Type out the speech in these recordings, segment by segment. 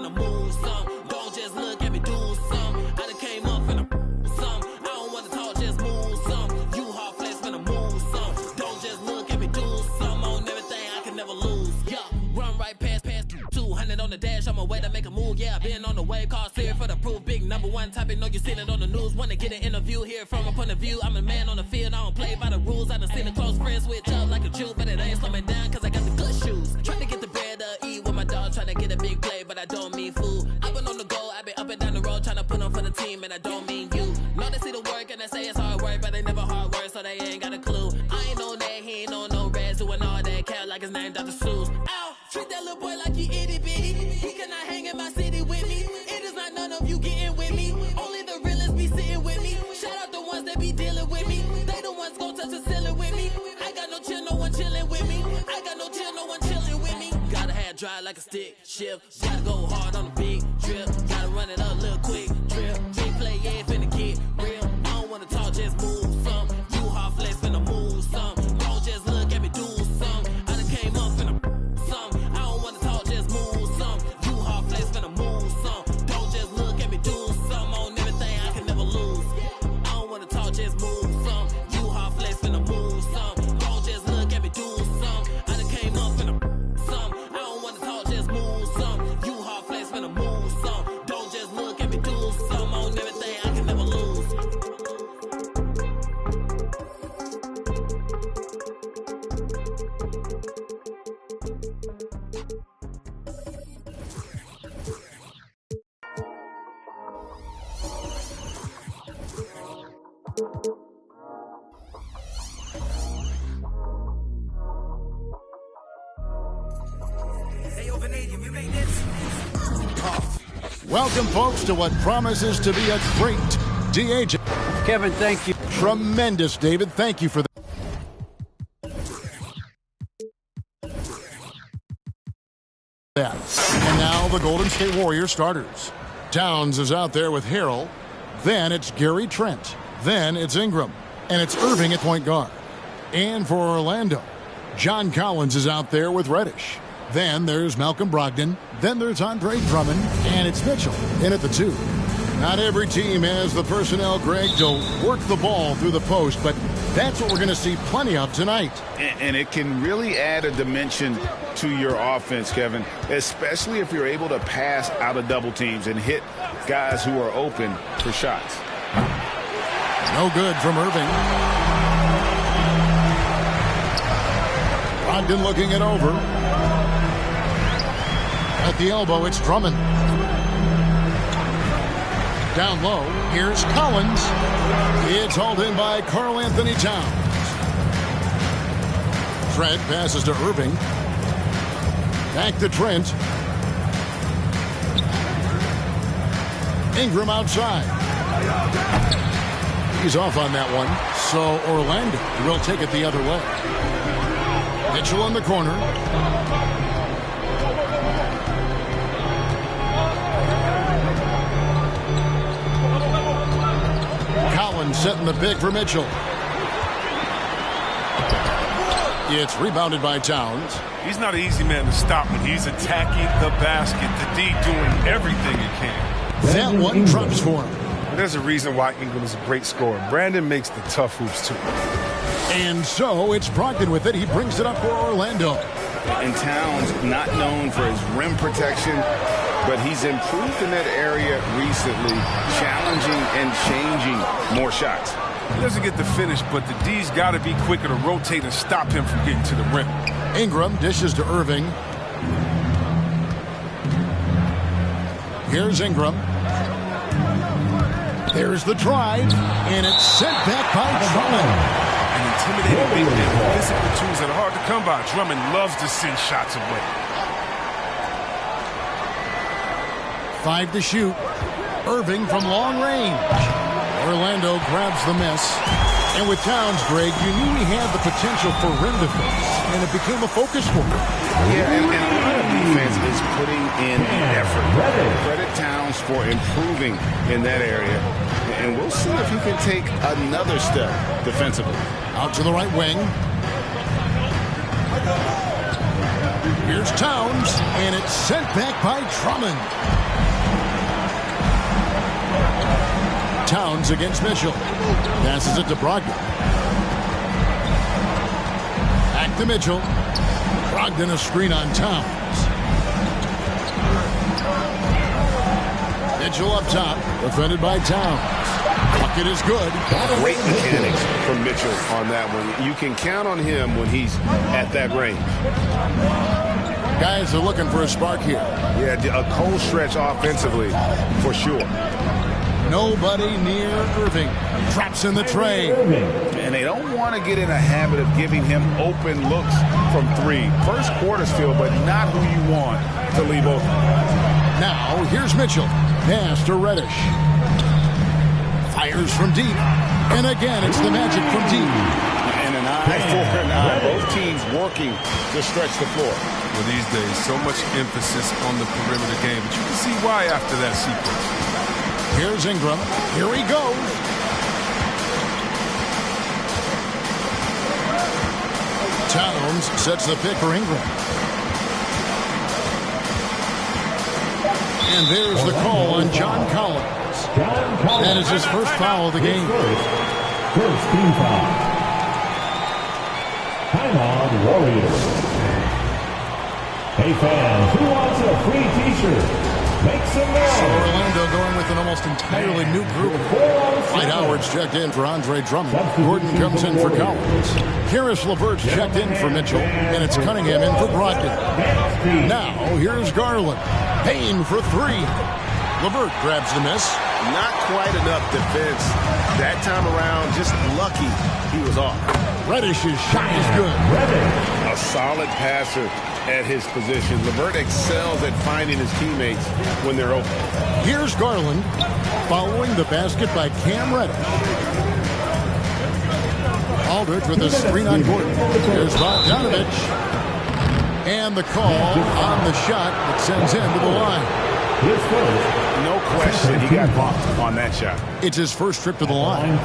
finna move some. Don't just look at me do some. I done came up finna some. I don't wanna talk, just move some. You hard flex finna move some. Don't just look at me do some. On everything I can never lose. Yeah, run right past 200 on the dash. On my way to make a move. Yeah, been on the wave, call serious for the proof. Big number one topic, know you seen it on the news. Wanna get an interview here from a point of view. I'm a man on the field, I don't play by the rules. I done seen a close friend switch up like a Jew, but it ain't slow me down cause I got the good shoes. Trying to get the bread to eat with my dog, trying to get a big play, but I don't mean food. I've been on the go, I've been up and down the road, trying to put on for the team, and I don't mean you. Know they see the work and they say it's hard work, but they never hard work, so they ain't got a clue. I ain't on that, he ain't on no reds, doing all that cat like his name Dr. Seuss. Ow, treat that little boy like he itty bitty. He cannot hang in my city with me. It is not none of you getting with me. Only the realists be sitting with me. Shout out the ones that be dealing with me. They the ones gon' touch the ceiling with me. I got no chill, no one chilling with me. I got no chill, no one chilling with me. Gotta have dry like a stick shift. Gotta go hard on a big trip. Gotta run it up, little quick trip. Big play, yeah, finna get real. I don't wanna talk, just move some. You hard flex, finna move some. Don't just look at me do some. I done came up finna some. I don't wanna talk, just move some. You hard flex, finna move some. Don't just look at me do some. On everything I can never lose. I don't wanna talk, just move some. You hard flex, finna move some. Don't just look at me do some. I done came up finna some. I don't wanna talk, just move some. You hard flex, finna move some. Don't just look at me do some. On everything I can never lose. Welcome, folks, to what promises to be a great DH. Kevin, thank you. Tremendous, David. Thank you for that. And now the Golden State Warriors starters. Towns is out there with Harrell. Then it's Gary Trent. Then it's Ingram. And it's Irving at point guard. And for Orlando, John Collins is out there with Reddish. Then there's Malcolm Brogdon. Then there's Andre Drummond. And it's Mitchell in at the 2. Not every team has the personnel, Greg, to work the ball through the post, but that's what we're going to see plenty of tonight. And it can really add a dimension to your offense, Kevin, especially if you're able to pass out of double teams and hit guys who are open for shots. No good from Irving. Brogdon looking it over. At the elbow, it's Drummond. Down low, here's Collins. It's hauled in by Karl Anthony Towns. Trent passes to Irving. Back to Trent. Ingram outside. He's off on that one. So Orlando will take it the other way. Mitchell in the corner. Collins setting the pick for Mitchell. It's rebounded by Towns. He's not an easy man to stop when he's attacking the basket. The D doing everything he can. That one drops for him. There's a reason why Ingram is a great scorer. Brandon makes the tough hoops too. And so it's Brogdon with it. He brings it up for Orlando. And Towns, not known for his rim protection, but he's improved in that area recently, challenging and changing more shots. He doesn't get the finish, but the D's got to be quicker to rotate and stop him from getting to the rim. Ingram dishes to Irving. Here's Ingram. There's the drive, and it's sent back by Drummond. An intimidating big man with physical tools that are hard to come by. Drummond loves to send shots away. 5 to shoot. Irving from long range. Orlando grabs the miss. And with Towns, Greg, you knew he had the potential for rim defense, and it became a focus for him. Yeah, and a lot of defense is putting in the effort. Credit Towns for improving in that area, and we'll see if he can take another step defensively. Out to the right wing. Here's Towns, and it's sent back by Drummond. Towns against Mitchell. Passes it to Brogdon. Back to Mitchell. Brogdon a screen on Towns. Mitchell up top, defended by Towns. Bucket is good. Great mechanics from Mitchell on that one. You can count on him when he's at that range. Guys are looking for a spark here. Yeah, a cold stretch offensively, for sure. Nobody near Irving. Drops in the tray. And they don't want to get in a habit of giving him open looks from three. First quarter's feel, but not who you want to leave open. Now, here's Mitchell. Pass to Reddish. Fires from deep. And again, it's the Magic from deep. And an eye for an eye. Both teams working to stretch the floor. Well, these days, so much emphasis on the perimeter game. But you can see why after that sequence. Here's Ingram. Here he goes. Towns sets the pick for Ingram. And there's the call on John Collins. That is his first foul of the game. First team foul. Timeout Warriors. Hey fans, who wants a free t-shirt? Make some noise. So Orlando going with an almost entirely new group. Dwight Howard's checked in for Andre Drummond. Gordon comes in for Collins. Karis LeVert's checked in for Mitchell. And it's Cunningham in for Brogdon. Now, here's Garland. Payne for three. LeVert grabs the miss. Not quite enough defense that time around. Just lucky he was off. Reddish's shot is good. A solid passer at his position. LeVert excels at finding his teammates when they're open. Here's Garland following the basket by Cam Reddish. Aldridge with a screen on Gordon. Here's Bogdanovich. And the call on the shot that sends him to the line. No question he got bumped on that shot. It's his first trip to the line.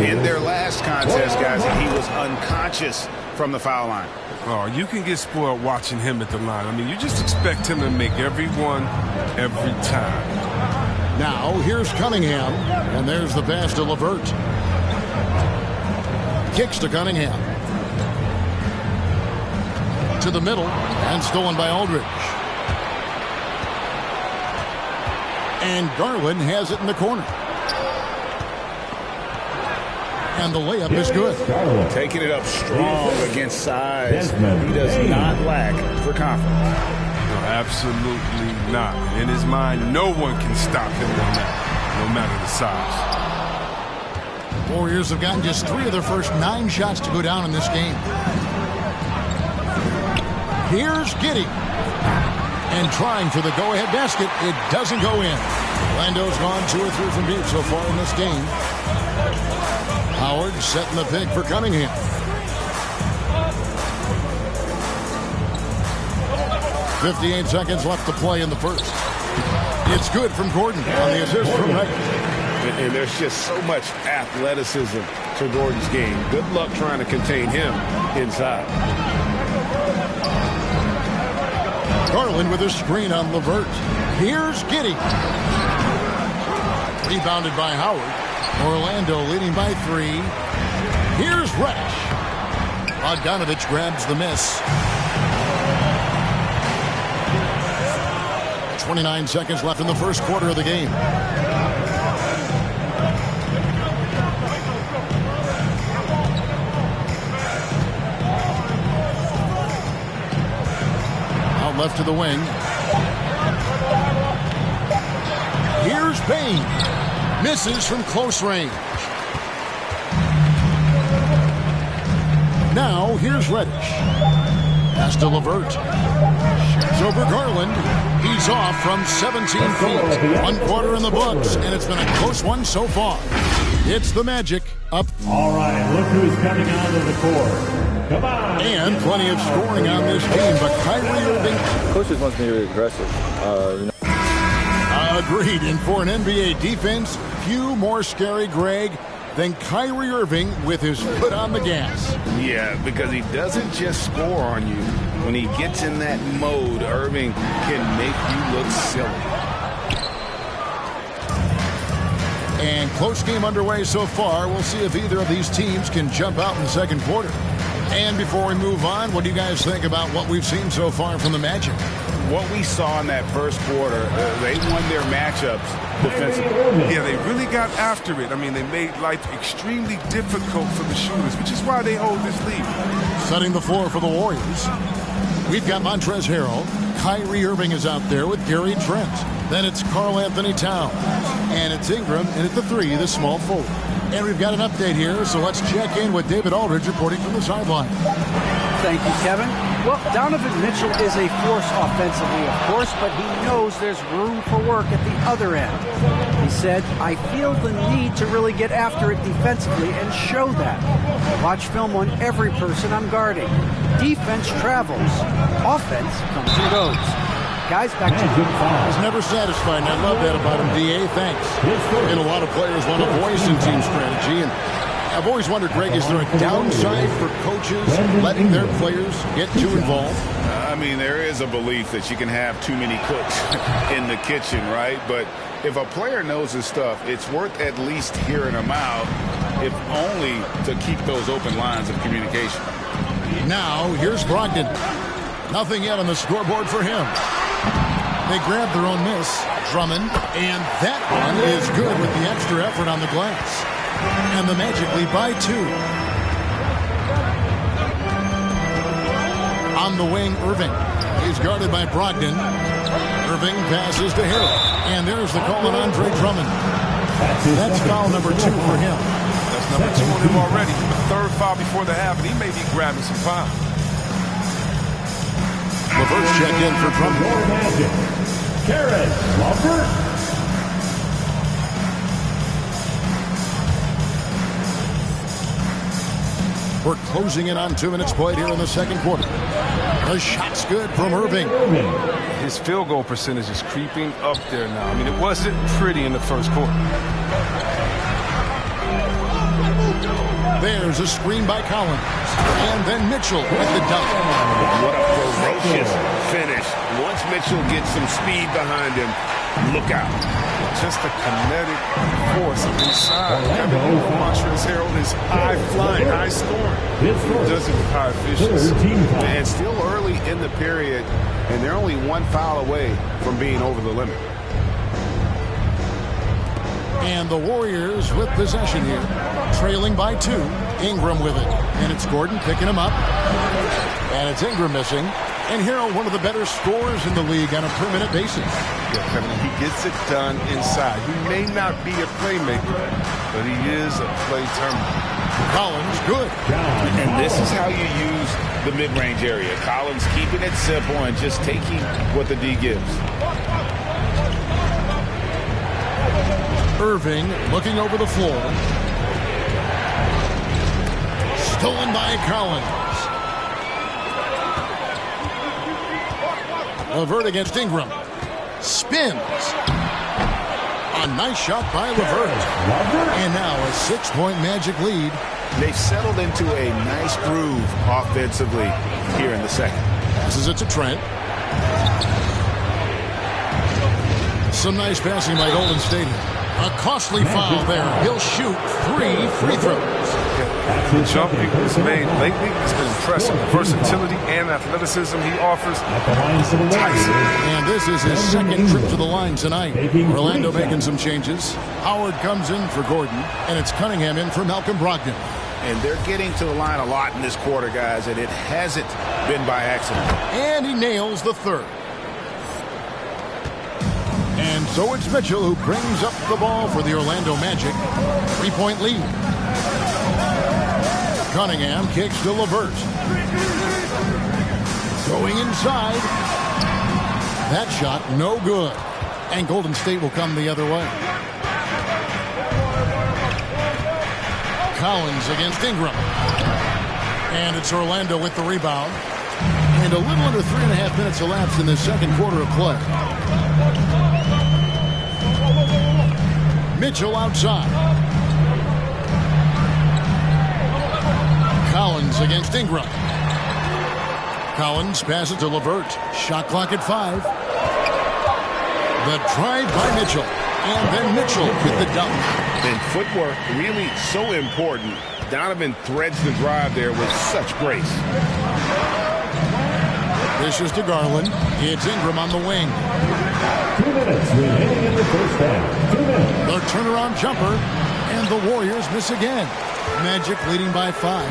In their last contest, guys, he was unconscious from the foul line. Oh, you can get spoiled watching him at the line. I mean, you just expect him to make every one, every time. Now, here's Cunningham. And there's the pass to LeVert. Kicks to Cunningham. To the middle. And stolen by Aldridge. And Garland has it in the corner. And the layup is good. Taking it up strong against size. He does not lack for confidence. No, absolutely not. In his mind, no one can stop him on that, no matter the size. Warriors have gotten just 3 of their first 9 shots to go down in this game. Here's Giddey. And trying for the go-ahead basket, it doesn't go in. Orlando's gone 2 or 3 from deep so far in this game. Howard setting the pick for Cunningham. .58 seconds left to play in the first. It's good from Gordon on the assist from Reddish. And there's just so much athleticism to Gordon's game. Good luck trying to contain him inside. Garland with a screen on LeVert. Here's Giddey. Rebounded by Howard. Orlando leading by 3. Here's Reddish. Bogdanovich grabs the miss. 29 seconds left in the first quarter of the game. Out left to the wing. Here's Payne. Misses from close range. Now, here's Reddish. Pass to LeVert. Shoots over Garland. He's off from 17 feet. 1 quarter in the books, and it's been a close one so far. It's the Magic up. All right, look who's coming onto the court. Come on. And plenty of scoring on this team, but Kyrie Irving. Coach just wants me to be aggressive. Agreed. And for an NBA defense, few more scary, Greg, than Kyrie Irving with his foot on the gas. Yeah, because he doesn't just score on you. When he gets in that mode, Irving can make you look silly. And close game underway so far. We'll see if either of these teams can jump out in the second quarter. And before we move on, what do you guys think about what we've seen so far from the Magic? What we saw in that first quarter, they won their matchups defensively. Yeah, they really got after it. I mean, they made life extremely difficult for the shooters, which is why they hold this lead. Setting the floor for the Warriors. We've got Montrezl Harrell. Kyrie Irving is out there with Gary Trent. Then it's Karl Anthony Towns. And it's Ingram, and at the 3, the small forward. And we've got an update here, so let's check in with David Aldridge reporting from the sideline. Thank you, Kevin. Well, Donovan Mitchell is a force offensively, of course, but he knows there's room for work at the other end. He said, I feel the need to really get after it defensively and show that. Watch film on every person I'm guarding. Defense travels. Offense comes and goes. Guys, back to you. He's never satisfied, and I love that about him, D.A. Thanks. And a lot of players want a voice in team strategy, and I've always wondered, Greg, is there a downside for coaches letting their players get too involved? I mean, there is a belief that you can have too many cooks in the kitchen, right? But if a player knows his stuff, it's worth at least hearing him out, if only to keep those open lines of communication. Now, here's Brogdon. Nothing yet on the scoreboard for him. They grab their own miss. Drummond, and that one is good with the extra effort on the glass. And the Magic lead by 2. On the wing, Irving. He's guarded by Brogdon. Irving passes to Harrell. And there's the call on Andre Drummond. That's foul number 2 for him. That's number 2 on him already. The third foul before the half, and he may be grabbing some fouls. LeVert's checked in for Drummond. Your Magic, Garrett LeVert. We're closing in on 2 minutes played here in the second quarter. The shot's good from Irving. His field goal percentage is creeping up there now. I mean, it wasn't pretty in the first quarter. There's a screen by Collins. And then Mitchell with the dunk. What a ferocious finish. Once Mitchell gets some speed behind him, look out. Just a kinetic force inside. Montrezl Harrell is high-flying, high-scoring. He does it with high efficiency. And still early in the period, and they're only 1 foul away from being over the limit. And the Warriors with possession here, trailing by 2. Ingram with it. And it's Gordon picking him up. And it's Ingram missing. And Harrell, one of the better scorers in the league on a per-minute basis. Yeah, Kevin, he gets it done inside. He may not be a playmaker, but he is a play terminator. Collins, good. And this is how you use the mid-range area. Collins keeping it simple and just taking what the D gives. Irving looking over the floor. Stolen by Collins. LeVert against Ingram. Spins. A nice shot by LeVert. And now a 6-point Magic lead. They've settled into a nice groove offensively here in the second. Passes it to Trent. Some nice passing by Golden State. A costly foul there. He'll shoot 3 free throws. The jump he's made lately has been impressive. The versatility and athleticism he offers. And this is his second trip to the line tonight. Orlando making some changes. Howard comes in for Gordon, and it's Cunningham in for Malcolm Brogdon. And they're getting to the line a lot in this quarter, guys, and it hasn't been by accident. And he nails the third. And so it's Mitchell who brings up the ball for the Orlando Magic. 3-point lead. Cunningham kicks to LeVert. Going inside. That shot no good. And Golden State will come the other way. Collins against Ingram. And it's Orlando with the rebound. And a little under 3.5 minutes elapsed in the second quarter of play. Mitchell outside. Collins against Ingram. Collins passes to LeVert. Shot clock at 5. The drive by Mitchell. And then Mitchell with the dunk. And footwork really so important. Donovan threads the drive there with such grace. Dishes to Garland. It's Ingram on the wing. 2 minutes remaining in the first half. 2 minutes. The turnaround jumper. And the Warriors miss again. Magic leading by 5.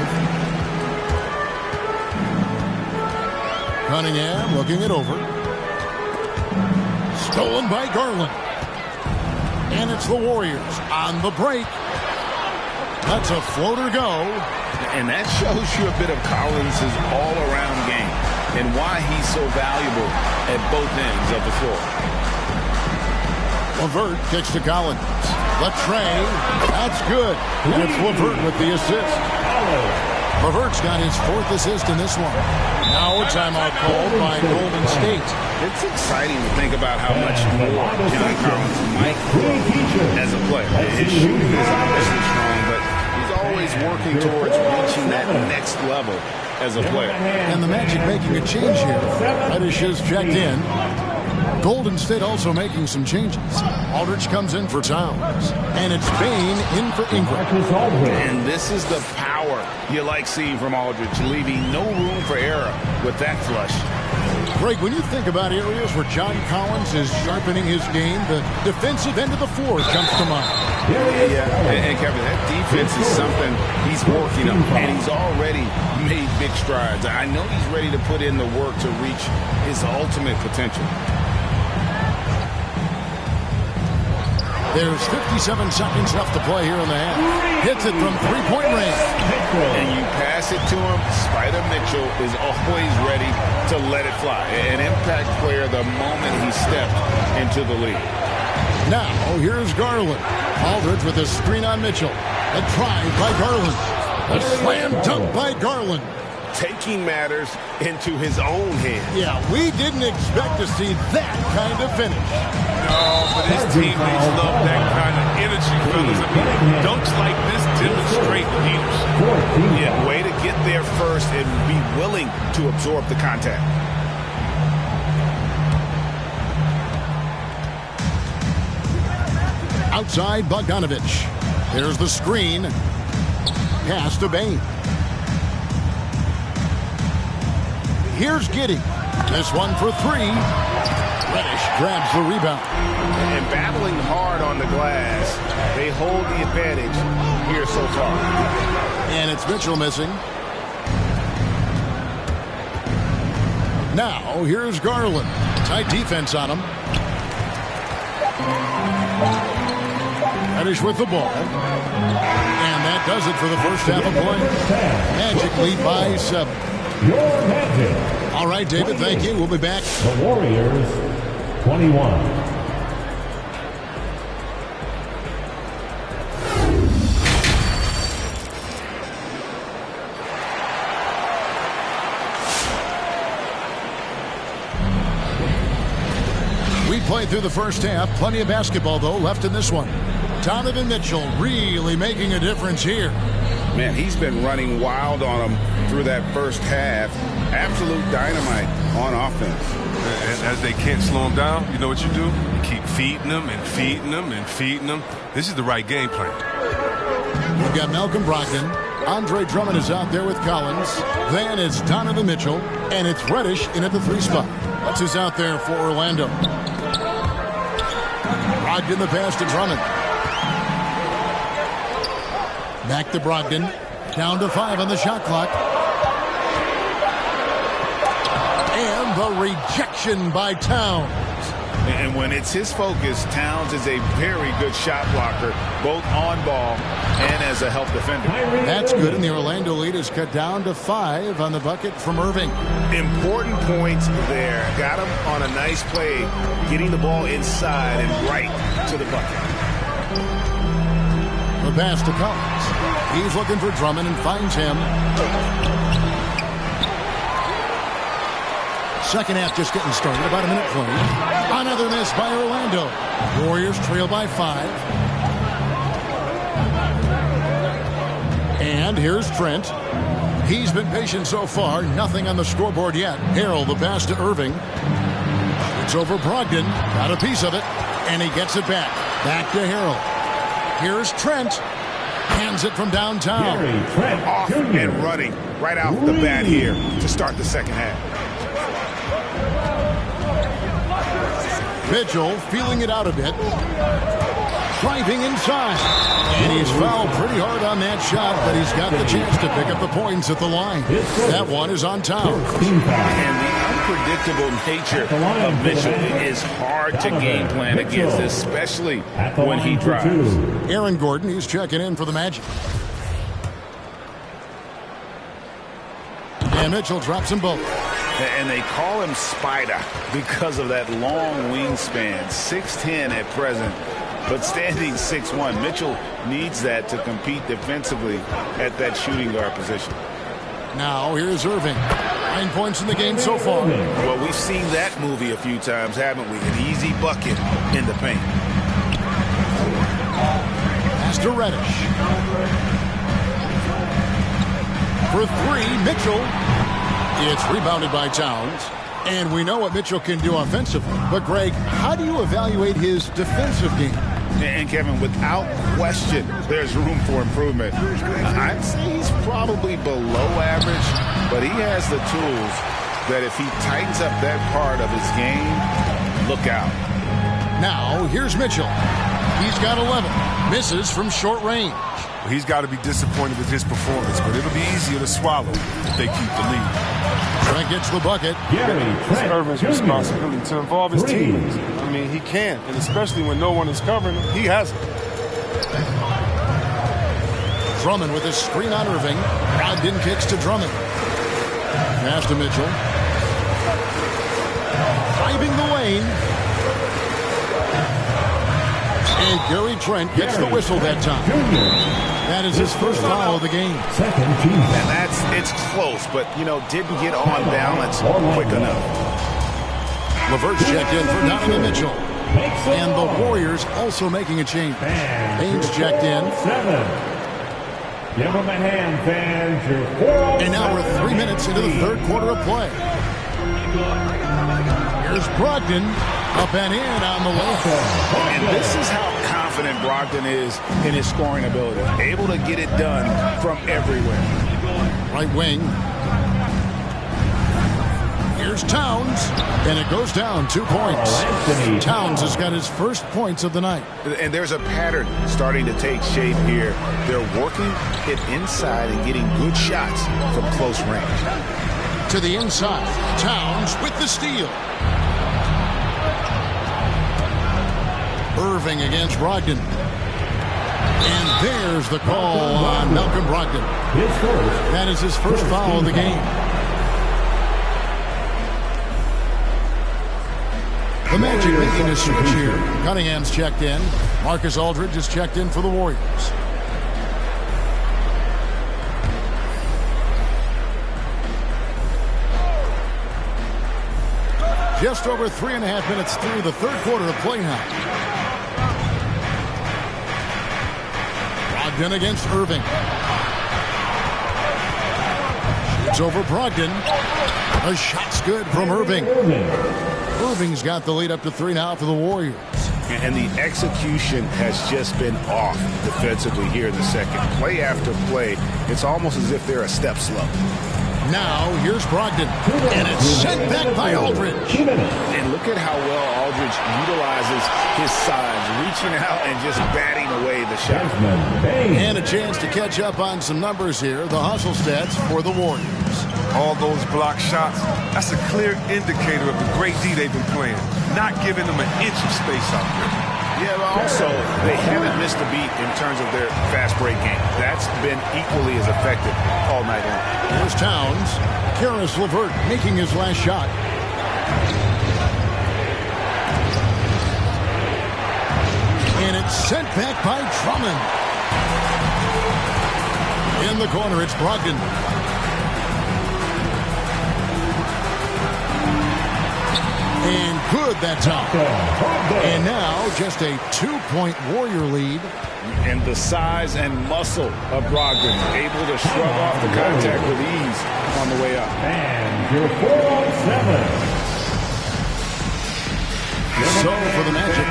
Cunningham looking it over. Stolen by Garland. And it's the Warriors on the break. That's a floater go. And that shows you a bit of Collins' all-around game and why he's so valuable at both ends of the floor. LeVert kicks to Collins. Latrey, that's good. And it's LeVert with the assist. LeVert's got his 4th assist in this one. Now a timeout called by Golden State. It's exciting to think about how much more John Collins might grow as a player. His shooting is obviously strong, but he's always working towards reaching that next level as a player. And the Magic making a change here. Reddish is checked in. Golden State also making some changes. Aldridge comes in for Towns. And it's Bane in for Ingram. And this is the power you like seeing from Aldridge, leaving no room for error with that flush. Greg, when you think about areas where John Collins is sharpening his game, the defensive end of the floor comes to mind. Yeah, and Kevin, that defense is something he's working on, and he's already made big strides. I know he's ready to put in the work to reach his ultimate potential. There's 57 seconds left to play here in the half. Hits it from three-point range. And you pass it to him. Spider Mitchell is always ready to let it fly. An impact player the moment he stepped into the league. Now, here's Garland. Aldridge with a screen on Mitchell. A drive by Garland. A slam dunk by Garland. Taking matters into his own hands. Yeah, we didn't expect to see that kind of finish. No, but his teammates love that kind of energy, fellas. I mean, dunks like this demonstrate leadership. Yeah, way to get there first and be willing to absorb the contact. Outside Bogdanovich. There's the screen. Pass to Bane. Here's Giddey. This one for 3. Reddish grabs the rebound. And battling hard on the glass, they hold the advantage here so far. And it's Mitchell missing. Now, here's Garland. Tight defense on him. Reddish with the ball. And that does it for the first half of play. Magic lead by 7. Your Magic. All right, David, thank you. We'll be back. The Warriors, 21. We played through the first half. Plenty of basketball, though, left in this one. Donovan Mitchell really making a difference here. Man, he's been running wild on him through that first half. Absolute dynamite on offense. And as they can't slow him down, you know what you do? You keep feeding them and feeding them and feeding them. This is the right game plan. We've got Malcolm Brogdon. Andre Drummond is out there with Collins. Then it's Donovan Mitchell. And it's Reddish in at the 3 spot. That's who's out there for Orlando. Brogdon the pass to Drummond. Back to Brogdon. Down to 5 on the shot clock. And the rejection by Towns. And when it's his focus, Towns is a very good shot blocker, both on ball and as a help defender. That's good, and the Orlando lead is cut down to 5 on the bucket from Irving. Important points there. Got him on a nice play, getting the ball inside and right to the bucket. The pass to Collins. He's looking for Drummond and finds him. Second half just getting started. About a minute play. Another miss by Orlando. Warriors trail by 5. And here's Trent. He's been patient so far. Nothing on the scoreboard yet. Harrell, the pass to Irving. It's over Brogdon. Got a piece of it. And he gets it back. Back to Harrell. Here's Trent. Hands it from downtown. Off and running right out the bat here to start the second half. Mitchell feeling it out a bit. Driving inside. And he's fouled pretty hard on that shot, but he's got the chance to pick up the points at the line. That one is on Towns. And the unpredictable nature of Mitchell is hard to game plan against, especially when he drives. Aaron Gordon, he's checking in for the Magic. And Mitchell drops them both. And they call him Spider because of that long wingspan, 6'10" at present. But standing 6'1", Mitchell needs that to compete defensively at that shooting guard position. Now here's Irving. 9 points in the game so far. Well, we've seen that movie a few times, haven't we? An easy bucket in the paint. Pass to Reddish. For three, Mitchell. It's rebounded by Towns. And we know what Mitchell can do offensively. But, Greg, how do you evaluate his defensive game? And, Kevin, without question, there's room for improvement. I'd say he's probably below average, but he has the tools that if he tightens up that part of his game, look out. Now, here's Mitchell. He's got 11. Misses from short range. He's got to be disappointed with his performance, but it'll be easier to swallow if they keep the lead. Trent gets the bucket. It's Irving's responsibility to involve his teammates. I mean, he can, and especially when no one is covering him, he has it. Drummond with his screen on Irving. Brogdon kicks to Drummond. Pass to Mitchell. Driving the lane. And Gary Trent gets the whistle that time. That is his first foul of the game. And it's close, but, didn't get on balance quick enough. LeVert's checked in for Donovan Mitchell. And the Warriors also making a change. Baines checked in. Give them a hand, fans. And now we're 3 minutes into the third quarter of play. Here's Brogdon. Up and in on the left. And this is how confident Brogdon is in his scoring ability. Able to get it done from everywhere. Right wing. Here's Towns. And it goes down 2 points. Towns has got his first points of the night. And there's a pattern starting to take shape here. They're working it inside and getting good shots from close range. To the inside. Towns with the steal. Irving against Brogdon. And there's the call on Malcolm Brogdon. That is his first foul of the game. The Magic making a switch here. Cunningham's checked in. Marcus Aldridge is checked in for the Warriors. Just over 3.5 minutes through the third quarter of play now. Brogdon against Irving. Shoots over Brogdon. The shot's good from Irving. Irving's got the lead up to 3 now for the Warriors. And the execution has just been off defensively here in the second. Play after play, it's almost as if they're a step slow. Now, here's Brogdon. And it's sent back by Aldridge. And look at how well Aldridge utilizes his size, reaching out and just batting away the shot. And a chance to catch up on some numbers here. The hustle stats for the Warriors. All those block shots, that's a clear indicator of the great D they've been playing. Not giving them an inch of space out there. Yeah, but also, they haven't missed a beat in terms of their fast break game. That's been equally as effective all night long. Here's Towns. Karis LeVert making his last shot. And it's sent back by Drummond. In the corner, it's Brogdon. And good that time. And now just a 2-point Warrior lead. And the size and muscle of Brogdon, able to shrug off the contact with ease on the way up. And your 4-on-7. So for the Magic,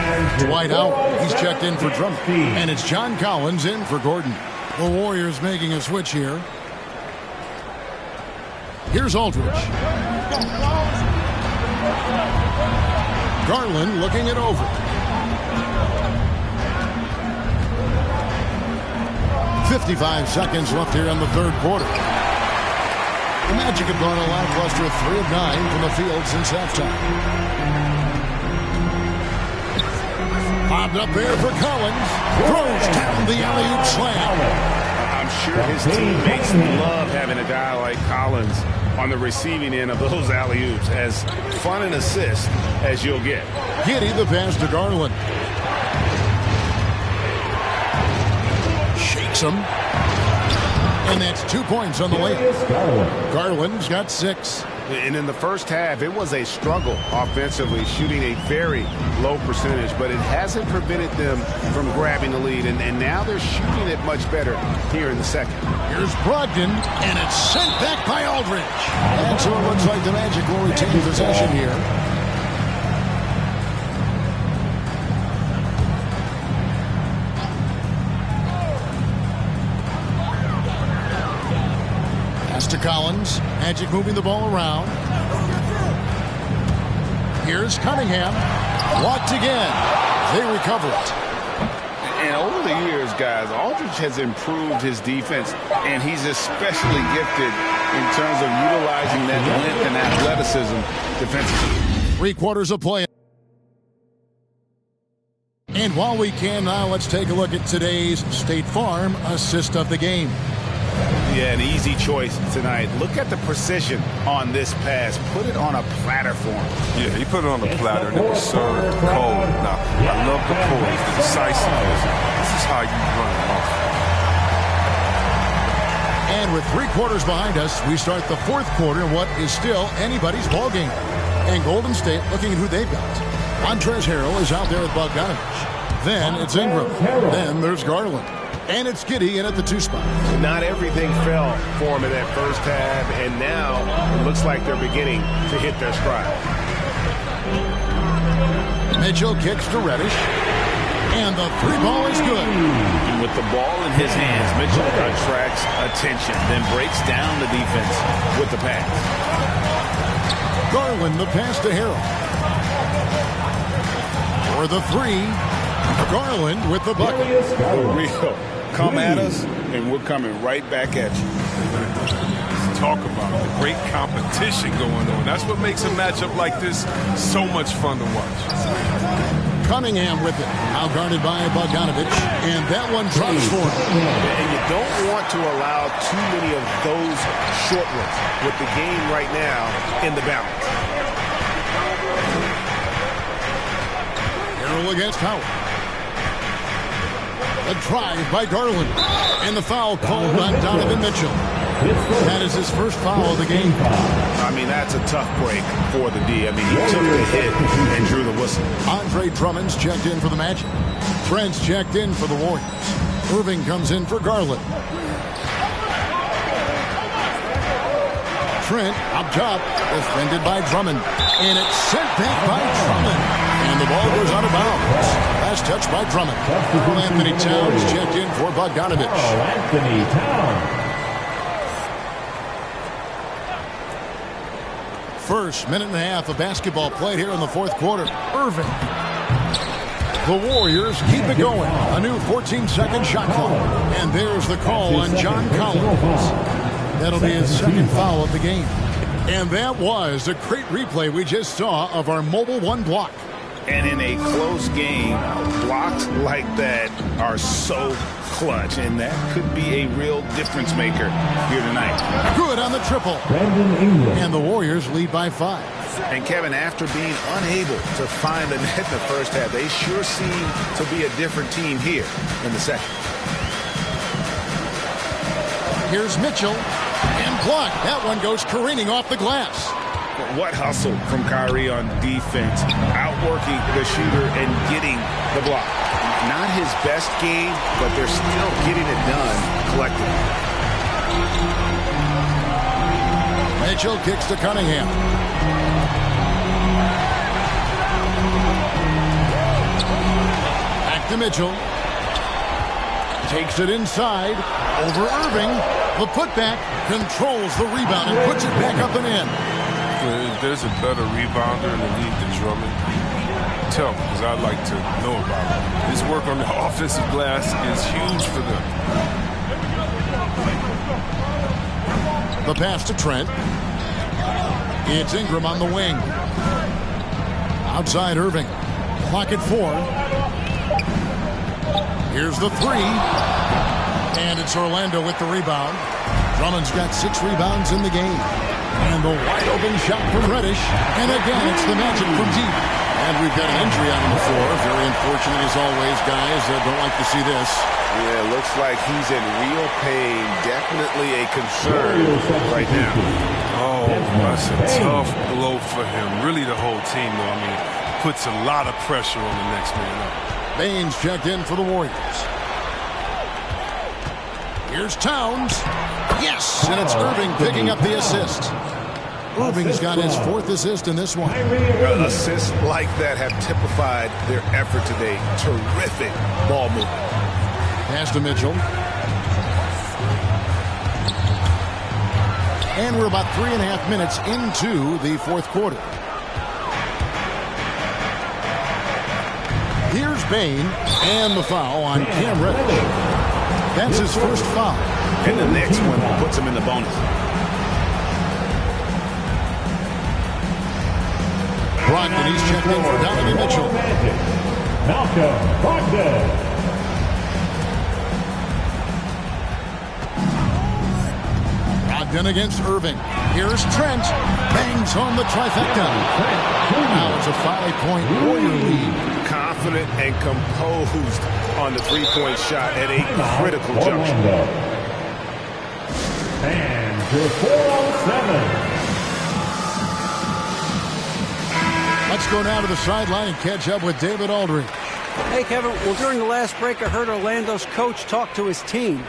Dwight out. He's checked in for Drummond. And it's John Collins in for Gordon. The Warriors making a switch here. Here's Aldridge. Garland looking it over. "55 seconds left here in the third quarter. The Magic have gone a lackluster 3 of 9 from the field since halftime. Bobbed up there for Collins. Throws down the alley-oop slam. I'm sure his teammates love having a guy like Collins on the receiving end of those alley-oops. As fun an assist as you'll get. Giddey the pass to Garland. Shakes him. And that's 2 points on the way. Garland's got 6. And in the first half, it was a struggle offensively, shooting a very low percentage, but it hasn't prevented them from grabbing the lead. And now they're shooting it much better here in the second. Here's Brogdon, and it's sent back by Aldridge. And so it looks like the Magic will retain possession here. Pass to Collins. Magic moving the ball around. Here's Cunningham. Blocked again. They recover it. And over the years, guys, Aldridge has improved his defense, and he's especially gifted in terms of utilizing that length and athleticism defensively. 3 quarters of play. And while we can now, let's take a look at today's State Farm assist of the game. Yeah, an easy choice tonight. Look at the precision on this pass. Put it on a platter for him. Yeah, he put it on the platter, and it was served cold. Now, I love the poise, the decisiveness. This is how you run an offense. And with 3 quarters behind us, we start the fourth quarter in what is still anybody's ballgame. And Golden State looking at who they've got. Montrezl Harrell is out there with Bogdanovich. Then it's Ingram. Then there's Garland. And it's Giddey in at the 2 spot. Not everything fell for him in that first half, and now it looks like they're beginning to hit their stride. Mitchell kicks to Reddish. And the 3 ball is good. And with the ball in his hands, Mitchell attracts attention, then breaks down the defense with the pass. Garland the pass to Harrell. For the 3, Garland with the bucket. Real. Come at us, and we're coming right back at you. Talk about the great competition going on. That's what makes a matchup like this so much fun to watch. Cunningham with it. Now guarded by Bogdanovich. And that one drops for him. And you don't want to allow too many of those short ones with the game right now in the balance. Harrell against Howard. A drive by Garland. And the foul called on Donovan Mitchell. That is his first foul of the game. I mean, that's a tough break for the D. I mean, he took the hit and drew the whistle. Andre Drummond's checked in for the Magic. Trent's checked in for the Warriors. Irving comes in for Garland. Trent up top, defended by Drummond. And it's sent back by Drummond. And the ball goes out of bounds. Last touch by Drummond. Anthony Towns checked in for Bogdanovich. Anthony Towns. First minute and a half of basketball played here in the fourth quarter. Irving. The Warriors keep it going. A new 14-second shot clock. And there's the call on John Collins. That'll be his second foul of the game. And that was a great replay we just saw of our Mobile One block. And in a close game, blocks like that are so clutch, and that could be a real difference maker here tonight. Good on the triple. And the Warriors lead by 5. And Kevin, after being unable to find the net in the first half, they sure seem to be a different team here in the second. Here's Mitchell. And blocked. That one goes careening off the glass. What hustle from Kyrie on defense, outworking the shooter and getting the block. Not his best game, but they're still getting it done collectively. Mitchell kicks to Cunningham. Back to Mitchell. Takes it inside. Over Irving. The putback. Controls the rebound and puts it back up and in. If there's a better rebounder in the league than Drummond, tell me, because I'd like to know about it. His work on the offensive glass is huge for them. The pass to Trent. It's Ingram on the wing. Outside Irving. Clock at 4. Here's the 3. And it's Orlando with the rebound. Drummond's got 6 rebounds in the game. And the wide open shot from Reddish. And again, it's the magic from deep. And we've got an injury out on the floor. Very unfortunate as always, guys. Don't like to see this. Yeah, looks like he's in real pain. Definitely a concern right now. Oh, that's a tough blow for him. Really the whole team, though. I mean, puts a lot of pressure on the next man up. Baines checked in for the Warriors. Here's Towns. Yes, and it's Irving picking up the assist. Irving's got his 4th assist in this one. Assists like that have typified their effort today. Terrific ball movement. Pass to Mitchell. And we're about 3.5 minutes into the 4th quarter. Here's Bain and the foul on Cam Reddish. That's his first foul. And the next one puts him in the bonus. Brogdon, he's checked in for Donovan Mitchell. Malcolm Brogdon. Brogdon against Irving. Here's Trent. Bangs home the trifecta. Now it's a 5-point Warrior lead. Confident and composed on the three-point shot at a critical juncture. And to 407. Let's go now to the sideline and catch up with David Aldridge. Hey, Kevin. Well, during the last break, I heard Orlando's coach talk to his team.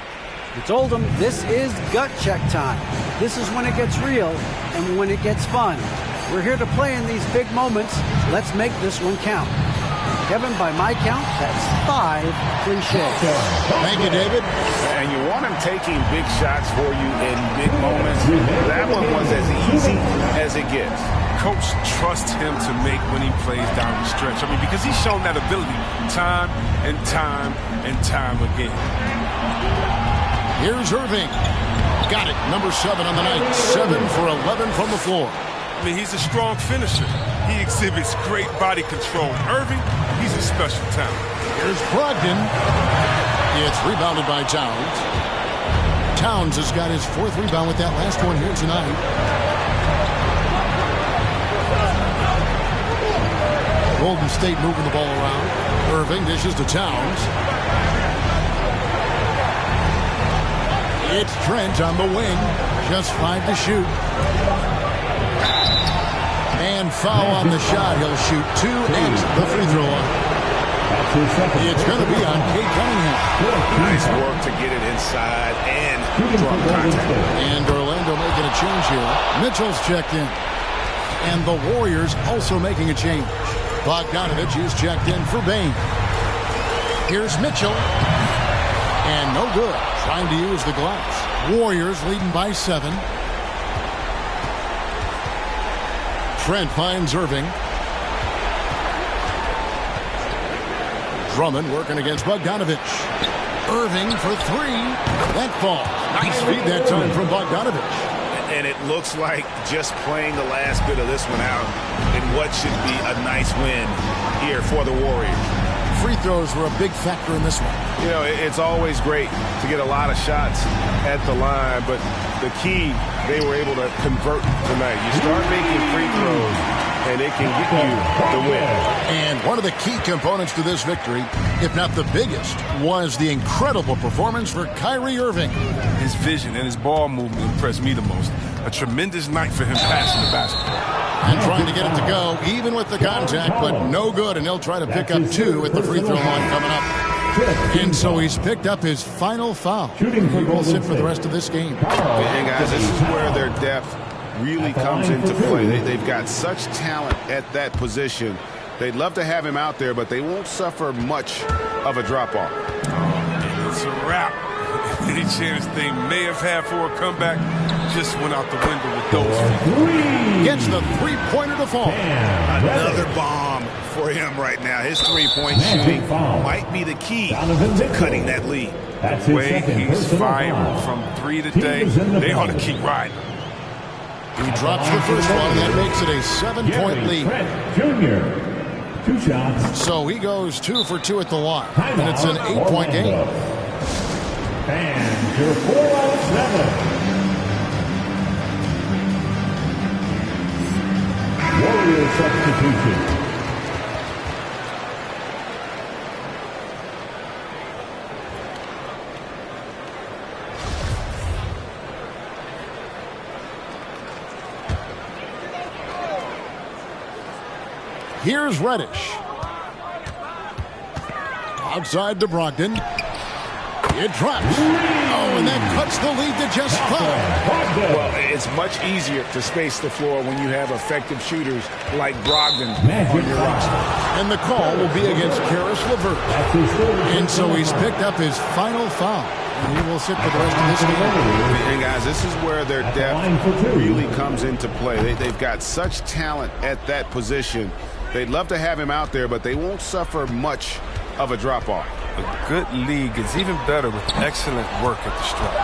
He told them this is gut check time. This is when it gets real and when it gets fun. We're here to play in these big moments. Let's make this one count. Kevin, by my count, that's 5 cliches. Thank you, David. And you want him taking big shots for you in big moments. That one was as easy as it gets. Coach trusts him to make winning plays down the stretch. I mean, because he's shown that ability time and time and time again. Here's Irving. Got it. Number 7 on the night. 7 for 11 from the floor. I mean, he's a strong finisher. He exhibits great body control. Irving, he's a special talent. Here's Brogdon. It's rebounded by Towns. Towns has got his 4th rebound with that last one here tonight. Golden State moving the ball around. Irving dishes to Towns. It's Trent on the wing. Just 5 to shoot. And foul on the shot. He'll shoot 2 at the free throw line. It's going to be on Kate Cunningham. Nice work to get it inside and draw contact. And Orlando making a change here. Mitchell's checked in. And the Warriors also making a change. Bogdanovich is checked in for Bain. Here's Mitchell. And no good. Trying to use the glass. Warriors leading by 7. Trent finds Irving. Drummond working against Bogdanovich. Irving for 3. That falls. Nice feed that time from Bogdanovich. And it looks like just playing the last bit of this one out in what should be a nice win here for the Warriors. Free throws were a big factor in this one. You know, it's always great to get a lot of shots at the line, but the key, they were able to convert tonight. You start making free throws, and it can get you the win. And one of the key components to this victory, if not the biggest, was the incredible performance for Kyrie Irving. His vision and his ball movement impressed me the most. A tremendous night for him passing the basketball. And trying to get it to go, even with the contact, but no good. And he'll try to pick up 2 at the free throw line coming up. And so he's picked up his final foul. He will sit for the rest of this game. And guys, this is where their depth really comes into play. They've got such talent at that position. They'd love to have him out there, but they won't suffer much of a drop-off. It's a wrap. Any chance they may have had for a comeback just went out the window with those. Gets the three-pointer to fall. Another bomb for him right now. His three-point shooting might be the key to cutting that lead. The way he's firing from 3 today, they ought to keep riding. He drops the first one, and that makes it a 7-point lead. Jr. 2 shots. So he goes 2 for 2 at the line, and it's an 8-point game. And your 4-on-7. Warrior substitution. Here's Reddish. Outside to Brogdon. It drops. Oh, and that cuts the lead to just 5. Well, it's much easier to space the floor when you have effective shooters like Brogdon on your roster. And the call will be against Karis LeVert. And so he's picked up his final foul. And he will sit for the rest of this game. And guys, this is where their depth really comes into play. They've got such talent at that position. They'd love to have him out there, but they won't suffer much of a drop-off. A good league is even better with excellent work at the stripe.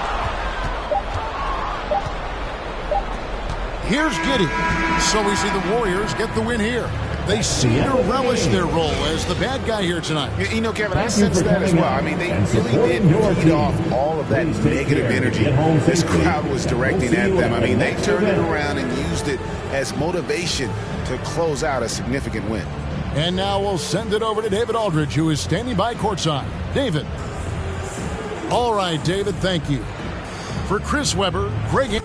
Here's Giddey. So we see the Warriors get the win here. They seem to relish their role as the bad guy here tonight. You know, Kevin, I sense that as well. I mean, they really did feed off all of that negative energy this crowd was directing at them. I mean, they turned it around and used it as motivation to close out a significant win. And now we'll send it over to David Aldridge, who is standing by courtside. David. All right, David, thank you. For Chris Webber, Greg...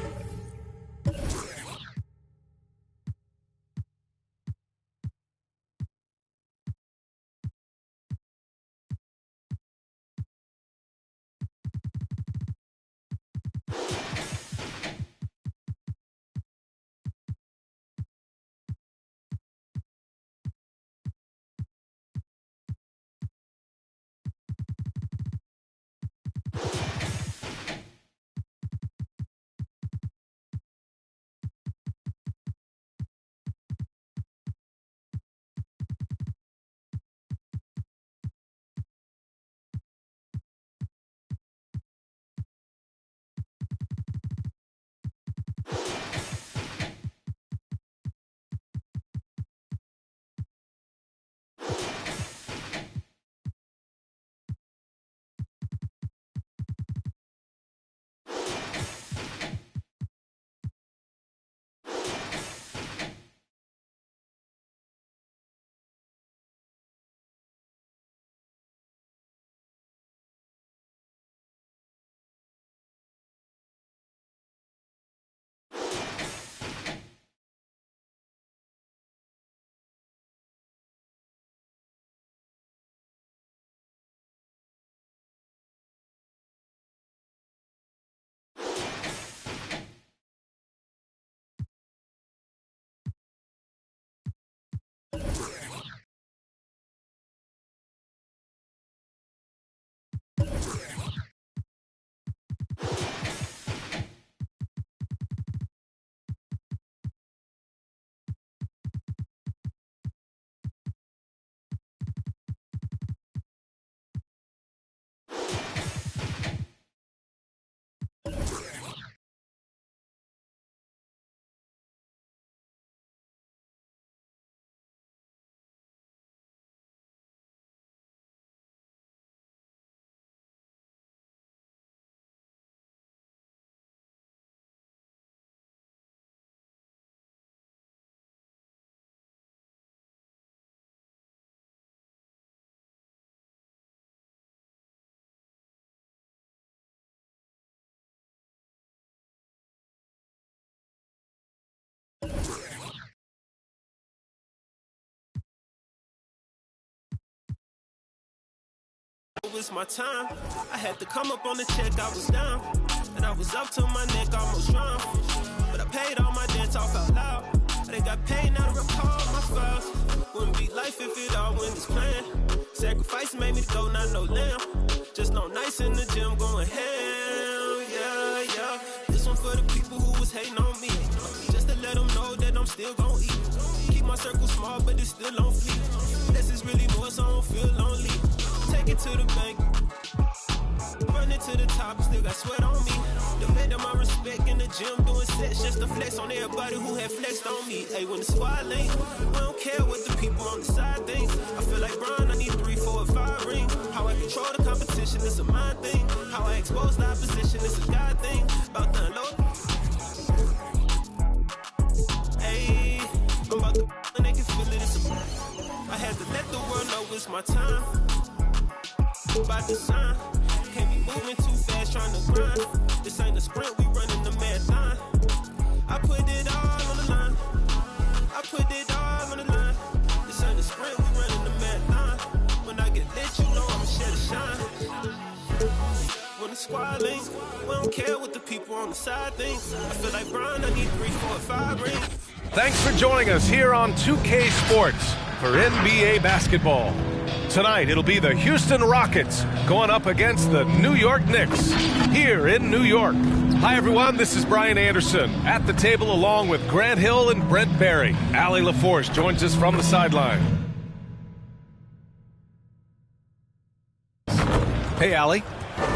It was my time. I had to come up on the check, I was down. And I was up to my neck, almost drowned. But I paid all my debts off out loud. I done got paid, now to recall my files. Wouldn't be life if it all went as planned. Sacrifice made me go, not no lamb. Just no nights in the gym going ham, yeah, yeah. This one for the people who was hating on me. Just to let them know that I'm still gon' eat. Keep my circle small, but it's still on fleek. This is really more, so I don't feel lonely. Take it to the bank. Run it to the top, still got sweat on me. Depend on my respect in the gym, doing sets just to flex on everybody who had flexed on me. Hey, when the squad link, we don't care what the people on the side think. I feel like Brian, I need 3, 4, 5 ring. How I control the competition, it's a mind thing. How I expose the opposition, it's a God thing. About to unload. Hey, I'm about to and they can feel it, it's a I had to let the world know it's my time. About to shine. Can't be moving too fast, trying to grind. This ain't a sprint, we running the marathon. I put it all on the line. I put it all on the line. This ain't a sprint, we running the marathon. When I get lit, you know I'ma share the shine. When the squad links, we don't care what the people on the side think. I feel like Brian, I need 3, 4, 5 rings. Thanks for joining us here on 2K Sports for NBA basketball. Tonight, it'll be the Houston Rockets going up against the New York Knicks here in New York. Hi, everyone. This is Brian Anderson at the table along with Grant Hill and Brent Barry. Allie LaForce joins us from the sideline. Hey, Allie.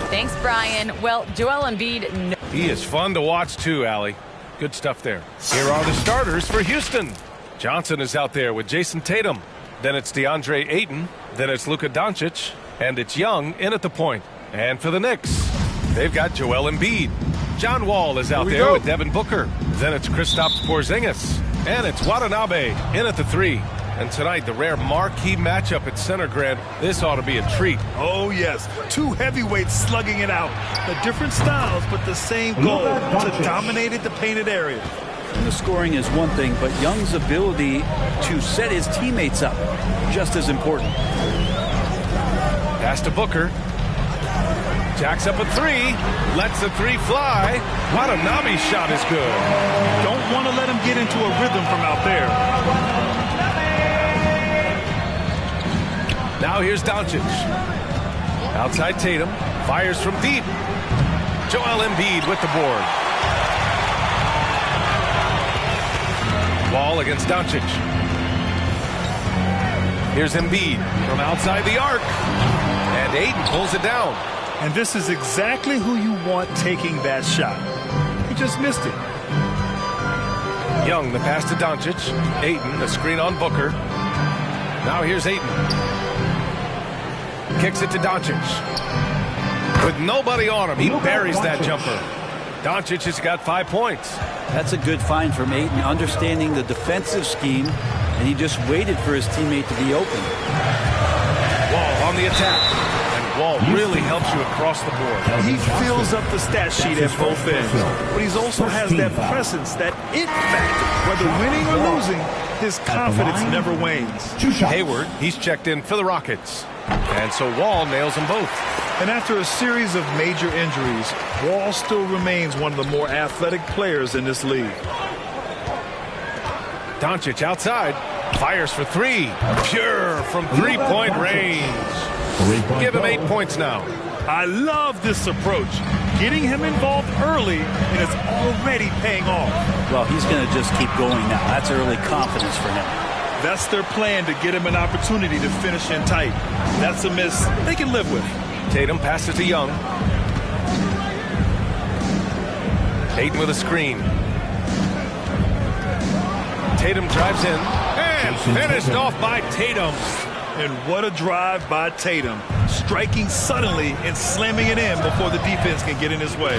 Thanks, Brian. Well, Joel Embiid... He is fun to watch, too, Allie. Good stuff there. Here are the starters for Houston. Johnson is out there with Jason Tatum. Then it's DeAndre Ayton. Then it's Luka Doncic. And it's Young in at the point. And for the Knicks, they've got Joel Embiid. John Wall is out there with Devin Booker. Then it's Kristaps Porzingis. And it's Watanabe in at the 3. And tonight, the rare marquee matchup at center, Grant. This ought to be a treat. Oh, yes. 2 heavyweights slugging it out. The different styles, but the same goal to dominate the painted area. And the scoring is one thing, but Young's ability to set his teammates up, just as important. Pass to Booker. Jacks up a 3. Lets the 3 fly. Watanabe's shot is good. Don't want to let him get into a rhythm from out there. Now here's Doncic. Outside Tatum. Fires from deep. Joel Embiid with the board. Wall against Doncic. Here's Embiid from outside the arc. And Ayton pulls it down. And this is exactly who you want taking that shot. He just missed it. Young, the pass to Doncic. Ayton, the screen on Booker. Now here's Ayton. Kicks it to Doncic. With nobody on him, he buries that jumper. Doncic has got 5 points. That's a good find from Ayton, understanding the defensive scheme, and he just waited for his teammate to be open. Wall on the attack. And Wall really helps you across the board. He fills up the stat sheet at both ends, but he also has that presence, that it factor. Whether winning or losing, his confidence never wanes. Hayward, he's checked in for the Rockets. And so Wall nails them both. And after a series of major injuries, Wall still remains one of the more athletic players in this league. Doncic outside. Fires for 3. Pure from 3-point range. Give him 8 points now. I love this approach. Getting him involved early, and it's already paying off. Well, he's going to just keep going now. That's early confidence for him. That's their plan, to get him an opportunity to finish in tight. That's a miss they can live with. Tatum passes to Young. Ayton with a screen. Tatum drives in. And finished off by Tatum. And what a drive by Tatum. Striking suddenly and slamming it in before the defense can get in his way.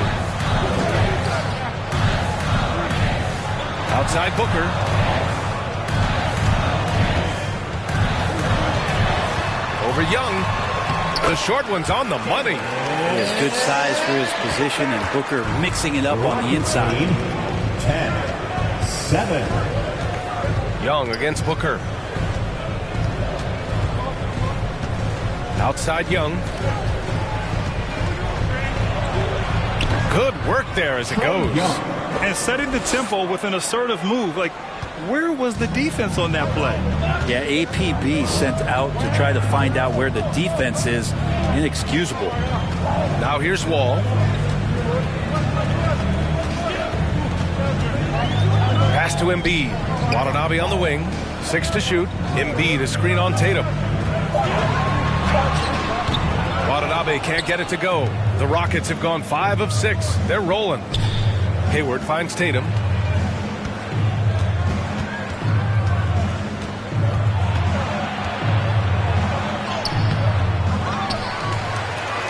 Outside Booker. Over Young. The short one's on the money. He has good size for his position, and Booker mixing it up on the inside. 10-7. Young against Booker. Outside Young. Good work there as it goes. And setting the tempo with an assertive move. Like, where was the defense on that play? Yeah, APB sent out to try to find out where the defense is. Inexcusable. Now here's Wall. Pass to Embiid. Watanabe on the wing. 6 to shoot. Embiid a screen on Tatum. Watanabe can't get it to go. The Rockets have gone 5 of 6. They're rolling. Hayward finds Tatum.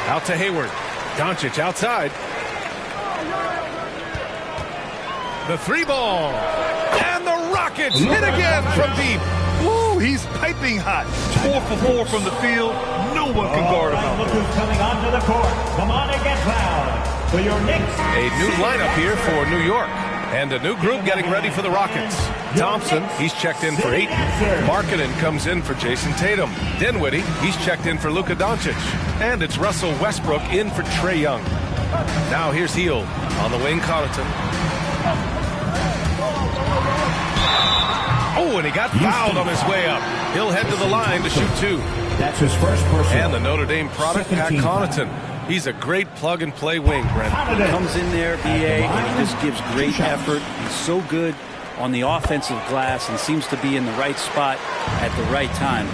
Out to Hayward. Doncic outside. The 3-ball. And the Rockets hit again from deep. Woo, he's piping hot. 4 for 4 from the field. No one can guard him. Look who's coming onto the court. Come on and get loud for your Knicks. A new lineup here for New York. And a new group getting ready for the Rockets. Thompson, he's checked in for Ayton. Markkanen comes in for Jason Tatum. Dinwiddie, he's checked in for Luka Doncic. And it's Russell Westbrook in for Trae Young. Now here's Hield on the wing, Connaughton. Oh, and he got fouled on his way up. He'll head to the line to shoot 2. That's his first personal. And the Notre Dame product, Pat Connaughton. He's a great plug-and-play wing, Brent. Comes in there, BA, and he just gives great effort. He's so good on the offensive glass and seems to be in the right spot at the right time.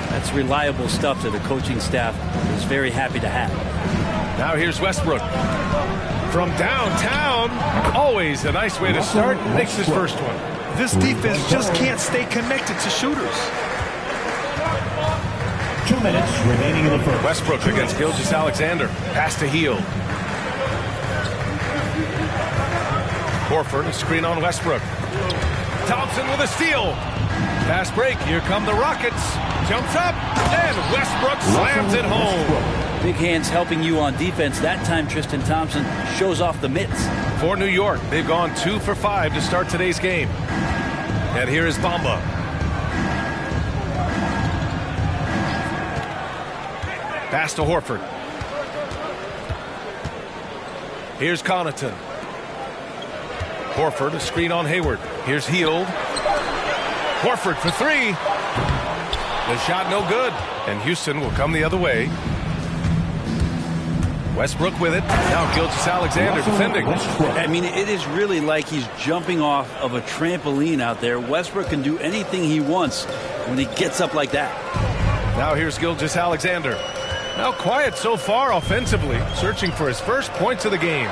That's reliable stuff that the coaching staff is very happy to have. Now here's Westbrook. From downtown, always a nice way to start. Makes his first one. This defense just can't stay connected to shooters. 2 minutes remaining in the first. Westbrook against Gilgeous-Alexander. Pass to Hield. Horford, a screen on Westbrook. Thompson with a steal. Fast break. Here come the Rockets. Jumps up, and Westbrook slams it home. Big hands helping you on defense. That time, Tristan Thompson shows off the mitts. For New York, they've gone 2 for 5 to start today's game. And here is Bamba. Pass to Horford. Here's Connaughton. Horford, a screen on Hayward. Here's Hield. Horford for 3. The shot no good. And Houston will come the other way. Westbrook with it. Now Gilgeous-Alexander defending. I mean, it is really like he's jumping off of a trampoline out there. Westbrook can do anything he wants when he gets up like that. Now here's Gilgeous-Alexander. Now quiet so far offensively, searching for his first points of the game.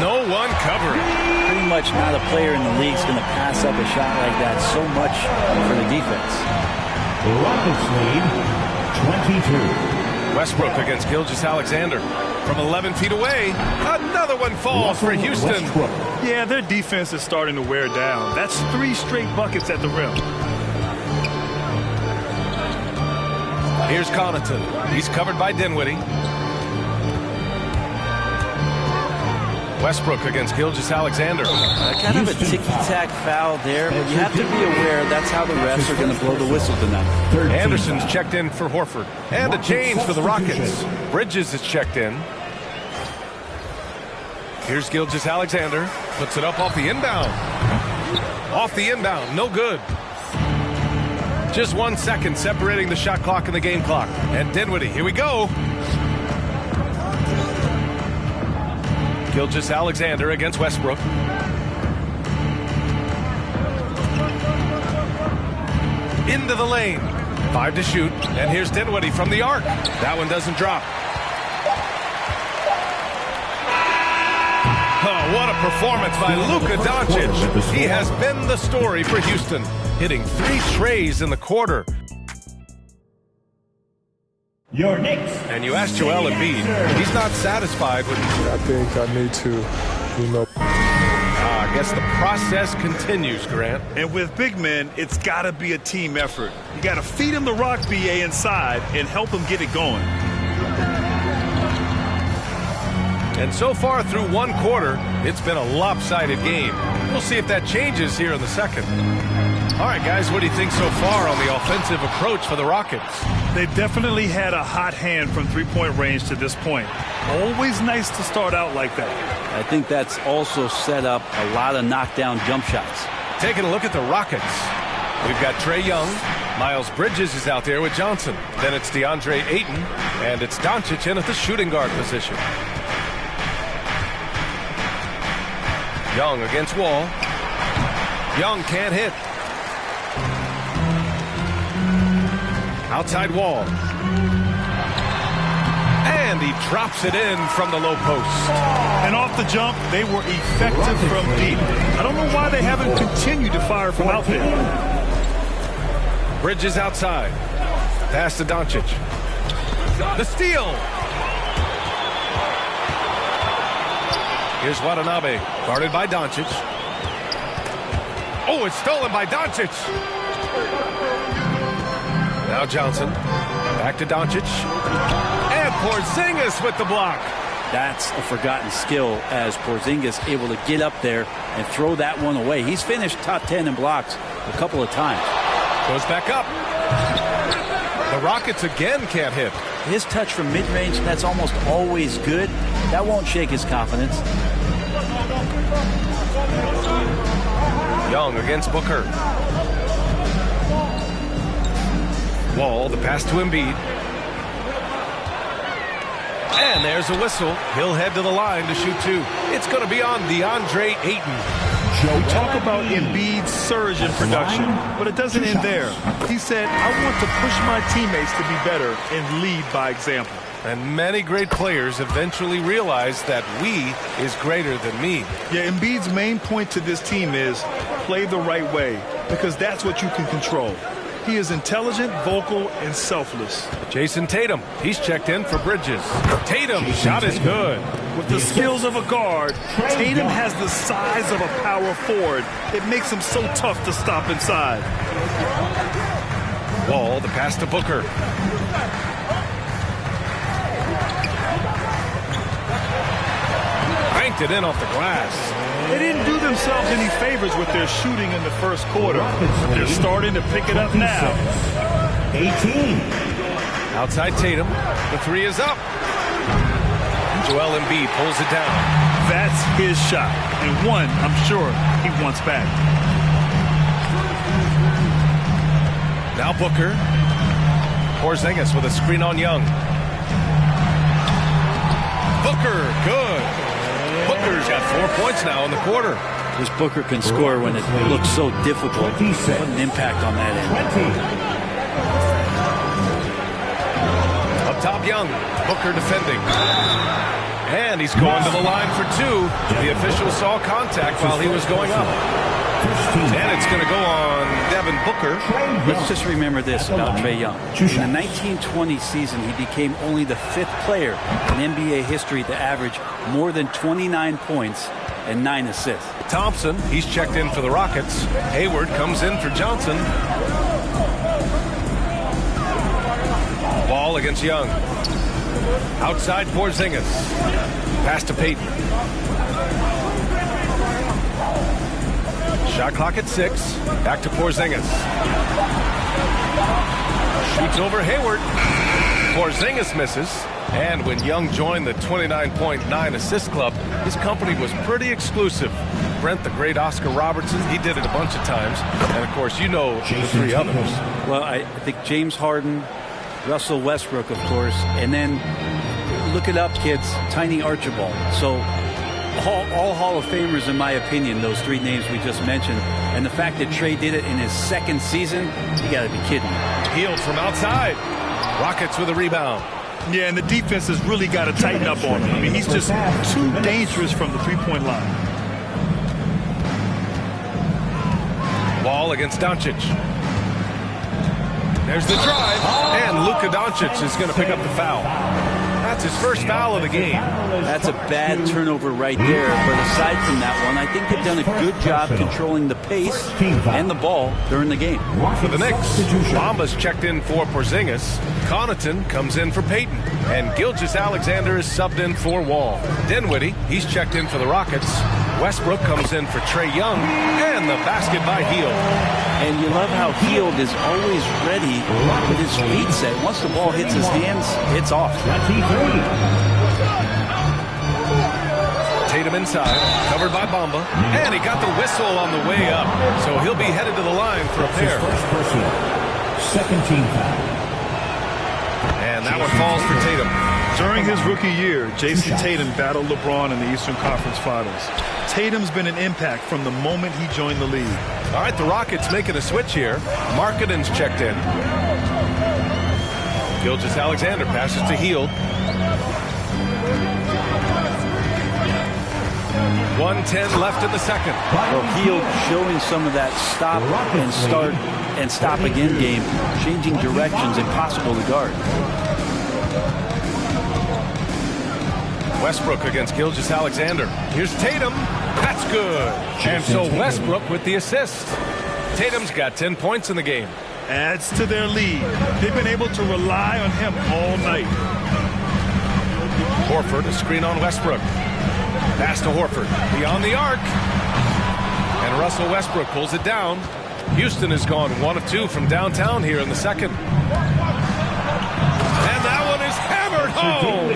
No one covering. Pretty much not a player in the league is going to pass up a shot like that so much for the defense. Rockets lead 22. Westbrook against Gilgeous-Alexander. From 11 feet away, another one falls for Houston. Yeah, their defense is starting to wear down. That's 3 straight buckets at the rim. Here's Connaughton. He's covered by Dinwiddie. Westbrook against Gilgeous-Alexander. Kind of a ticky-tack foul there, but you have to be aware that's how the refs are going to blow the whistle tonight. Anderson's checked in for Horford. And a change for the Rockets. Bridges is checked in. Here's Gilgeous-Alexander. Puts it up off the inbound. Off the inbound. No good. Just 1 second separating the shot clock and the game clock. And Dinwiddie, here we go. Gilgeous-Alexander against Westbrook. Into the lane. 5 to shoot. And here's Dinwiddie from the arc. That one doesn't drop. Oh, what a performance by Luka Doncic. He has been the story for Houston, hitting 3 trays in the quarter. Your Knicks. And you asked Joel Embiid, he's not satisfied with... I think I need to, I guess the process continues, Grant. And with big men, it's got to be a team effort. You got to feed him the rock, BA, inside and help him get it going. And so far through 1 quarter, it's been a lopsided game. We'll see if that changes here in the second. All right, guys, what do you think so far on the offensive approach for the Rockets? They definitely had a hot hand from three-point range to this point. Always nice to start out like that. I think that's also set up a lot of knockdown jump shots. Taking a look at the Rockets. We've got Trae Young. Miles Bridges is out there with Johnson. Then it's DeAndre Ayton. And it's Doncic in at the shooting guard position. Young against Wall. Young can't hit. Outside Wall. And he drops it in from the low post. And off the jump, they were effective from deep. I don't know why they haven't continued to fire from out there. Bridges outside. Pass to Doncic. The steal. Here's Watanabe, guarded by Doncic. Oh, it's stolen by Doncic. Now Johnson, back to Doncic. And Porzingis with the block. That's a forgotten skill as Porzingis able to get up there and throw that one away. He's finished top 10 in blocks a couple of times. Goes back up. The Rockets again can't hit. His touch from mid-range, that's almost always good. That won't shake his confidence. Young against Booker. Wall, the pass to Embiid. And there's a whistle. He'll head to the line to shoot two. It's going to be on DeAndre Ayton. We talk about Embiid's surge in production, but it doesn't end there. He said, I want to push my teammates to be better and lead by example. And many great players eventually realize that we is greater than me. Yeah, Embiid's main point to this team is play the right way, because that's what you can control. He is intelligent, vocal, and selfless. Jason Tatum, he's checked in for Bridges. Tatum, shot is good. With the skills of a guard, Tatum has the size of a power forward. It makes him so tough to stop inside. Wall, the pass to Booker. Banked it in off the glass. They didn't do themselves any favors with their shooting in the first quarter. They're starting to pick it up now. 18. Outside Tatum. The three is up. Joel Embiid pulls it down. That's his shot. And one, I'm sure, he wants back. Now Booker. Porzingis with a screen on Young. Booker, good. Booker's got 4 points now in the quarter. This Booker can score when it looks so difficult. What an impact on that end. Up top, Young. Booker defending. And he's going to the line for two. The official saw contact while he was going up. And it's going to go on Devin Booker. Let's just remember this about Trae Young. In the 1920 season, he became only the 5th player in NBA history to average more than 29 points and 9 assists. Thompson, he's checked in for the Rockets. Hayward comes in for Johnson. Ball against Young. Outside Porzingis. Pass to Payton. Shot clock at 6. Back to Porzingis. Shoots over Hayward. Porzingis misses. And when Young joined the 29.9 assist club, his company was pretty exclusive. Brent, the great Oscar Robertson, he did it a bunch of times. And, of course, you know the 3 others. Well, I think James Harden, Russell Westbrook, of course, and then look it up, kids, Tiny Archibald. So all Hall of Famers, in my opinion, those 3 names we just mentioned. And the fact that Trae did it in his 2nd season, you got to be kidding me. Healed from outside. Rockets with a rebound. Yeah, and the defense has really got to tighten up on him. I mean, he's just too dangerous from the 3-point line. Ball against Doncic. There's the drive, and Luka Doncic is going to pick up the foul. That's his first foul of the game. That's a bad turnover right there. But aside from that one, I think they've done a good job controlling the pace and the ball during the game. For the Knicks, Bamba's checked in for Porzingis. Connaughton comes in for Payton. And Gilgeous-Alexander is subbed in for Wall. Dinwiddie, he's checked in for the Rockets. Westbrook comes in for Trae Young, and the basket by Hield. And you love how Hield is always ready with his feet set. Once the ball hits his hands, it's off. Tatum inside, covered by Bamba, and he got the whistle on the way up, so he'll be headed to the line for a pair. Second team foul. And that one falls for Tatum. During his rookie year, Jason Tatum battled LeBron in the Eastern Conference Finals. Tatum's been an impact from the moment he joined the league. All right, the Rockets making a switch here. Markkanen's checked in. Gilgeous-Alexander passes to Hield. 1:10 left in the second. Well, Hield showing some of that stop and start and stop again game, changing directions, impossible to guard. Westbrook against Gilgeous-Alexander. Here's Tatum. That's good. And so Westbrook with the assist. Tatum's got 10 points in the game. Adds to their lead. They've been able to rely on him all night. Horford, a screen on Westbrook. Pass to Horford. Beyond the arc. And Russell Westbrook pulls it down. Houston has gone 1 of 2 from downtown here in the second. And that one is hammered home.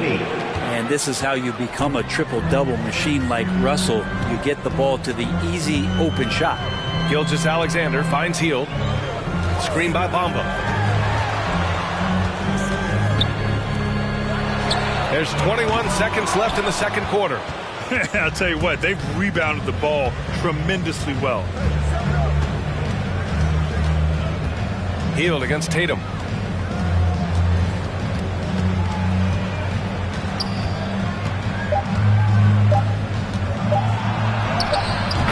And this is how you become a triple-double machine like Russell. You get the ball to the easy open shot. Gilgeous-Alexander finds Hield. Screen by Bamba. There's 21 seconds left in the second quarter. I'll tell you what, they've rebounded the ball tremendously well. Hield against Tatum.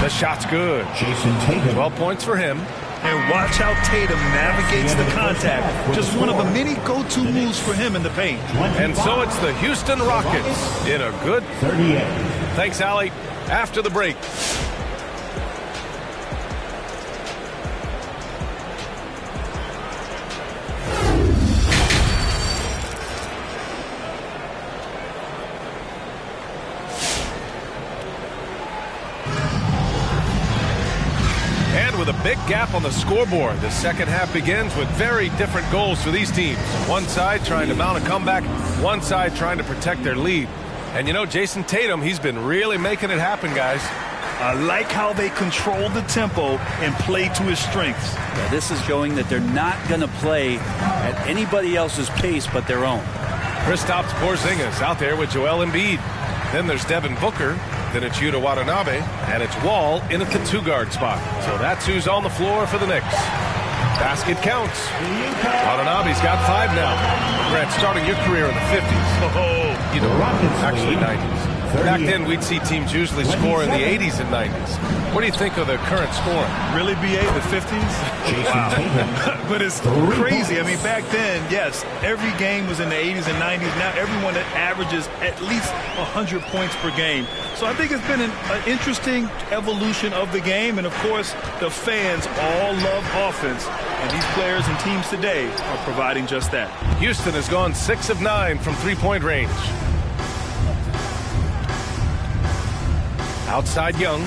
The shot's good. Jason Tatum. 12 points for him. And watch how Tatum navigates the contact. Just one of the many go-to moves for him in the paint. And so it's the Houston Rockets in a good 38. Thanks, Allie. After the break. And with a big gap on the scoreboard, the second half begins with very different goals for these teams. One side trying to mount a comeback, one side trying to protect their lead. And you know, Jason Tatum, he's been really making it happen, guys. I like how they control the tempo and play to his strengths. Yeah, this is showing that they're not going to play at anybody else's pace but their own. Kristaps Porzingis out there with Joel Embiid. Then there's Devin Booker. Then it's Yuta Watanabe. And it's Wall in at the 2-guard spot. So that's who's on the floor for the Knicks. Basket counts. Watanabe's got 5 now. Grant, starting your career in the 50s. You know, actually 90s. Back then, we'd see teams usually score in the 80s and 90s. What do you think of the current scoring? Really, BA, the 50s? Wow. But it's crazy. I mean, back then, yes, every game was in the 80s and 90s. Now everyone averages at least 100 points per game. So I think it's been an interesting evolution of the game. And, of course, the fans all love offense. And these players and teams today are providing just that. Houston has gone 6 of 9 from three-point range. Outside Young.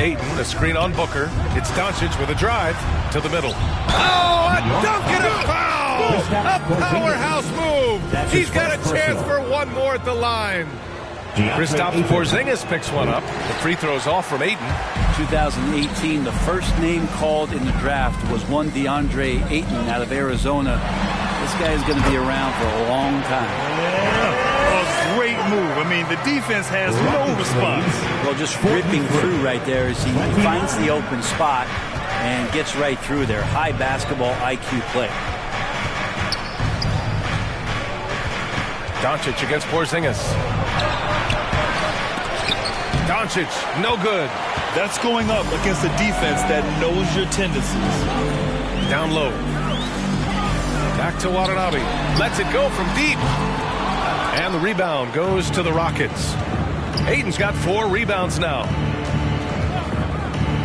Ayton, a screen on Booker. It's Doncic with a drive to the middle. Oh, a dunk and a foul! A powerhouse move! He's got a chance for one more at the line. Kristaps Porzingis picks one up. The free throw's off from Ayton. 2018, the first name called in the draft was one DeAndre Ayton out of Arizona. This guy is going to be around for a long time. A great move. I mean, the defense has no response. Well, just ripping through right there as he finds the open spot and gets right through there. High basketball IQ play. Doncic against Porzingis. Doncic, no good. That's going up against a defense that knows your tendencies. Down low. Back to Watanabe. Lets it go from deep. And the rebound goes to the Rockets. Ayton's got 4 rebounds now.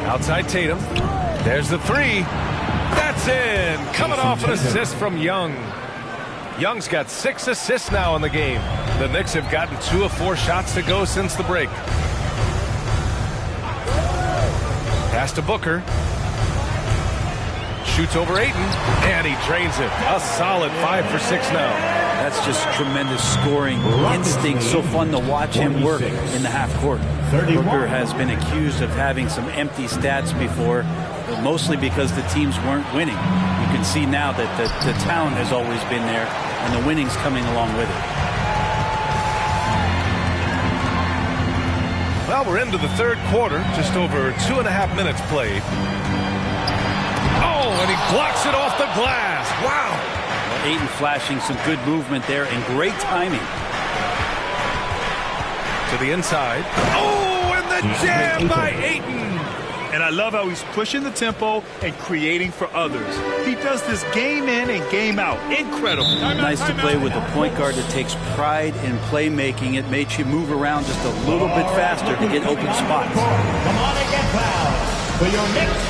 Outside Tatum. There's the 3. That's in. Coming off an assist from Young. Young's got 6 assists now in the game. The Knicks have gotten 2 of 4 shots to go since the break. Pass to Booker. Shoots over Ayton, and he drains it. A solid 5 for 6 now. That's just tremendous scoring instinct. So fun to watch him work in the half court. Booker has been accused of having some empty stats before, but mostly because the teams weren't winning. You can see now that the talent has always been there, and the winning's coming along with it. Well, we're into the third quarter, just over 2.5 minutes played. Oh, and he blocks it off the glass. Wow. Well, Ayton flashing some good movement there and great timing. To the inside. Oh, and the jam by Ayton. And I love how he's pushing the tempo and creating for others. He does this game in and game out. Incredible. Nice to play with a point guard that takes pride in playmaking. It makes you move around just a little bit faster to get open spots. Come on and get fouled for your Knicks.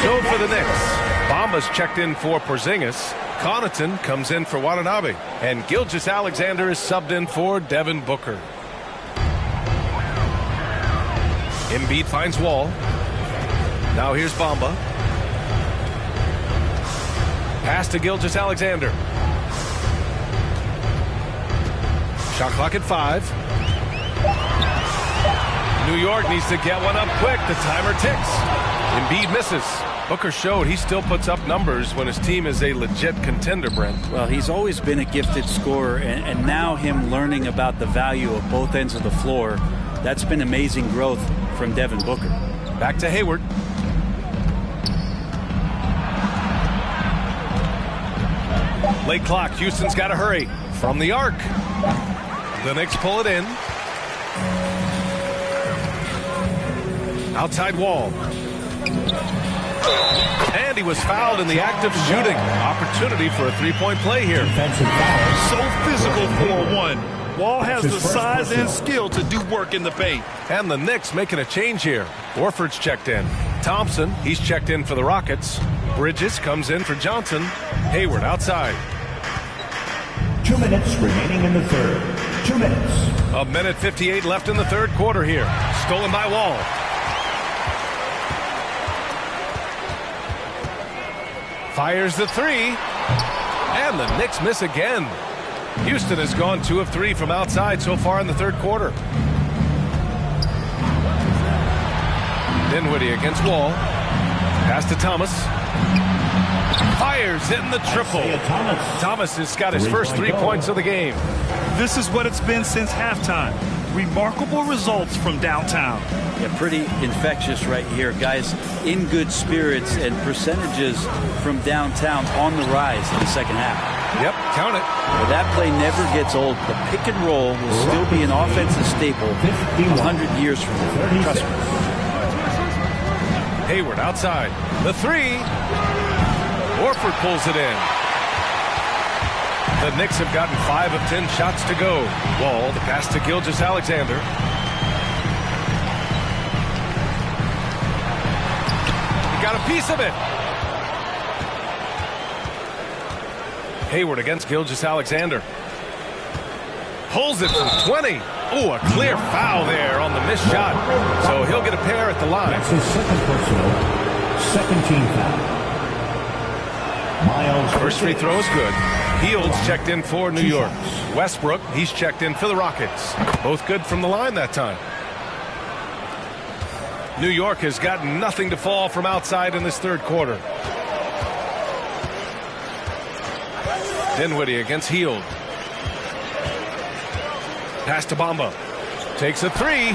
So for the Knicks, Bamba's checked in for Porzingis. Connaughton comes in for Watanabe. And Gilgeous-Alexander is subbed in for Devin Booker. Embiid finds Wall. Now here's Bamba. Pass to Gilgeous-Alexander. Shot clock at 5. New York needs to get one up quick. The timer ticks. Embiid misses. Booker showed he still puts up numbers when his team is a legit contender, Brent. Well, he's always been a gifted scorer, and now him learning about the value of both ends of the floor, that's been amazing growth from Devin Booker. Back to Hayward. Late clock. Houston's got to hurry. From the arc. The Knicks pull it in. Outside Wall. And he was fouled in the act of shooting. Opportunity for a three-point play here. So physical for one. Wall has the size and skill to do work in the paint. And the Knicks making a change here. Orford's checked in. Thompson, he's checked in for the Rockets. Bridges comes in for Johnson. Hayward outside. 2 minutes remaining in the third. 2 minutes. 1:58 left in the third quarter here. Stolen by Wall. Fires the three. And the Knicks miss again. Houston has gone 2 of 3 from outside so far in the third quarter. Dinwiddie against Wall. Pass to Thomas. Fires in the triple. Thomas has got his first 3 points of the game. This is what it's been since halftime. Remarkable results from downtown. Yeah, pretty infectious right here. Guys in good spirits, and percentages from downtown on the rise in the second half. Yep, count it. Well, that play never gets old. The pick and roll will still be an offensive staple 100 years from now. Trust me. Hayward outside. The three. Orford pulls it in. The Knicks have gotten 5 of 10 shots to go. Wall, the pass to Gilgeous-Alexander. He got a piece of it. Hayward against Gilgeous-Alexander. Pulls it from 20. Oh, a clear foul there on the missed shot. So he'll get a pair at the line. That's his second personal, second team foul. Miles First free throw is good. Fields checked in for New York. Westbrook, he's checked in for the Rockets. Both good from the line that time. New York has got nothing to fall from outside in this third quarter. Dinwiddie against Hield. Pass to Bamba. Takes a three.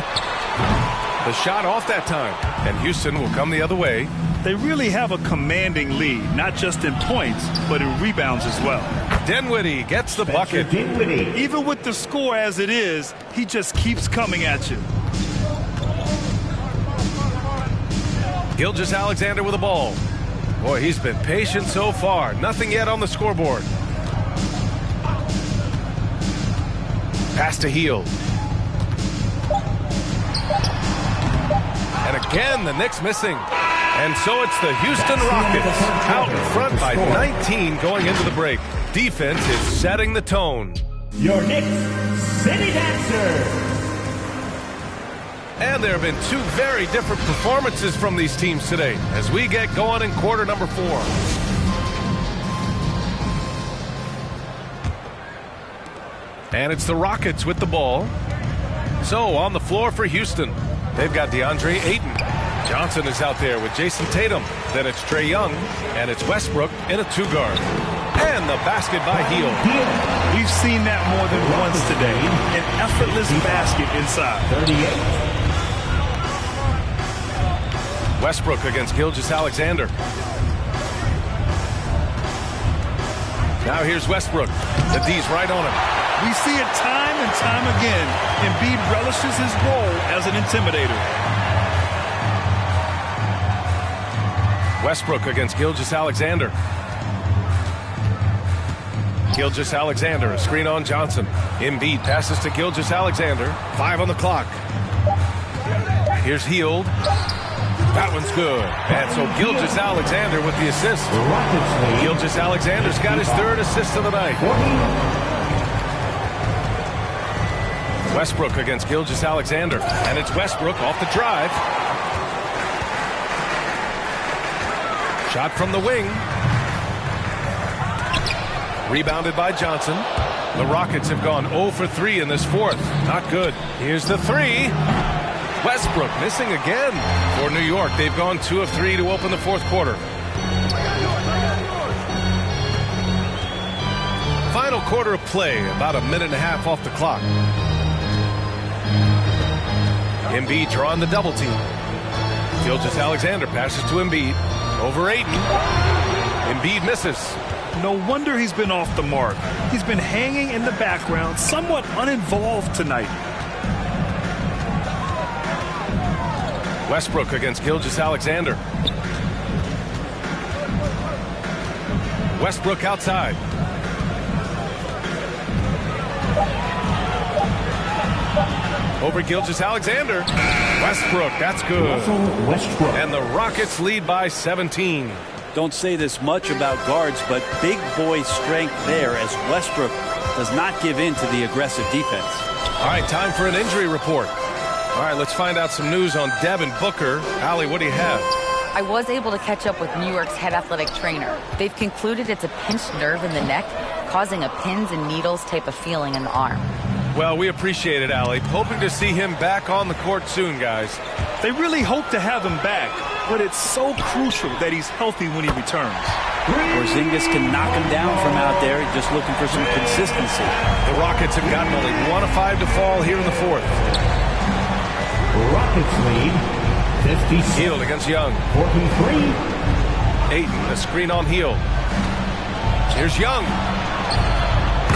The shot off that time. And Houston will come the other way. They really have a commanding lead, not just in points, but in rebounds as well. Dinwiddie gets the bucket. Even with the score as it is, he just keeps coming at you. Gilgeous-Alexander with the ball. Boy, he's been patient so far. Nothing yet on the scoreboard. Pass to Hield. And again, the Knicks missing. And so it's the Houston Rockets out in front by 19 going into the break. Defense is setting the tone. Your Knicks City Dancer. And there have been two very different performances from these teams today as we get going in quarter number 4. And it's the Rockets with the ball. So on the floor for Houston, they've got DeAndre Ayton. Johnson is out there with Jason Tatum. Then it's Trae Young, and it's Westbrook in a 2-guard. And the basket by Hield. We've seen that more than once today. An effortless basket inside. 38. Westbrook against Gilgeous-Alexander. Now here's Westbrook. The D's right on him. We see it time and time again. Embiid relishes his role as an intimidator. Westbrook against Gilgeous-Alexander. Gilgeous-Alexander, a screen on Johnson. Embiid passes to Gilgeous-Alexander. 5 on the clock. Here's Hield. That one's good. And so Gilgeous-Alexander with the assist. Gilgeous-Alexander's got his 3rd assist of the night. Westbrook against Gilgeous-Alexander. And it's Westbrook off the drive. Shot from the wing. Rebounded by Johnson. The Rockets have gone 0 for 3 in this 4th. Not good. Here's the 3. Westbrook missing again for New York. They've gone 2 of 3 to open the 4th quarter. Final quarter of play, about a minute and a half off the clock. Embiid drawing the double team. Gilgeous-Alexander passes to Embiid. Over Ayton. Embiid misses. No wonder he's been off the mark. He's been hanging in the background, somewhat uninvolved tonight. Westbrook against Gilgeous-Alexander. Westbrook outside. Over Gilgeous-Alexander. Westbrook, that's good. And the Rockets lead by 17. Don't say this much about guards, but big boy strength there as Westbrook does not give in to the aggressive defense. All right, time for an injury report. All right, let's find out some news on Devin Booker. Allie, what do you have? I was able to catch up with New York's head athletic trainer. They've concluded it's a pinched nerve in the neck, causing a pins and needles type of feeling in the arm. Well, we appreciate it, Allie. Hoping to see him back on the court soon, guys. They really hope to have him back, but it's so crucial that he's healthy when he returns. Porzingis can knock him down from out there, just looking for some consistency. The Rockets have gotten only 1 of 5 to fall here in the 4th. Rockets lead 56. Hield against Young. 43. Ayton, the screen on Hield. Here's Young.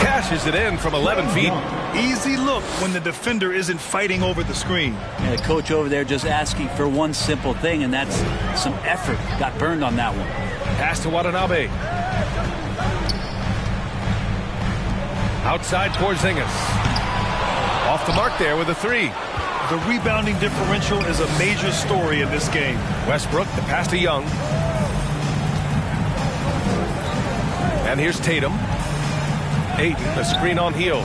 Cashes it in from 11 feet. Easy look when the defender isn't fighting over the screen. And the coach over there just asking for one simple thing, and that's some effort. Got burned on that one. Pass to Watanabe. Outside Porzingis. Off the mark there with a 3. The rebounding differential is a major story in this game. Westbrook, the pass to Young. And here's Tatum. Ayton, the screen on Hield.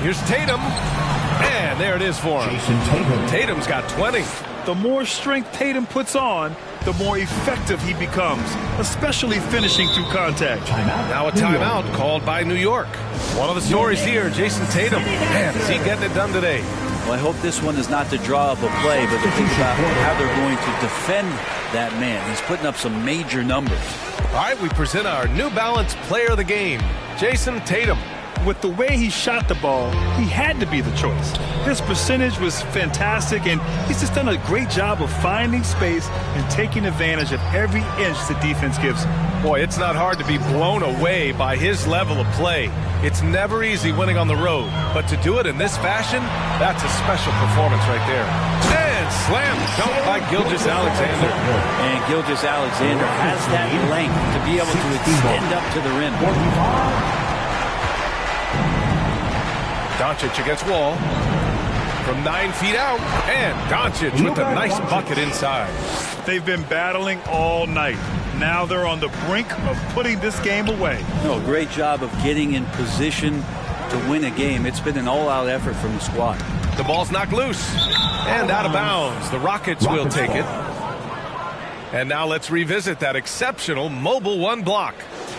Here's Tatum. And there it is for him. Jason Tatum. Tatum's got 20. The more strength Tatum puts on, the more effective he becomes, especially finishing through contact. Now a timeout called by New York. One of the stories here, Jason Tatum. Man, is he getting it done today? Well, I hope this one is not to draw up a play, but to think about how they're going to defend that man. He's putting up some major numbers. All right, we present our New Balance Player of the Game, Jason Tatum. With the way he shot the ball, he had to be the choice. His percentage was fantastic, and he's just done a great job of finding space and taking advantage of every inch the defense gives him. Boy, it's not hard to be blown away by his level of play. It's never easy winning on the road, but to do it in this fashion, that's a special performance right there. And slam dunk by Gilgeous-Alexander. And Gilgeous-Alexander has that length to be able to extend up to the rim. Doncic against Wall. From 9 feet out, and Doncic with a nice bucket inside. They've been battling all night. Now they're on the brink of putting this game away. No, great job of getting in position to win a game. It's been an all-out effort from the squad. The ball's knocked loose and out of bounds. The Rockets will take it. And now let's revisit that exceptional mobile one block.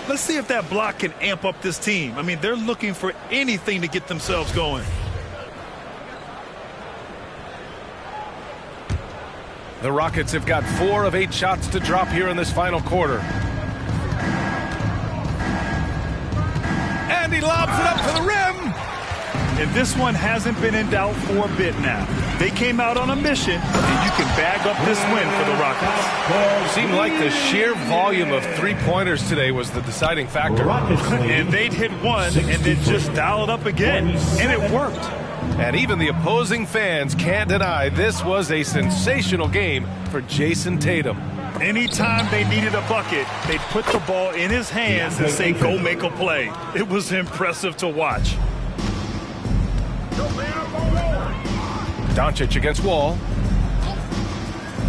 Let's see if that block can amp up this team. I mean, they're looking for anything to get themselves going. The Rockets have got 4 of 8 shots to drop here in this final quarter. And he lobs it up to the rim. And this one hasn't been in doubt for a bit now. They came out on a mission, and you can bag up this win for the Rockets. Seemed like the sheer volume of three-pointers today was the deciding factor. And they'd hit one and then just dial it up again, and it worked. And even the opposing fans can't deny this was a sensational game for Jason Tatum. Anytime they needed a bucket, they'd put the ball in his hands and say, go make a play. It was impressive to watch. Doncic against Wall.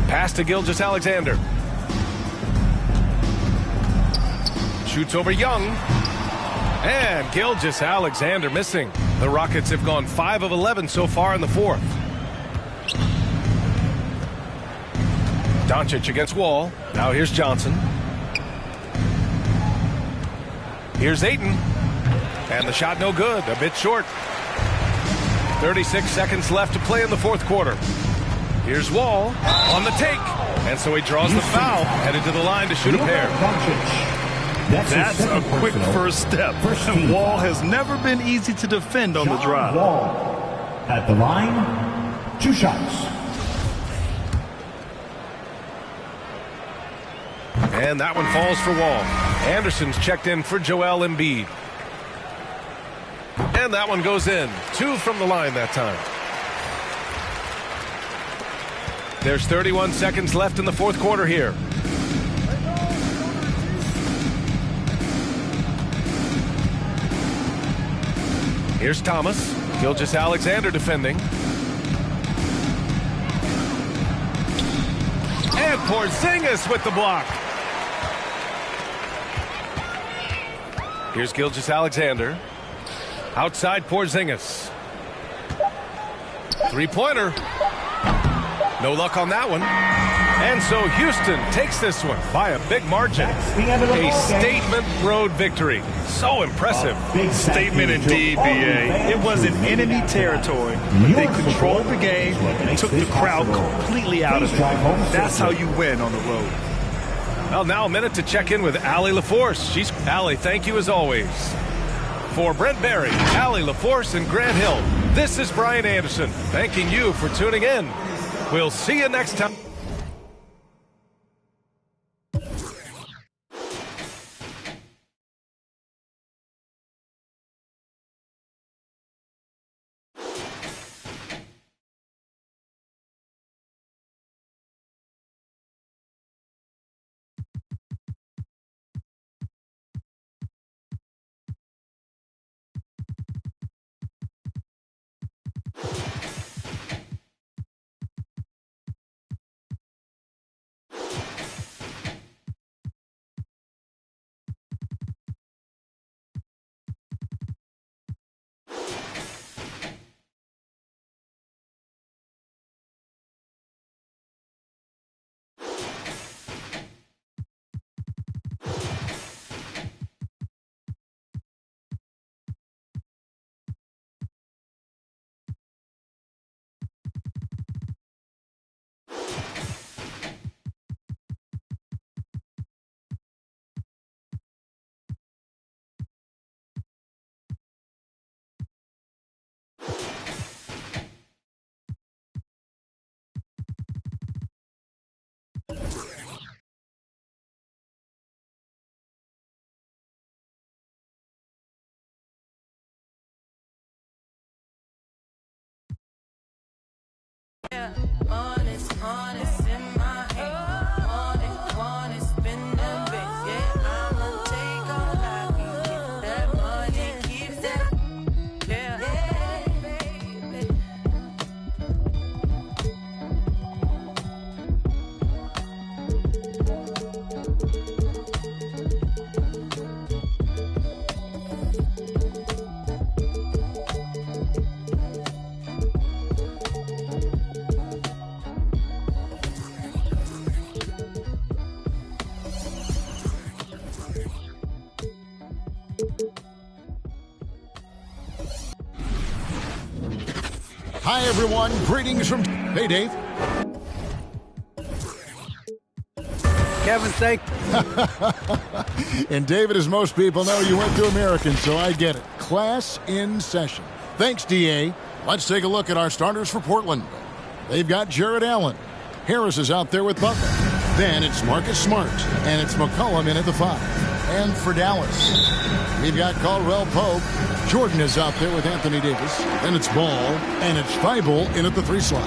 Pass to Gilgeous-Alexander. Shoots over Young. And Gilgeous-Alexander missing. The Rockets have gone 5 of 11 so far in the fourth. Doncic against Wall. Now here's Johnson. Here's Ayton. And the shot no good. A bit short. 36 seconds left to play in the fourth quarter. Here's Wall on the take. And so he draws the foul. Headed to the line to shoot a pair. That's a quick first step. Wall has never been easy to defend on the drive. Wall at the line, 2 shots. And that one falls for Wall. Anderson's checked in for Joel Embiid. And that one goes in. 2 from the line that time. There's 31 seconds left in the fourth quarter here. Here's Thomas. Gilgeous-Alexander defending. And Porzingis with the block. Here's Gilgeous-Alexander. Outside Porzingis. Three-pointer. No luck on that one. And so Houston takes this one by a big margin. A statement road victory. So impressive. Statement indeed, BA. It was in enemy territory, but they controlled the game and took the crowd completely out of it. That's how you win on the road. Well, now a minute to check in with Allie LaForce. Allie, thank you as always. For Brent Barry, Allie LaForce, and Grant Hill, this is Brian Anderson, thanking you for tuning in. We'll see you next time. Honest in my head. Honest, spin them bits. Yeah, I'ma take all I can get. That money keeps that. Yeah, baby. Hi, everyone. Greetings from... Hey, Dave. Kevin, thank And David, as most people know, you went to American, so I get it. Class in session. Thanks, DA. Let's take a look at our starters for Portland. They've got Jared Allen. Harris is out there with Butler. Then it's Marcus Smart, and it's McCollum in at the 5. And for Dallas, we've got Caldwell Pope. Jordan is out there with Anthony Davis. Then it's Ball, and it's Thibault in at the 3 slot.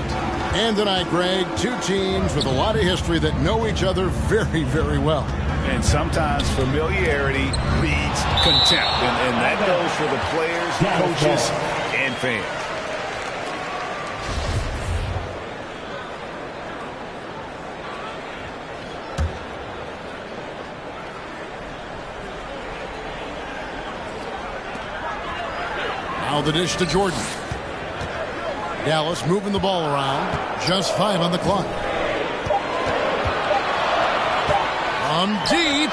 And tonight, Greg, 2 teams with a lot of history that know each other very, very well. And sometimes familiarity breeds contempt. And that goes for the players, coaches, and fans. Now the dish to Jordan. Dallas moving the ball around. Just 5 on the clock. From deep.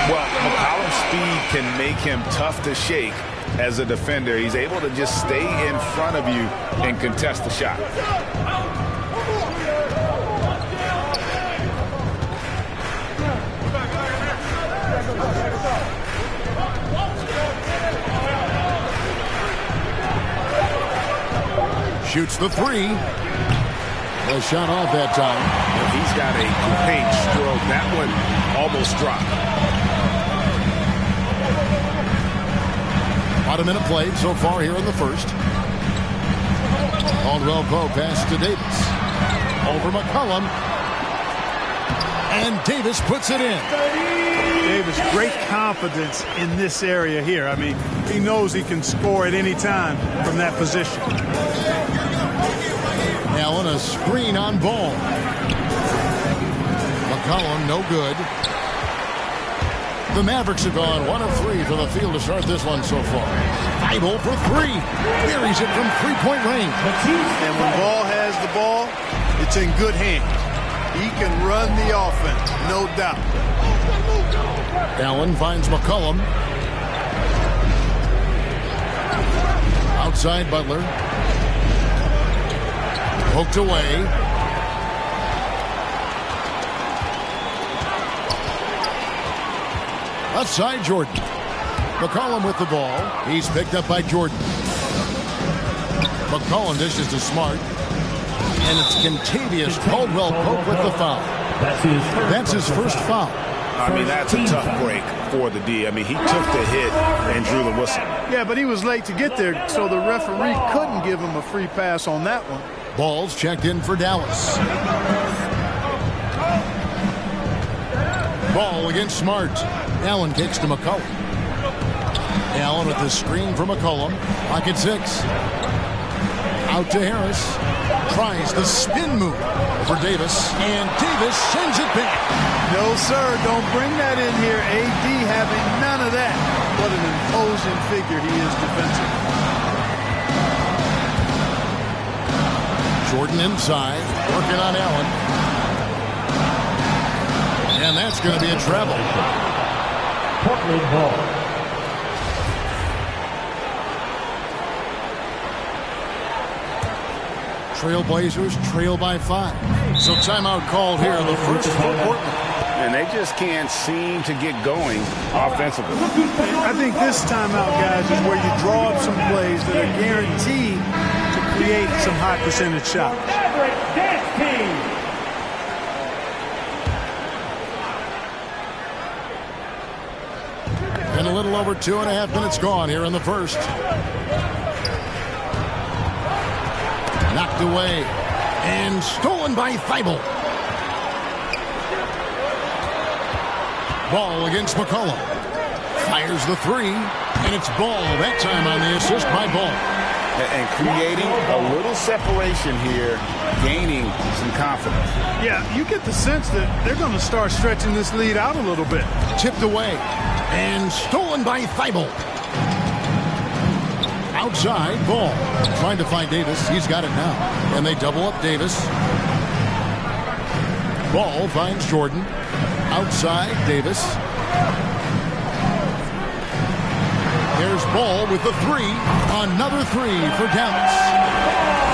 Well, McCollum's speed can make him tough to shake as a defender. He's able to just stay in front of you and contest the shot. Shoots the 3. A shot off that time. He's got a great stroke. That one almost dropped. About a minute played so far here in the first. Caldwell Pope pass to Davis. Over McCollum. And Davis puts it in. Davis, great confidence in this area here. I mean, he knows he can score at any time from that position. Allen, a screen on Ball. McCollum, no good. The Mavericks have gone 1 of 3 from the field to start this one so far. Thibault for 3. Buries it from 3-point range. And when Ball has the ball, it's in good hands. He can run the offense, no doubt. Allen finds McCollum. Outside Butler. Poked away. Left side Jordan. McCollum with the ball. He's picked up by Jordan. McCollum dishes to Smart. And it's Kentavious Caldwell Pope with the foul. That's his first foul. I mean, that's a tough break for the D. I mean, he took the hit and drew the whistle. Yeah, but he was late to get there, so the referee couldn't give him a free pass on that one. Ball's checked in for Dallas. Ball against Smart. Allen kicks to McCollum. Allen with the screen for McCollum. Pocket 6. Out to Harris. Tries the spin move for Davis. And Davis sends it back. No, sir. Don't bring that in here. AD having none of that. What an imposing figure he is defensively. Jordan inside, working on Allen. And that's going to be a travel. Portland ball. Trailblazers trail by 5. So timeout called here, the first for Portland. And they just can't seem to get going offensively. I think this timeout, guys, is where you draw up some plays that are guaranteed to create some high percentage shots. And a little over 2.5 minutes gone here in the first. Knocked away and stolen by Thibault. Ball against McCollum. Fires the 3, and it's Ball that time on the assist by Ball. And creating a little separation here, gaining some confidence. Yeah, you get the sense that they're going to start stretching this lead out a little bit. Tipped away and stolen by Thibault. Outside, Ball trying to find Davis. He's got it now. And they double up Davis. Ball finds Jordan. Outside, Davis. There's Ball with the 3. Another 3 for Dallas.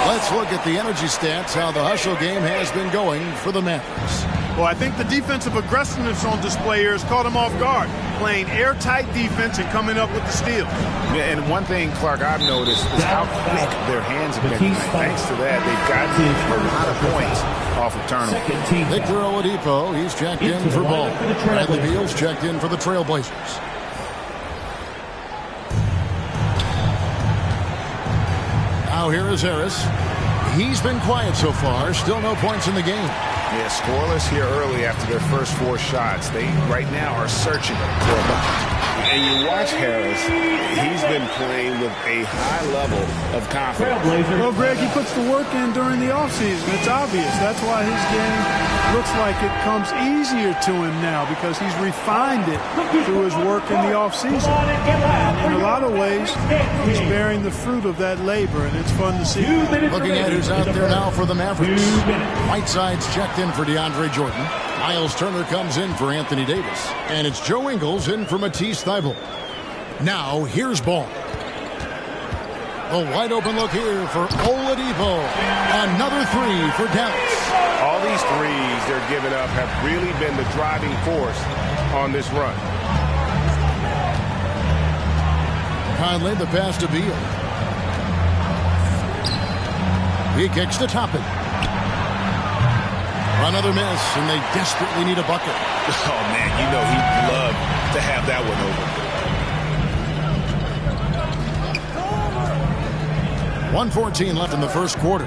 Let's look at the energy stats, how the hustle game has been going for the Mavericks. Well, I think the defensive aggressiveness on display here has caught them off guard, playing airtight defense and coming up with the steal. Yeah, and one thing, Clark, I've noticed is how quick their hands have been tonight. Thanks to that, they've gotten a lot of points off of turnovers. Victor Oladipo, he's checked in for Ball. Bradley Beal's checked in for the Trailblazers. Now here is Harris. He's been quiet so far. Still no points in the game. Yeah, scoreless here early after their first 4 shots. They right now are searching for a bucket. And you watch Harris, he's been playing with a high level of confidence. Well, Greg, he puts the work in during the offseason. It's obvious. That's why his game looks like it comes easier to him now, because he's refined it through his work in the offseason. And in a lot of ways, he's bearing the fruit of that labor, and it's fun to see. Looking at who's out there now for the Mavericks. Whiteside's checked in for DeAndre Jordan. Miles Turner comes in for Anthony Davis. And it's Joe Ingles in for Matisse Thybulle. Now, here's Ball. A wide open look here for Oladipo. Another 3 for Dallas. All these threes they're giving up have really been the driving force on this run. Conley, the pass to Beal. He kicks to Toppin. Another miss, and they desperately need a bucket. Oh, man, you know he'd love to have that one over. 1:14 left in the first quarter.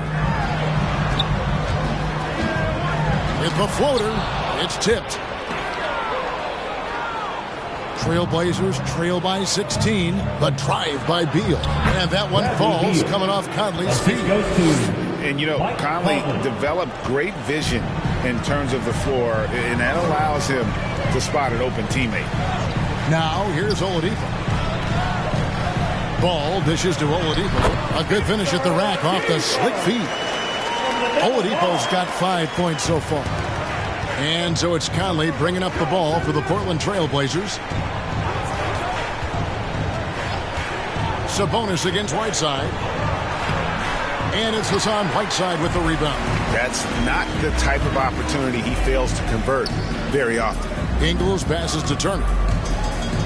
With the floater, it's tipped. Trailblazers trail by 16. The drive by Beal. And that one falls coming off Conley's feet. And, you know, Conley developed great vision in terms of the floor, and that allows him to spot an open teammate. Now, here's Oladipo. Ball dishes to Oladipo. A good finish at the rack off the slick feet. Oladipo's got 5 points so far. And so it's Conley bringing up the ball for the Portland Trailblazers. Sabonis against Whiteside. And it's Hassan Whiteside with the rebound. That's not the type of opportunity he fails to convert very often. Ingles passes to Turner.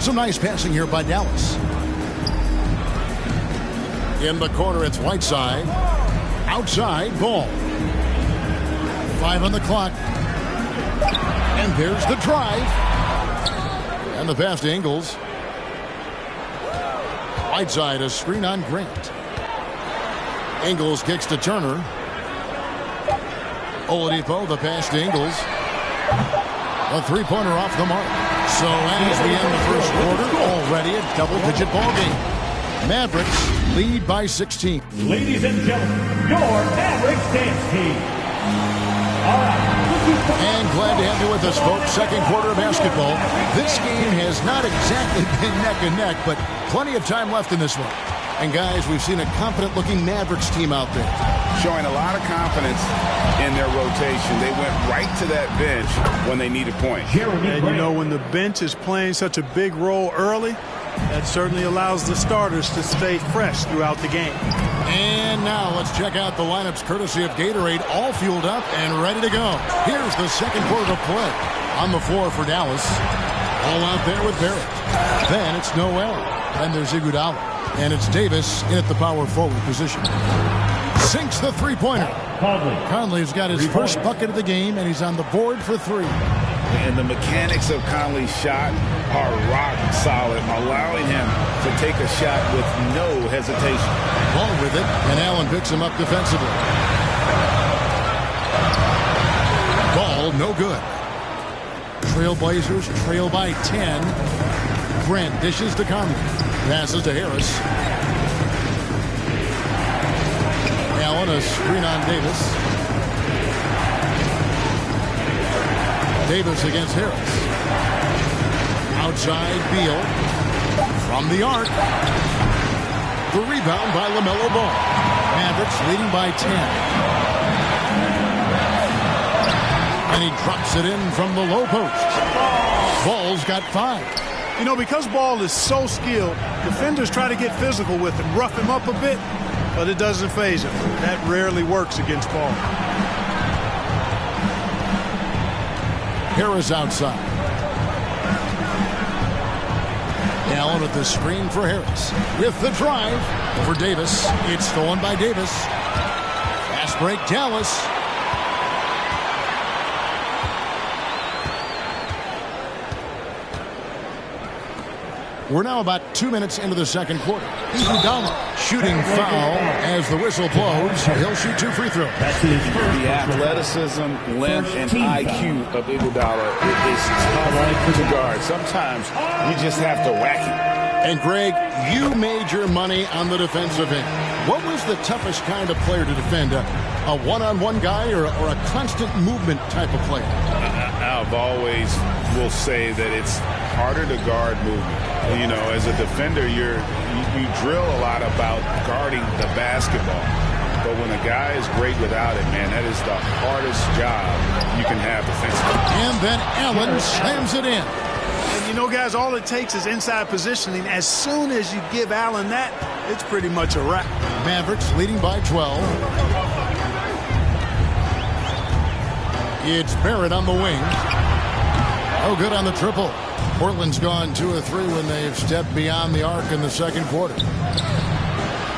Some nice passing here by Dallas. In the corner, it's Whiteside. Outside, Ball. 5 on the clock. And there's the drive. And the pass to Ingles. Whiteside, a screen on Grant. Ingles kicks to Turner. Oladipo, the pass to Ingles. A 3-pointer off the mark. So as we end the first quarter, already a double-digit ball game. Mavericks lead by 16. Ladies and gentlemen, your Mavericks dance team. All right. And glad to have you with us, folks. Second quarter of basketball. This game has not exactly been neck and neck, but plenty of time left in this one. And guys, we've seen a confident-looking Mavericks team out there. Showing a lot of confidence in their rotation. They went right to that bench when they needed points. And you know, when the bench is playing such a big role early, that certainly allows the starters to stay fresh throughout the game. And now let's check out the lineups courtesy of Gatorade, all fueled up and ready to go. Here's the second quarter of play. On the floor for Dallas. All out there with Barrett. Then it's Noel. Then there's Iguodala. And it's Davis in at the power forward position. Sinks the three-pointer. Conley's got his first bucket of the game, and he's on the board for 3. And the mechanics of Conley's shot are rock solid, allowing him to take a shot with no hesitation. Ball with it, and Allen picks him up defensively. Ball no good. Trailblazers trail by 10. Grant dishes to Conley. Passes to Harris. Allen, a screen on Davis. Davis against Harris. Outside, Beal. From the arc. The rebound by LaMelo Ball. Mavericks leading by 10. And he drops it in from the low post. Ball's got 5. You know, because Ball is so skilled, defenders try to get physical with him, rough him up a bit. but it doesn't faze him. That rarely works against Ball. Harris outside. Allen with the screen for Harris. With the drive for Davis. It's stolen by Davis. Fast break, Dallas. We're now about 2 minutes into the second quarter. Iguodala shooting foul as the whistle blows. He'll shoot 2 free throws. The athleticism, length, and IQ of Iguodala is tough to guard. Sometimes you just have to whack him. And Greg, you made your money on the defensive end. What was the toughest kind of player to defend? A one-on-one guy or a constant movement type of player? I've always will say that it's harder to guard movement. You know, as a defender, you drill a lot about guarding the basketball. But when a guy is great without it, man, that is the hardest job you can have defensively. And then Allen slams it in. And you know, guys, all it takes is inside positioning. As soon as you give Allen that, it's pretty much a wrap. Mavericks leading by 12. It's Barrett on the wing. Oh, good on the triple. Portland's gone 2 of 3 when they've stepped beyond the arc in the second quarter.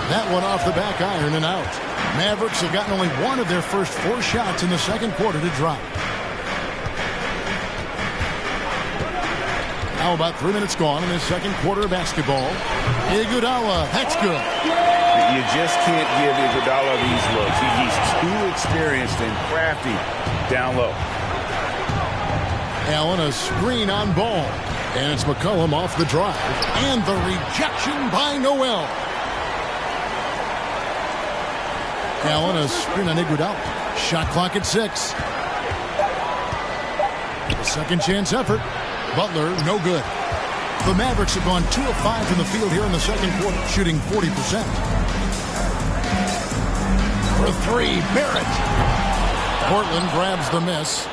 That one off the back iron and out. Mavericks have gotten only 1 of their first 4 shots in the second quarter to drop. Now about 3 minutes gone in the second quarter of basketball. Iguodala, that's good. You just can't give Iguodala these looks. He's too experienced and crafty down low. Allen a screen on Ball. And it's McCollum off the drive. And the rejection by Noel. Allen a screen on Iguodala. Shot clock at 6. A second chance effort. Butler, no good. The Mavericks have gone 2 of 5 from the field here in the second quarter, shooting 40%. For 3, Barrett. Portland grabs the miss.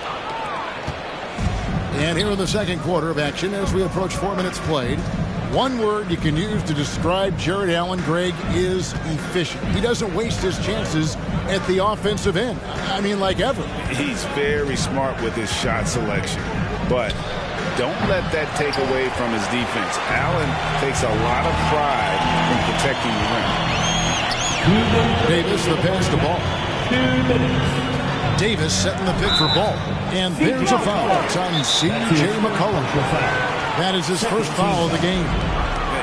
And here in the second quarter of action, as we approach 4 minutes played, one word you can use to describe Jared Allen, Greg, is efficient. He doesn't waste his chances at the offensive end. I mean, like ever. He's very smart with his shot selection, but don't let that take away from his defense. Allen takes a lot of pride in protecting the rim. Davis, the pass to Ball. Davis setting the pick for Ball. And there's a foul. It's on C.J. McCollum. That is his first foul of the game.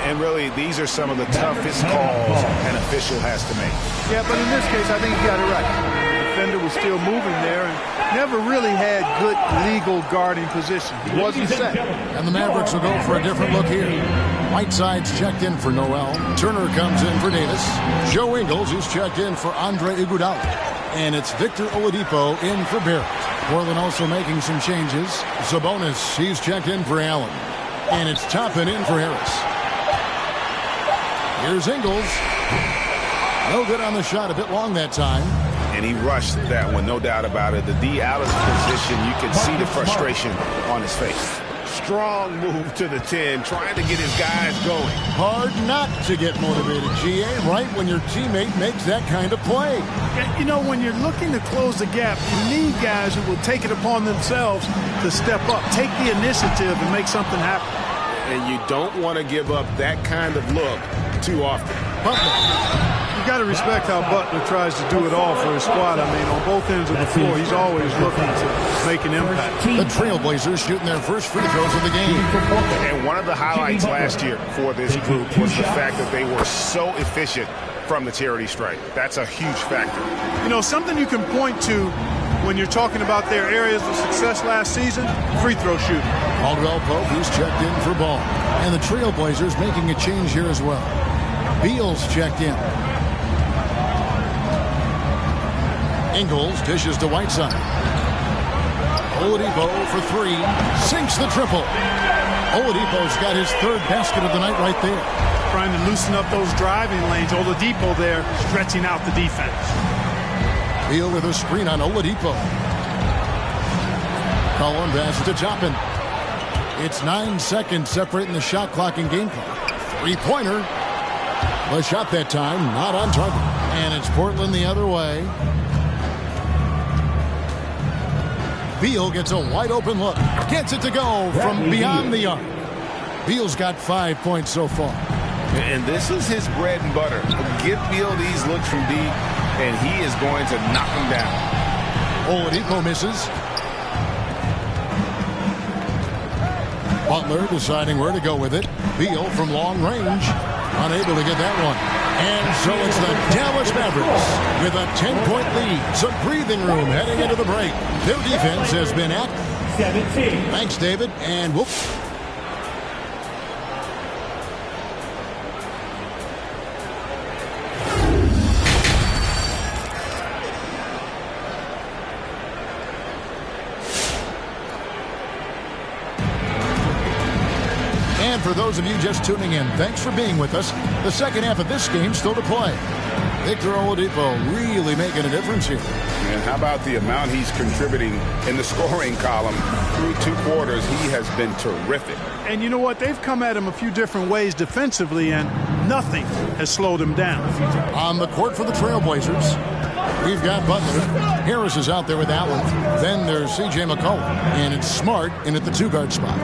And really, these are some of the toughest calls an official has to make. Yeah, but in this case, I think he got it right. The defender was still moving there and never really had good legal guarding position. He wasn't set. And the Mavericks will go for a different look here. Whiteside's checked in for Noel. Turner comes in for Davis. Joe Ingles is checked in for Andre Iguodala. And it's Victor Oladipo in for Barrett. Portland also making some changes. Sabonis, he's checked in for Allen. And it's Toppin in for Harris. Here's Ingles. No good on the shot, a bit long that time. And he rushed that one, no doubt about it. The D out of position, you can see the frustration on his face. Strong move to the 10, trying to get his guys going. Hard not to get motivated, G.A., right when your teammate makes that kind of play. You know, when you're looking to close the gap, you need guys who will take it upon themselves to step up, take the initiative and make something happen. And you don't want to give up that kind of look too often. Butler. You got to respect how Butler tries to do it all for his squad. I mean, on both ends of the floor, he's always looking to make an impact. The Trailblazers shooting their first free throws of the game. And one of the highlights last year for this group was the fact that they were so efficient from the charity stripe. That's a huge factor. You know, something you can point to when you're talking about their areas of success last season, free throw shooting. Caldwell Pope, who's checked in for Ball. And the Trailblazers making a change here as well. Beal's checked in. Ingles dishes to Whiteside. Oladipo for 3. Sinks the triple. Oladipo's got his 3rd basket of the night right there. Trying to loosen up those driving lanes. Oladipo there stretching out the defense. Beal with a screen on Oladipo. Cullen passes to Toppin. It's 9 seconds separating the shot clock and game clock. 3-pointer. A shot that time, not on target. And it's Portland the other way. Beal gets a wide open look. Gets it to go from beyond the arc. Beal's got 5 points so far. And this is his bread and butter. Give Beal these looks from deep, and he is going to knock them down. Oladipo misses. Butler deciding where to go with it. Beal from long range. Unable to get that one. And so it's the Dallas Mavericks with a 10-point lead. Some breathing room heading into the break. Their defense has been active. 17. Thanks, David. And whoop. And for those of you just tuning in, thanks for being with us. The second half of this game still to play. Victor Oladipo really making a difference here. And how about the amount he's contributing in the scoring column through 2 quarters? He has been terrific. And you know what? They've come at him a few different ways defensively, and nothing has slowed him down. On the court for the Trailblazers, we've got Butler. Harris is out there with Allen. Then there's C.J. McCollum. And it's Smart in at the 2-guard spot.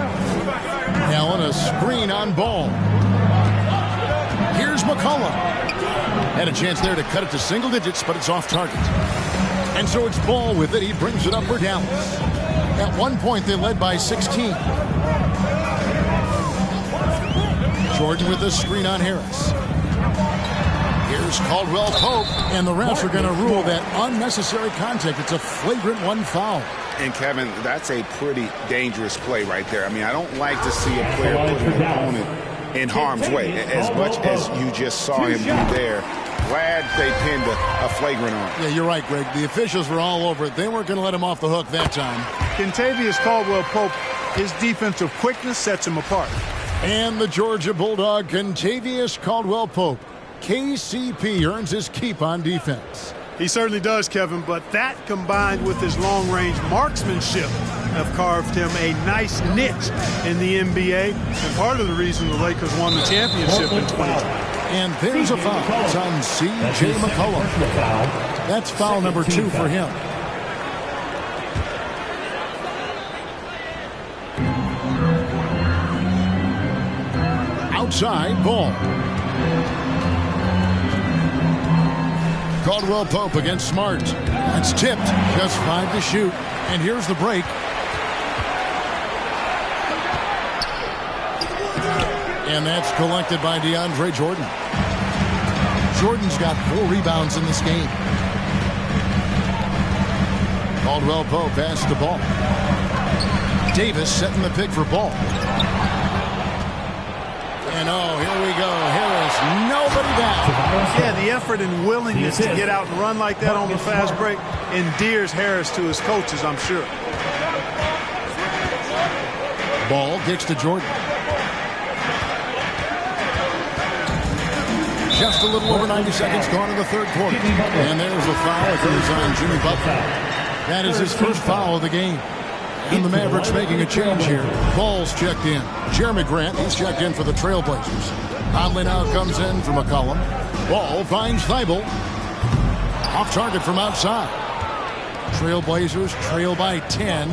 Allen, a screen on Ball. Here's McCollum. Had a chance there to cut it to single digits, but it's off target. And so it's Ball with it. He brings it up for Dallas. At one point, they led by 16. Jordan with the screen on Harris. Here's Caldwell Pope, and the refs are going to rule that unnecessary contact. It's a flagrant 1 foul. And, Kevin, that's a pretty dangerous play right there. I mean, I don't like to see a player put an opponent in harm's way. As much as you just saw him do there, glad they pinned a flagrant on. Yeah, you're right, Greg. The officials were all over it. They weren't going to let him off the hook that time. Kentavious Caldwell-Pope, his defensive quickness sets him apart. And the Georgia Bulldog, Kentavious Caldwell-Pope. KCP earns his keep on defense. He certainly does, Kevin, but that combined with his long-range marksmanship have carved him a nice niche in the NBA, and part of the reason the Lakers won the championship in 2020. And there's a foul. It's on C.J. McCollum. That's foul number 2 for him. Outside, Ball. Caldwell Pope against Smart. That's tipped. Just 5 to shoot. And here's the break. And that's collected by DeAndre Jordan. Jordan's got 4 rebounds in this game. Caldwell Pope passes the ball. Davis setting the pick for Ball. And oh, here we go. Harris, nobody down. Yeah, the effort and willingness to get out and run like that on the fast break endears Harris to his coaches, I'm sure. Ball kicks to Jordan. Just a little over 90 seconds gone in the third quarter. And there's a foul. It goes on Jimmy Butler. That is his first foul of the game. And the Mavericks making a change here. Ball's checked in. Jeremy Grant, he's checked in for the Trailblazers. Conley now comes in for McCollum. Ball finds Thibault. Off target from outside. Trailblazers trail by 10.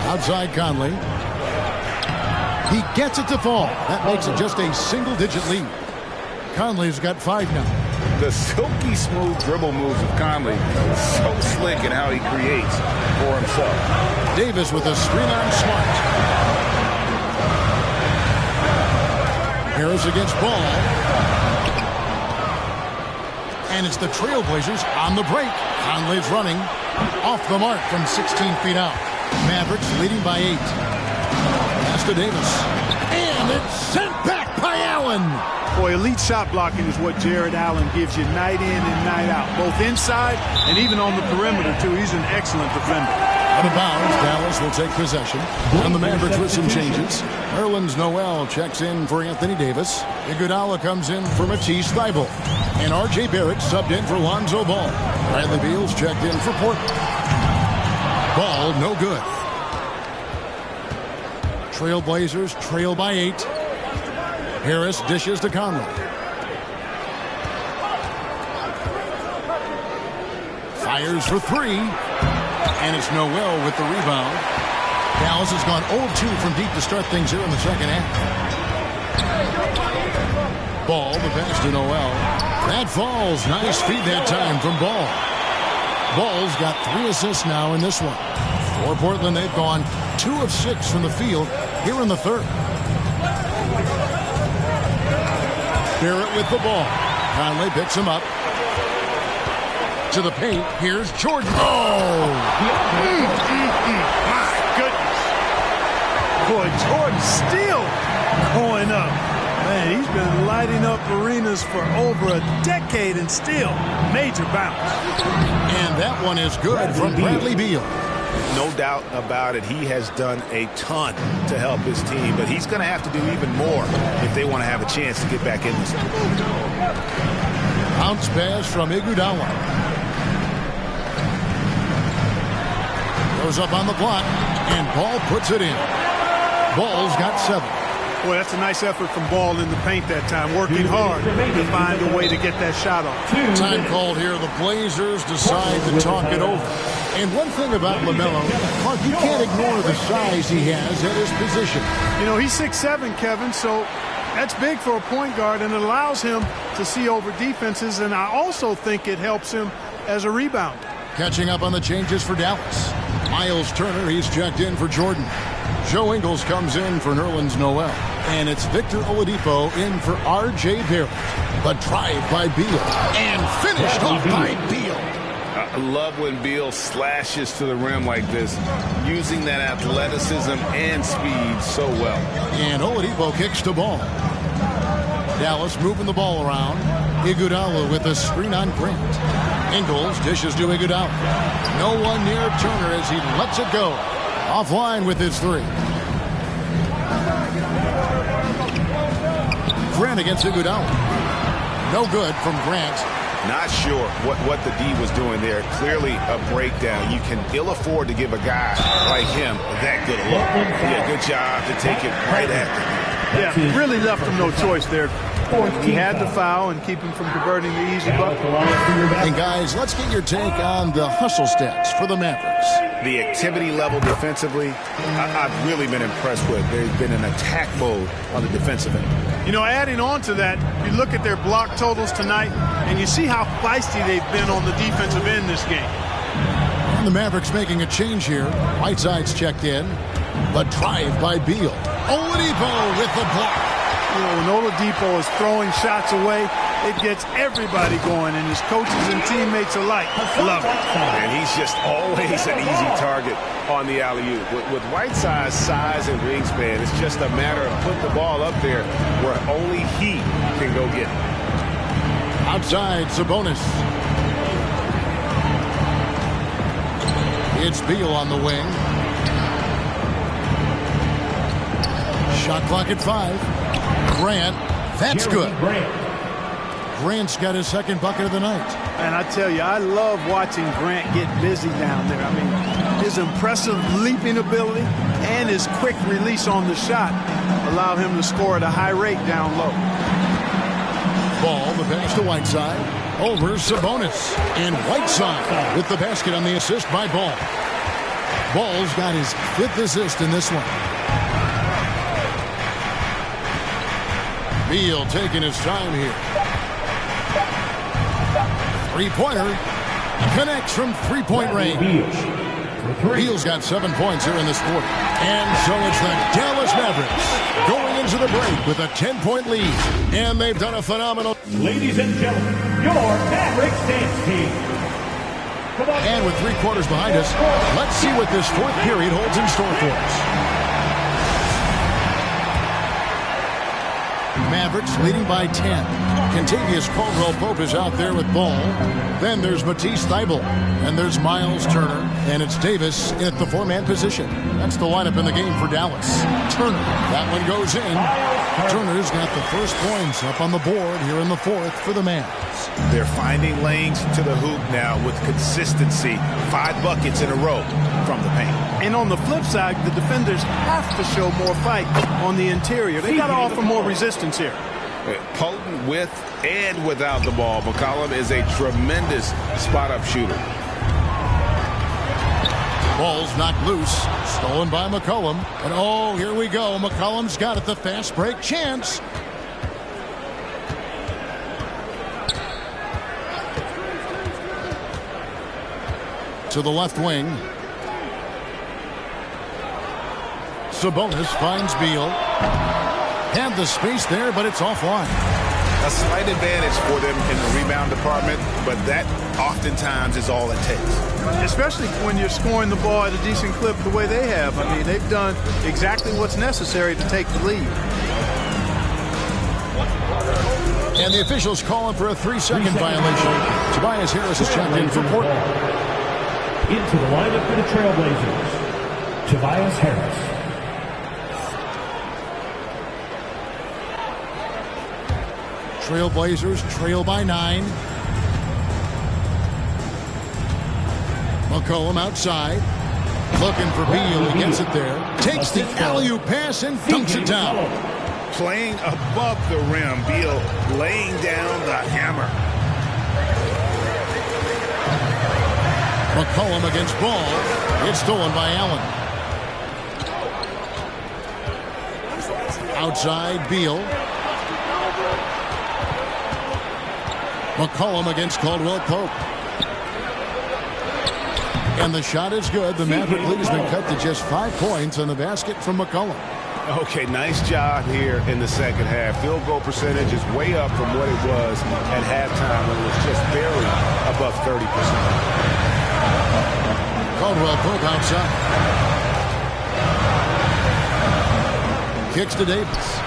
Outside Conley. He gets it to fall. That makes it just a single-digit lead. Conley's got 5 now. The silky smooth dribble moves of Conley, so slick in how he creates for himself. Davis with a screen on Smart. Harris against Ball. And it's the Trailblazers on the break. Conley's running off the mark from 16 feet out. Mavericks leading by 8. Pass to Davis. And it's sent back by Allen. Boy, elite shot blocking is what Jared Allen gives you night in and night out, both inside and even on the perimeter, too. He's an excellent defender. Out of bounds, Dallas will take possession. And the Mavericks with some changes. Nerlens Noel checks in for Anthony Davis. Iguodala comes in for Matisse Thybulle. And R.J. Barrett subbed in for Lonzo Ball. Bradley Beal's checked in for Portland. Ball, no good. Trailblazers trail by 8. Harris dishes to Conley. Fires for three. And it's Noel with the rebound. Dallas has gone 0-2 from deep to start things here in the second half. Ball, the pass to Noel. That falls. Nice feed that time from Ball. Ball's got 3 assists now in this one. For Portland, they've gone 2 of 6 from the field here in the third. Barrett with the ball. Conley picks him up. To the paint. Here's Jordan. Oh! My goodness. Boy, Jordan still going up. Man, he's been lighting up arenas for over a decade and still major bounce. And that one is good from Bradley Beal. No doubt about it. He has done a ton to help his team, but he's going to have to do even more if they want to have a chance to get back in this one. Bounce pass from Iguodala. Goes up on the block, and Ball puts it in. Ball's got 7. Boy, that's a nice effort from Ball in the paint that time, working hard to find a way to get that shot off. Time called here. The Blazers decide to talk it over. And one thing about LaMelo, Mark, you can't ignore the size he has at his position. You know, he's 6'7", Kevin, so that's big for a point guard, and it allows him to see over defenses, and I also think it helps him as a rebounder. Catching up on the changes for Dallas. Miles Turner, he's checked in for Jordan. Joe Ingles comes in for Nerlens Noel. And it's Victor Oladipo in for R.J. Barrett. The drive by Beal. And finished off by Beal. I love when Beal slashes to the rim like this, using that athleticism and speed so well. And Oladipo kicks the ball. Dallas moving the ball around. Iguodala with a screen on Grant. Ingles dishes to Iguodala. No one near Turner as he lets it go. Offline with his 3. Grant against Iguodala. No good from Grant. Not sure what the D was doing there. Clearly a breakdown. You can ill afford to give a guy like him that good a look. Yeah, good job to take it right after. Yeah, really left him no choice there. He had to foul and keep him from converting the easy bucket. And guys, let's get your take on the hustle stats for the Mavericks. The activity level defensively, I've really been impressed with. There's been an attack mode on the defensive end. You know, adding on to that, you look at their block totals tonight, and you see how feisty they've been on the defensive end this game. And the Mavericks making a change here. Whiteside's checked in. The drive by Beal. Oladipo with the block. You know, when Oladipo is throwing shots away, it gets everybody going, and his coaches and teammates alike love it. And he's just always an easy target on the alley-oop. With Whiteside's size and wingspan, it's just a matter of putting the ball up there where only he can go get it. Outside, Sabonis. It's Beal on the wing. Shot clock at 5. Grant, that's good. Grant's got his second bucket of the night. And I tell you, I love watching Grant get busy down there. I mean, his impressive leaping ability and his quick release on the shot allow him to score at a high rate down low. Ball, the pass to Whiteside. Over Sabonis. And Whiteside with the basket on the assist by Ball. Ball's got his 5th assist in this one. Beal taking his time here. Three-pointer. Connects from three-point range. Beal's got 7 points here in this quarter. And so it's the Dallas Mavericks going into the break with a 10-point lead. And they've done a phenomenal... Ladies and gentlemen, your Mavericks dance team. And with 3 quarters behind us, let's see what this 4th period holds in store for us. Mavericks leading by 10. Contavious Caldwell-Pope is out there with ball. Then there's Matisse Thybulle. And there's Miles Turner. And it's Davis at the 4-man position. That's the lineup in the game for Dallas. Turner. That one goes in. Turner's got the first points up on the board here in the 4th for the Mavs. They're finding lanes to the hoop now with consistency. 5 buckets in a row from the paint. And on the flip side, the defenders have to show more fight on the interior. They got to offer more resistance distance here. Potent with and without the ball. McCollum is a tremendous spot-up shooter. Ball's knocked loose. Stolen by McCollum. And oh, here we go. McCollum's got it. The fast break chance. To the left wing. Sabonis finds Beal. Had the space there, but it's offline. A slight advantage for them in the rebound department, but that oftentimes is all it takes. Especially when you're scoring the ball at a decent clip the way they have. I mean, they've done exactly what's necessary to take the lead. And the officials calling for a 3-second violation. Tobias Harris is checked in for Portland. Into the lineup for the Trailblazers, Tobias Harris. Trailblazers trail by 9. McCollum outside. Looking for Beal. He gets it there. Takes the alley-oop pass and dunks it down. Playing above the rim. Beal laying down the hammer. McCollum against Ball. It's stolen by Allen. Outside, Beal. McCollum against Caldwell Pope. And the shot is good. The Maverick lead has been cut to just 5 points on the basket from McCollum. Okay, nice job here in the second half. Field goal percentage is way up from what it was at halftime when it was just barely above 30%. Caldwell Pope outside. Kicks to Davis.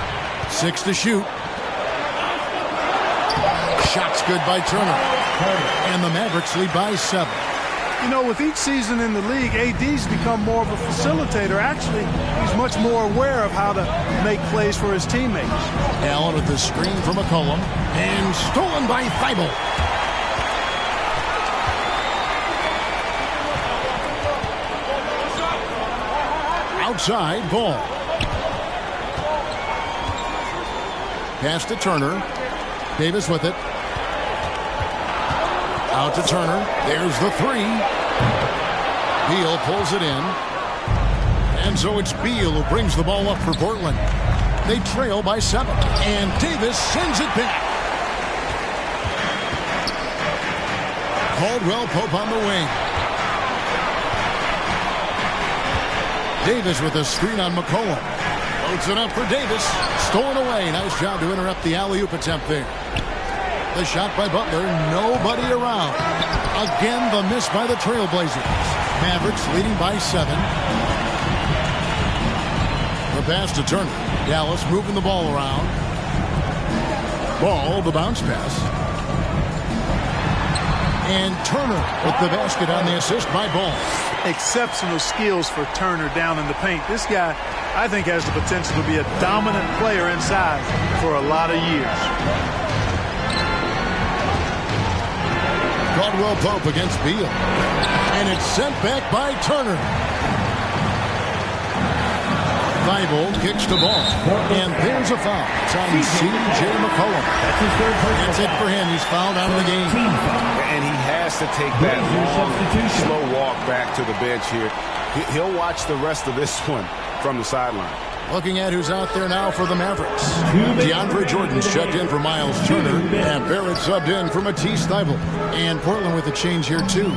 6 to shoot. Shot's good by Turner. And the Mavericks lead by 7. You know, with each season in the league, AD's become more of a facilitator. Actually, he's much more aware of how to make plays for his teammates. Allen with the screen for McCollum. And stolen by Thibault. Outside, Ball. Pass to Turner. Davis with it. Out to Turner. There's the 3. Beal pulls it in. And so it's Beal who brings the ball up for Portland. They trail by 7. And Davis sends it back. Caldwell Pope on the wing. Davis with a screen on McCollum. Loads it up for Davis. Stolen away. Nice job to interrupt the alley-oop attempt there. The shot by Butler. Nobody around. Again, the miss by the Trailblazers. Mavericks leading by 7. The pass to Turner. Dallas moving the ball around. Ball, the bounce pass. And Turner with the basket on the assist by Ball. Exceptional skills for Turner down in the paint. This guy, I think, has the potential to be a dominant player inside for a lot of years. Caldwell Pope against Beal. And it's sent back by Turner. Thibault kicks the ball. And there's a foul. It's on C.J. McCollum. That's it for him. He's fouled out of the game. And he has to take that long, slow walk back to the bench here. He'll watch the rest of this one from the sideline. Looking at who's out there now for the Mavericks. DeAndre Jordan's checked in for Miles Turner. And Barrett subbed in for Matisse Thybulle. And Portland with a change here, too.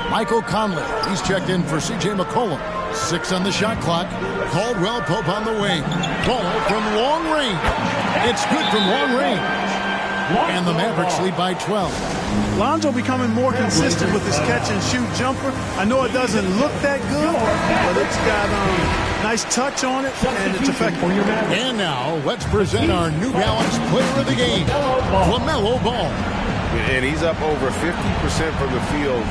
Michael Conley, he's checked in for C.J. McCollum. 6 on the shot clock. Caldwell Pope on the wing. Ball from long range. It's good from long range. And the Mavericks lead by 12. Lonzo becoming more consistent with his catch-and-shoot jumper. I know it doesn't look that good, but it's got nice touch on it, and it's effective. And now, let's present our New Balance Player of the Game, LaMelo Ball. And he's up over 50% from the field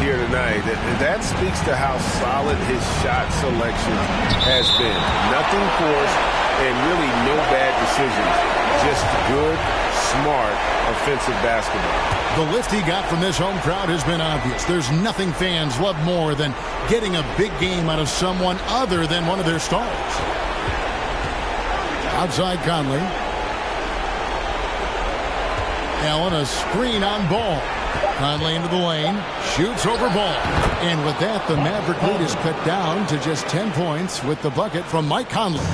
here tonight. That speaks to how solid his shot selection has been. Nothing forced and really no bad decisions. Just good, smart, offensive basketball. The lift he got from this home crowd has been obvious. There's nothing fans love more than getting a big game out of someone other than one of their stars. Outside Conley. Allen, a screen on Ball. Conley into the lane, shoots over Ball. And with that, the Maverick lead is cut down to just 10 points with the bucket from Mike Conley.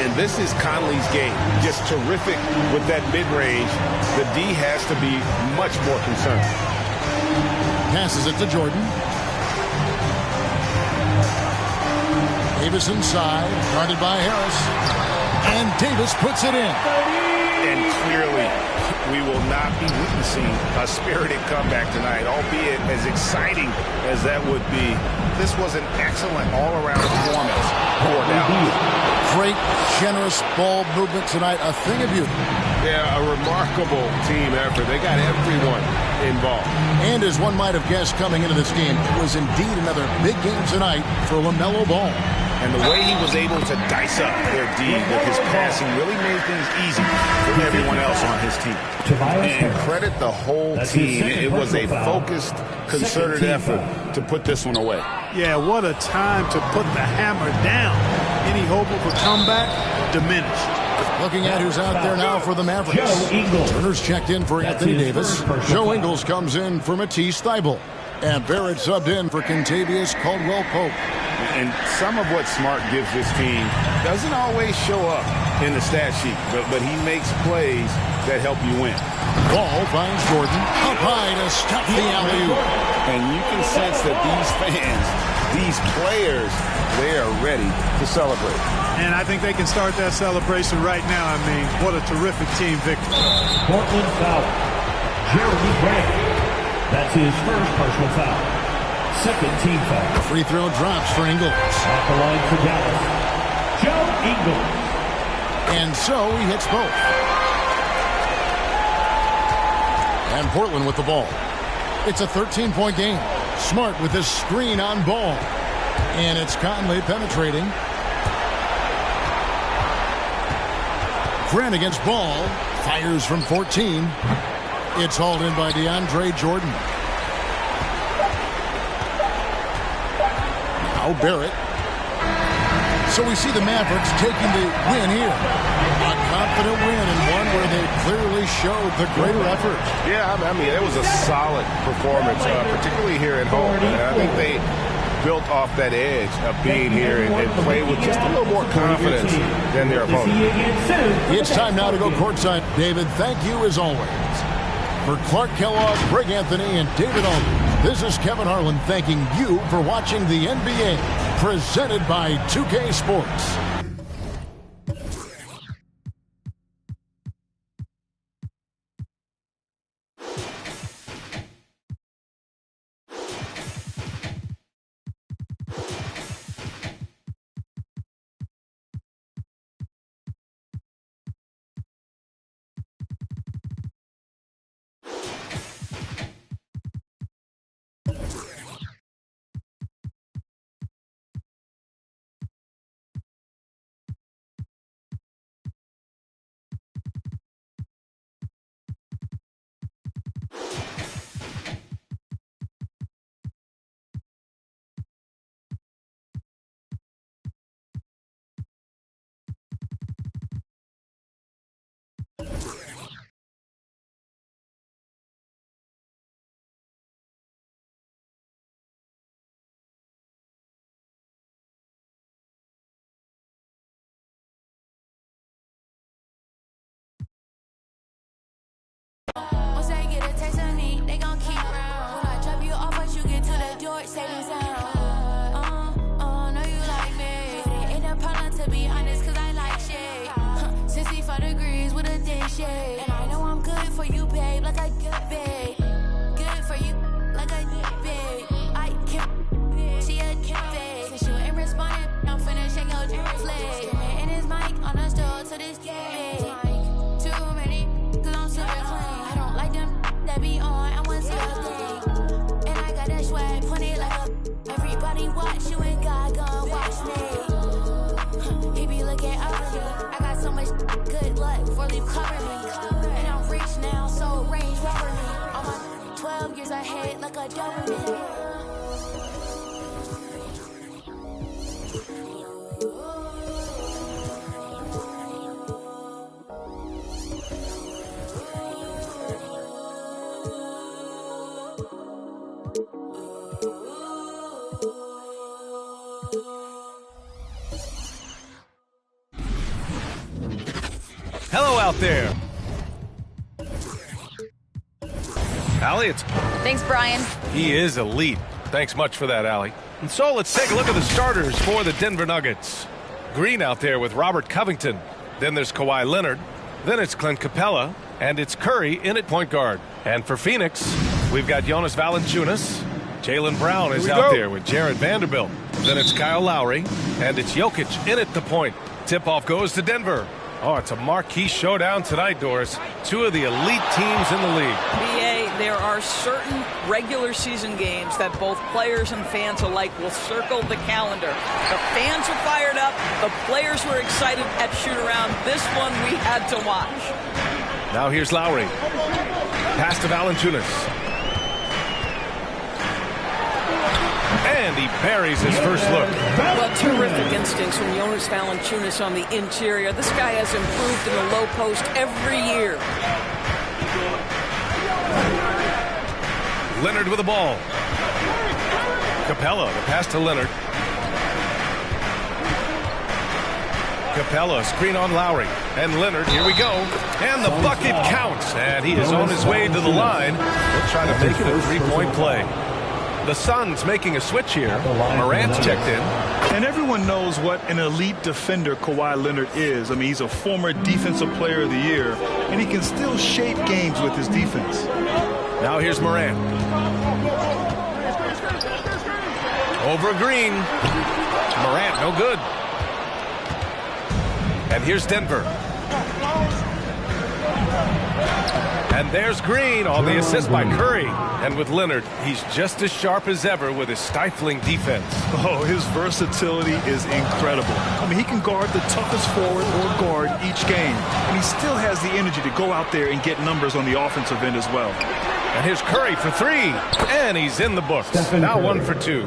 And this is Conley's game. Just terrific with that mid-range. The D has to be much more concerned. Passes it to Jordan. Davis inside, guarded by Harris. And Davis puts it in. And clearly, we will not be witnessing a spirited comeback tonight, albeit as exciting as that would be. This was an excellent all-around performance for Dallas. Great, generous ball movement tonight, a thing of beauty. Yeah, a remarkable team effort. They got everyone involved. And as one might have guessed coming into this game, it was indeed another big game tonight for LaMelo Ball. And the way he was able to dice up their D with his passing really made things easy for everyone else on his team. And credit the whole team. It was a focused, concerted effort to put this one away. Yeah, what a time to put the hammer down. Any hope of a comeback diminished. Looking at who's out there now for the Mavericks. Turner's checked in for Anthony Davis. Joe Ingles comes in for Matisse Thybulle. And Barrett subbed in for Kentavious Caldwell-Pope. And some of what Smart gives this team doesn't always show up in the stat sheet, but he makes plays that help you win. Ball finds Jordan up high to stop the alley-oop. And you can sense that these fans, these players, they are ready to celebrate. And I think they can start that celebration right now. I mean, what a terrific team victory. Portland foul. Jeremy Grant. That's his first personal foul. Second team foul. The free throw drops for Ingles. At the line for Dallas, Joe Ingles. And so he hits both. And Portland with the ball. It's a 13-point game. Smart with this screen on Ball. And it's Conley penetrating. Grant against Ball. Fires from 14. It's hauled in by DeAndre Jordan. Now Barrett. So we see the Mavericks taking the win here. A confident win and one where they clearly showed the greater effort. Yeah, I mean, it was a solid performance, particularly here at home. And I think they built off that edge of being here and played with just a little more confidence than their opponent. It's time now to go courtside. David, thank you as always. For Clark Kellogg, Greg Anthony, and David Aldridge, this is Kevin Harlan thanking you for watching the NBA, presented by 2K Sports. Once they get a taste of me, they gon' keep round. When I drop you off, once you get to the door, saving sound. Know you like me. It ain't a problem to be honest, cause I like shade. 65 degrees with a day shade. And I know I'm good for you, babe, like a good babe. Good for you, like a good babe. I can't, she a can't fade. Since you ain't responding, I'm finna shake your dreams leg. And his mic on the store to this day. Too many, cause I'm super clean. I don't like them that be on, I want to thing. And I got that swag, plenty like a. Everybody watch you and God gon' watch me. He be looking ugly. I got so much good luck for leave cover me. And I'm rich now, so range rover me. On my 12 years ahead like a Doberman. out there. Allie, Thanks, Brian. he is elite. Thanks much for that, Allie. And so let's take a look at the starters for the Denver Nuggets. Green out there with Robert Covington. Then there's Kawhi Leonard. Then it's Clint Capella. And it's Curry in at point guard. And for Phoenix, we've got Jonas Valanciunas. Jaylen Brown is out there with Jared Vanderbilt. Then it's Kyle Lowry. And it's Jokic in at the point. Tip-off goes to Denver. Oh, it's a marquee showdown tonight, Doris. Two of the elite teams in the league. BA, there are certain regular season games that both players and fans alike will circle the calendar. The fans are fired up. The players were excited at shoot-around. This one we had to watch. Now here's Lowry. Pass to Valanciunas. And he buries his first look. Well, terrific instincts from Jonas Valanciunas on the interior. This guy has improved in the low post every year. Leonard with the ball. Capella, the pass to Leonard. Capella, screen on Lowry. And Leonard, here we go. And the bucket counts. And he is on his way to the line. He'll try to make it a three-point play. The Suns making a switch here. Morant's checked in. And everyone knows what an elite defender Kawhi Leonard is. I mean, he's a former Defensive Player of the Year, and he can still shape games with his defense. Now here's Morant. Over Green. Morant, no good. And here's Denver. And there's Green on the assist by Curry. And with Leonard, he's just as sharp as ever with his stifling defense. Oh, his versatility is incredible. I mean, he can guard the toughest forward or guard each game. And he still has the energy to go out there and get numbers on the offensive end as well. And here's Curry for three. And he's in the books. Now 1 for 2.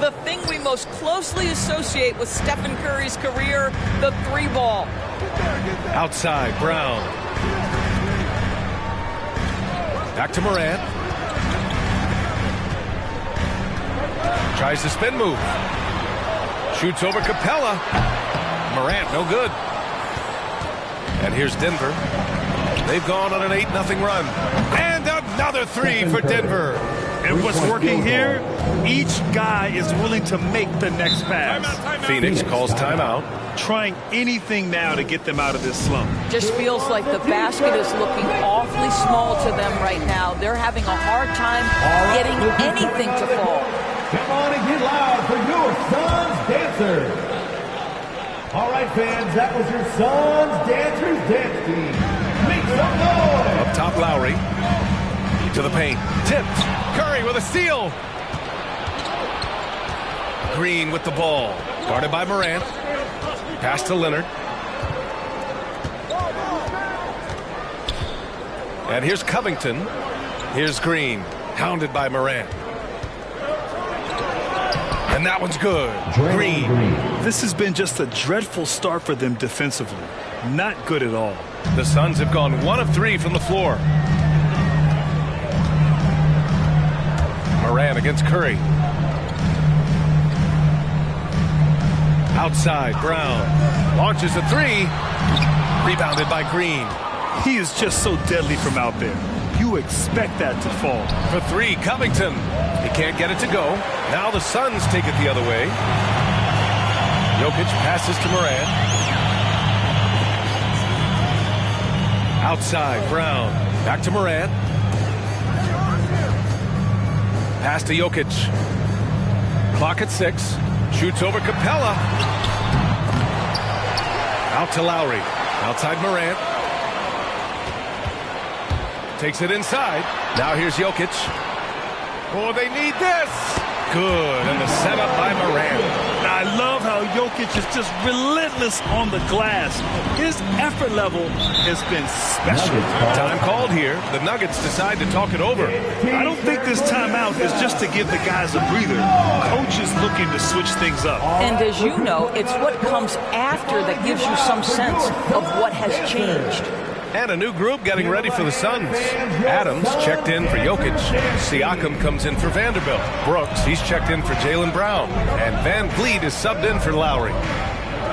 The thing we most closely associate with Stephen Curry's career, the three ball. Outside, Brown. Back to Morant. Tries the spin move. Shoots over Capella. Morant, no good. And here's Denver. They've gone on an 8-0 run. And another three for Denver. And what's working here, each guy is willing to make the next pass. Phoenix calls timeout. Trying anything now to get them out of this slump. Just feels like the basket is looking awfully small to them right now. They're having a hard time getting anything to fall. Come on and get loud for your Suns Dancers. All right, fans, that was your Suns Dancers dance team. Make some noise. Up top, Lowry. To the paint. Tipped. Curry with a steal. Green with the ball. Guarded by Morant. Pass to Leonard. And here's Covington. Here's Green. Hounded by Morant. And that one's good. Green. This has been just a dreadful start for them defensively. Not good at all. The Suns have gone 1 of 3 from the floor. Morant against Curry. Outside, Brown. Launches a three. Rebounded by Green. He is just so deadly from out there. You expect that to fall. For three, Covington. He can't get it to go. Now the Suns take it the other way. Jokic passes to Morant. Outside, Brown. Back to Morant. Pass to Jokic. Clock at 6. Shoots over Capella. Out to Lowry. Outside Morant. Takes it inside. Now here's Jokic. Oh, they need this. Good. And the setup by Morant. I love how Jokic is just relentless on the glass. His effort level has been special. Time called here. The Nuggets decide to talk it over. I don't think this timeout is just to give the guys a breather. Coach is looking to switch things up. And as you know, it's what comes after that gives you some sense of what has changed. And a new group getting ready for the Suns. Adams checked in for Jokic. Siakam comes in for Vanderbilt. Brooks, he's checked in for Jaylen Brown. And Van Vliet is subbed in for Lowry.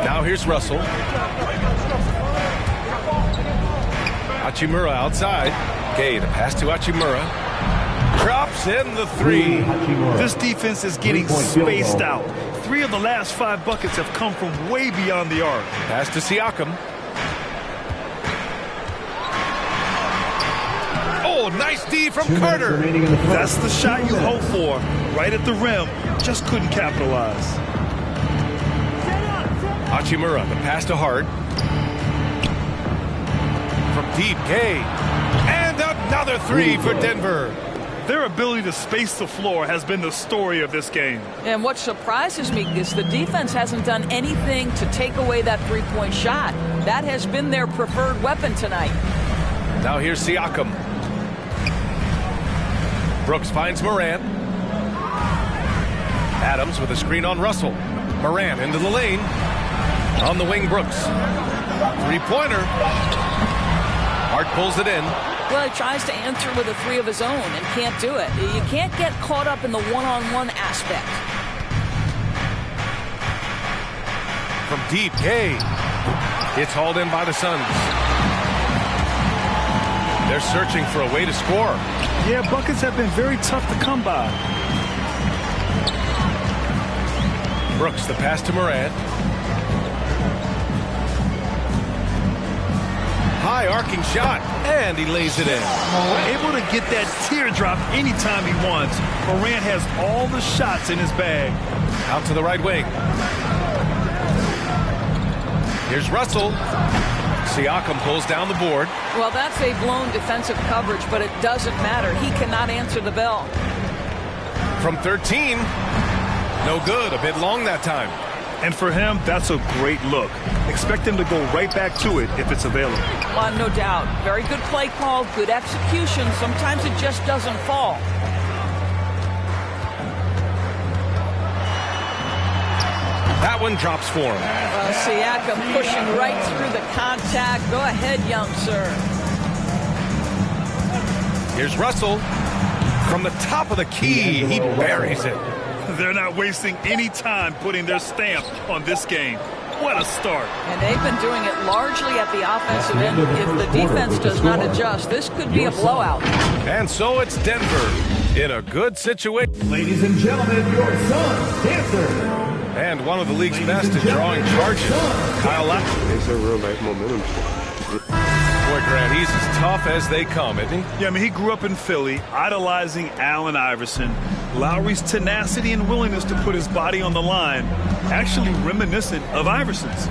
Now here's Russell. Hachimura outside. Gay, the pass to Hachimura. Drops in the three. This defense is getting spaced out. 3 of the last 5 buckets have come from way beyond the arc. Pass to Siakam. Oh, nice D from Carter. That's the shot you hope for. Right at the rim. Just couldn't capitalize. Hachimura, the pass to Hart. From deep, Gay. And another three for Denver. Their ability to space the floor has been the story of this game. And what surprises me is the defense hasn't done anything to take away that three-point shot. That has been their preferred weapon tonight. Now here's Siakam. Brooks finds Morant. Adams with a screen on Russell. Morant into the lane. On the wing, Brooks. Three-pointer. Hart pulls it in. Well, he tries to answer with a 3 of his own and can't do it. You can't get caught up in the one-on-one aspect. From deep, Gay. It's hauled in by the Suns. They're searching for a way to score. Yeah, buckets have been very tough to come by. Brooks, the pass to Morant. High arcing shot, and he lays it in. Able to get that teardrop anytime he wants. Morant has all the shots in his bag. Out to the right wing. Here's Russell. Siakam pulls down the board. Well, that's a blown defensive coverage, but it doesn't matter. He cannot answer the bell. From 13. No good. A bit long that time. And for him, that's a great look. Expect him to go right back to it if it's available. No doubt. Very good play call, good execution. Sometimes it just doesn't fall. That one drops for him. Siakam pushing right through the contact. Go ahead, young sir. Here's Russell. From the top of the key, he buries it. They're not wasting any time putting their stamp on this game. What a start. And they've been doing it largely at the offensive end. If the defense does not adjust, this could be a blowout. And so it's Denver in a good situation. Ladies and gentlemen, your Suns dancer. And one of the league's best at drawing charges, Kyle Lowry. It's a real nice momentum. Boy, Grant, he's as tough as they come, isn't he? Yeah, I mean, he grew up in Philly, idolizing Allen Iverson. Lowry's tenacity and willingness to put his body on the line, actually reminiscent of Iverson's.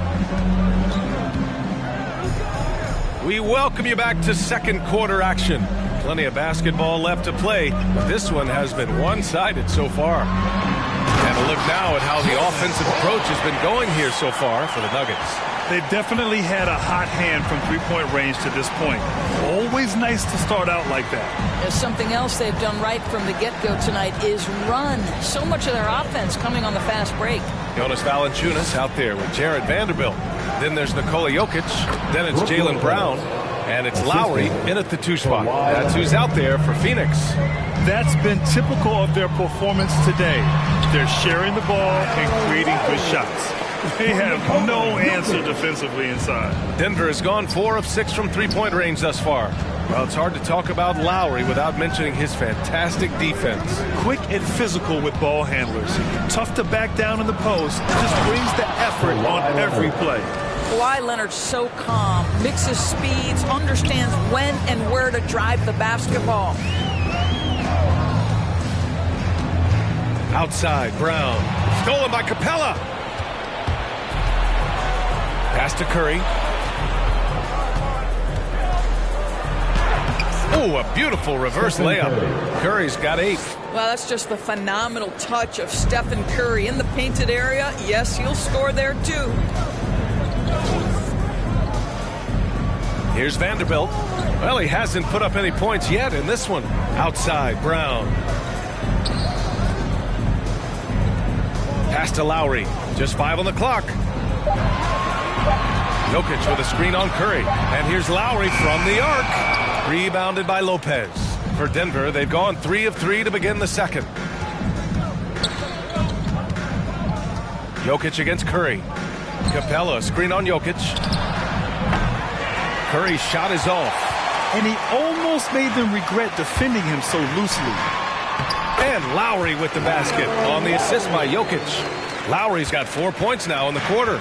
We welcome you back to second quarter action. Plenty of basketball left to play, but this one has been one-sided so far. And a look now at how the offensive approach has been going here so far for the Nuggets. They've definitely had a hot hand from three-point range to this point. Always nice to start out like that. There's something else they've done right from the get-go tonight is run. So much of their offense coming on the fast break. Jonas Valanciunas out there with Jared Vanderbilt. Then there's Nikola Jokic. Then it's Jaylen Brown. And it's Lowry in at the 2 spot. That's who's out there for Phoenix. That's been typical of their performance today. They're sharing the ball and creating good shots. They have no answer defensively inside. Denver has gone 4 of 6 from three-point range thus far. Well, it's hard to talk about Lowry without mentioning his fantastic defense. Quick and physical with ball handlers. Tough to back down in the post. Just brings the effort on every play. Kawhi Leonard's so calm, mixes speeds, understands when and where to drive the basketball. Outside, Brown. Stolen by Capella. Pass to Curry. Oh, a beautiful reverse layup. Curry's got 8. Well, that's just the phenomenal touch of Stephen Curry in the painted area. Yes, he'll score there too. Here's Vanderbilt. Well, he hasn't put up any points yet in this one. Outside, Brown. Pass to Lowry. Just 5 on the clock. Jokic with a screen on Curry. And here's Lowry from the arc. Rebounded by Lopez. For Denver, they've gone 3 of 3 to begin the second. Jokic against Curry. Capella, screen on Jokic. Curry's shot is off. and he almost made them regret defending him so loosely. And Lowry with the basket on the assist by Jokic. Lowry's got 4 points now in the quarter.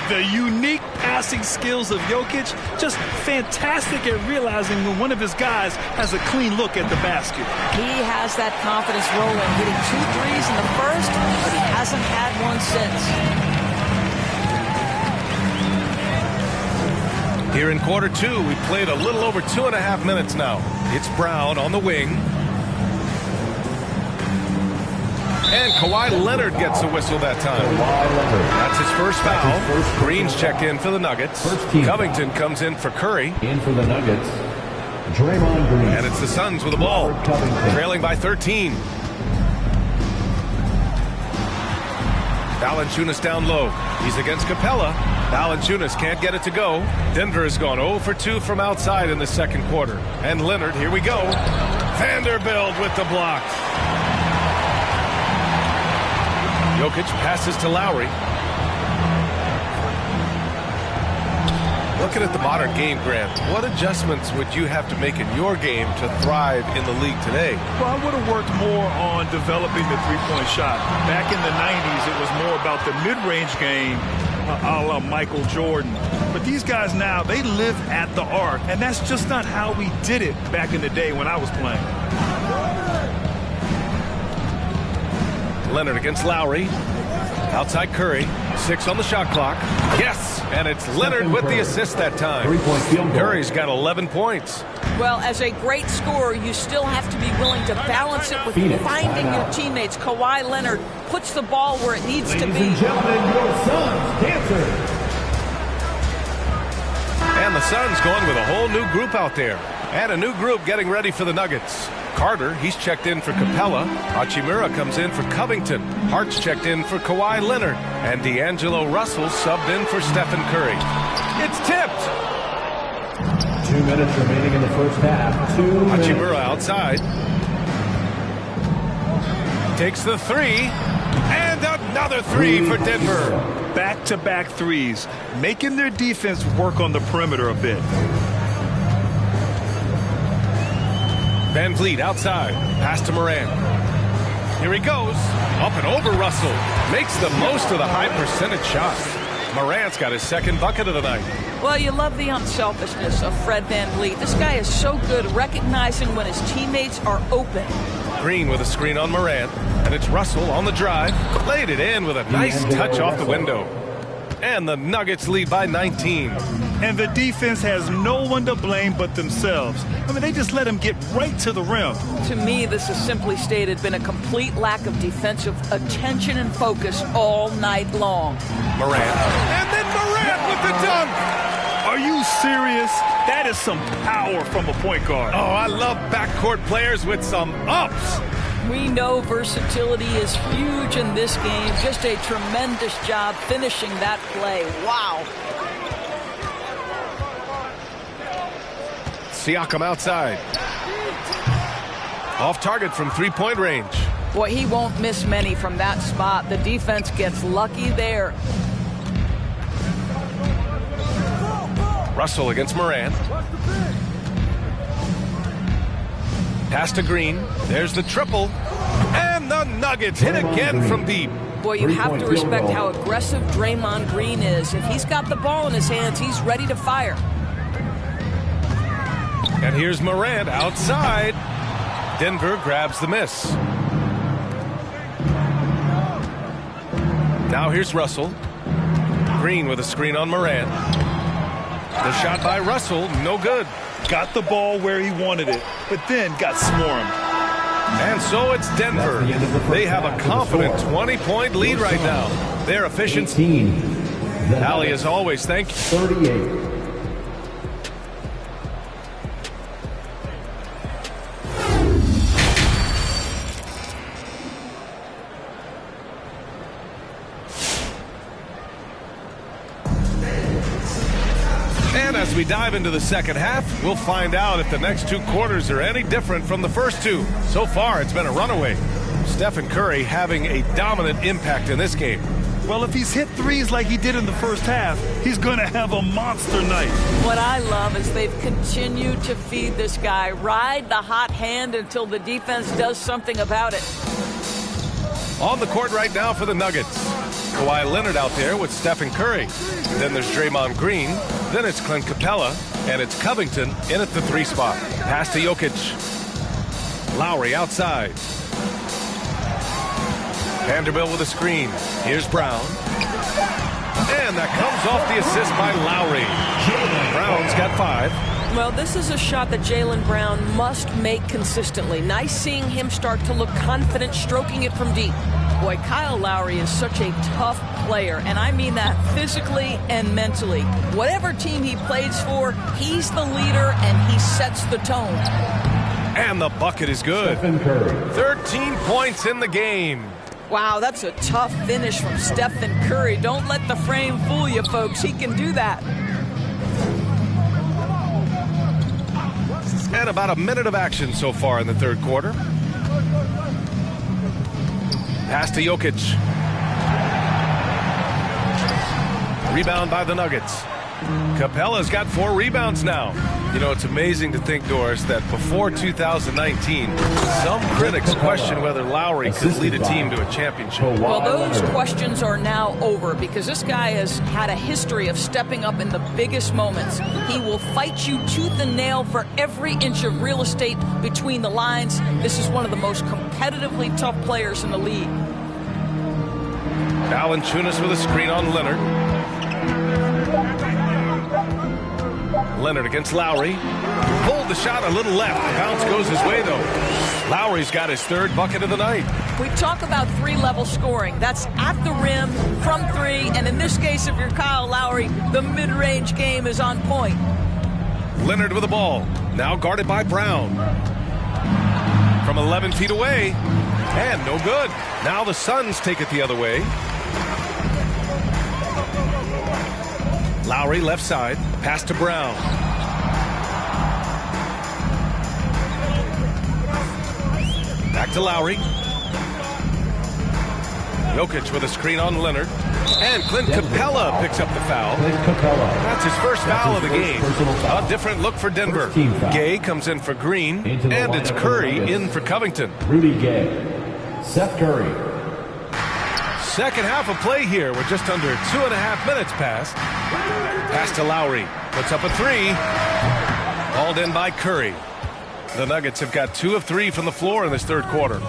The unique passing skills of Jokic, just fantastic at realizing when one of his guys has a clean look at the basket. He has that confidence rolling, hitting 2 threes in the first, but he hasn't had one since. Here in quarter 2, we played a little over 2.5 minutes now. It's Brown on the wing. And Kawhi Leonard gets a whistle that time. That's his first foul. Green's checked in for the Nuggets. Covington comes in for Curry. In for the Nuggets, Draymond Green. And it's the Suns with the ball, trailing by 13. Valanciunas down low. He's against Capella. Valanciunas can't get it to go. Denver has gone 0 for 2 from outside in the second quarter. And Leonard, here we go. Vanderbilt with the block. Jokic passes to Lowry. Looking at the modern game, Grant, what adjustments would you have to make in your game to thrive in the league today? Well, I would have worked more on developing the three-point shot. Back in the 90s, it was more about the mid-range game, a la Michael Jordan. But these guys now, they live at the arc, and that's just not how we did it back in the day when I was playing. Leonard against Lowry. Outside Curry. 6 on the shot clock. Yes! And it's Leonard with the assist that time. Curry's got 11 points. Well, as a great scorer, you still have to be willing to balance it with finding your teammates. Kawhi Leonard puts the ball where it needs to be. Ladies and gentlemen, your Suns dancers. And the Suns going with a whole new group out there. And a new group getting ready for the Nuggets. Carter, he's checked in for Capella. Hachimura comes in for Covington. Hart's checked in for Kawhi Leonard. And D'Angelo Russell subbed in for Stephen Curry. It's tipped. 2 minutes remaining in the first half. 2 minutes. Hachimura outside. Takes the 3. And another 3 for Denver. Back-to-back threes, making their defense work on the perimeter a bit. Van Vliet outside. Pass to Morant. Here he goes. Up and over Russell. Makes the most of the high percentage shot. Morant's got his second bucket of the night. Well, you love the unselfishness of Fred Van Vliet. This guy is so good recognizing when his teammates are open. Green with a screen on Morant. And it's Russell on the drive. Laid it in with a nice touch off the window. And the Nuggets lead by 19. And the defense has no one to blame but themselves. I mean, they just let him get right to the rim. To me, this has simply stated been a complete lack of defensive attention and focus all night long. Morant. And then Morant with the dunk. Are you serious? That is some power from a point guard. Oh, I love backcourt players with some ups. We know versatility is huge in this game. Just a tremendous job finishing that play. Wow. Siakam outside. Off target from three-point range. Boy, he won't miss many from that spot. The defense gets lucky there. Russell against Morant. Pass to Green. There's the triple. And the Nuggets hit again from deep. Boy, you have to respect how aggressive Draymond Green is. If he's got the ball in his hands, he's ready to fire. And here's Morant outside. Denver grabs the miss. Now here's Russell. Green with a screen on Morant. The shot by Russell, no good. Got the ball where he wanted it, but then got swarmed. And so it's Denver. They have a confident 20-point lead right now. They're efficient. Allie, as always, thank you. 38. And as we dive into the second half, we'll find out if the next 2 quarters are any different from the first 2. So far, it's been a runaway. Stephen Curry having a dominant impact in this game. Well, if he's hit threes like he did in the first half, he's going to have a monster night. What I love is they've continued to feed this guy. Ride the hot hand until the defense does something about it. On the court right now for the Nuggets. Kawhi Leonard out there with Stephen Curry. Then there's Draymond Green. Then it's Clint Capella. And it's Covington in at the 3 spot. Pass to Jokic. Lowry outside. Vanderbilt with a screen. Here's Brown. And that comes off the assist by Lowry. Brown's got 5. Well, this is a shot that Jaylen Brown must make consistently. Nice seeing him start to look confident, stroking it from deep. Boy, Kyle Lowry is such a tough player, and I mean that physically and mentally. Whatever team he plays for, he's the leader, and he sets the tone. And the bucket is good. 13 points in the game. Wow, that's a tough finish from Stephen Curry. Don't let the frame fool you, folks. He can do that. And about a minute of action so far in the third quarter. Pass to Jokic. Rebound by the Nuggets. Capella's got 4 rebounds now. You know, it's amazing to think, Doris, that before 2019, some critics question whether Lowry could lead a team to a championship. Well, those questions are now over because this guy has had a history of stepping up in the biggest moments. He will fight you tooth and nail for every inch of real estate between the lines. This is one of the most competitively tough players in the league. Valanciunas with a screen on Leonard. Leonard against Lowry. Pulled the shot a little left. The bounce goes his way, though. Lowry's got his 3rd bucket of the night. We talk about 3-level scoring. That's at the rim, from 3, and in this case, if you're Kyle Lowry, the mid-range game is on point. Leonard with the ball. Now guarded by Brown. From 11 feet away. And no good. Now the Suns take it the other way. Lowry left side. Pass to Brown. Back to Lowry. Jokic with a screen on Leonard. And Clint Capella picks up the foul. That's his first foul of the game. A different look for Denver. Gay comes in for Green. And it's Curry in for Covington. Rudy Gay. Seth Curry. Second half of play here. We're just under 2.5 minutes past. Pass to Lowry. Puts up a 3. Hauled in by Curry. The Nuggets have got 2 of 3 from the floor in this third quarter.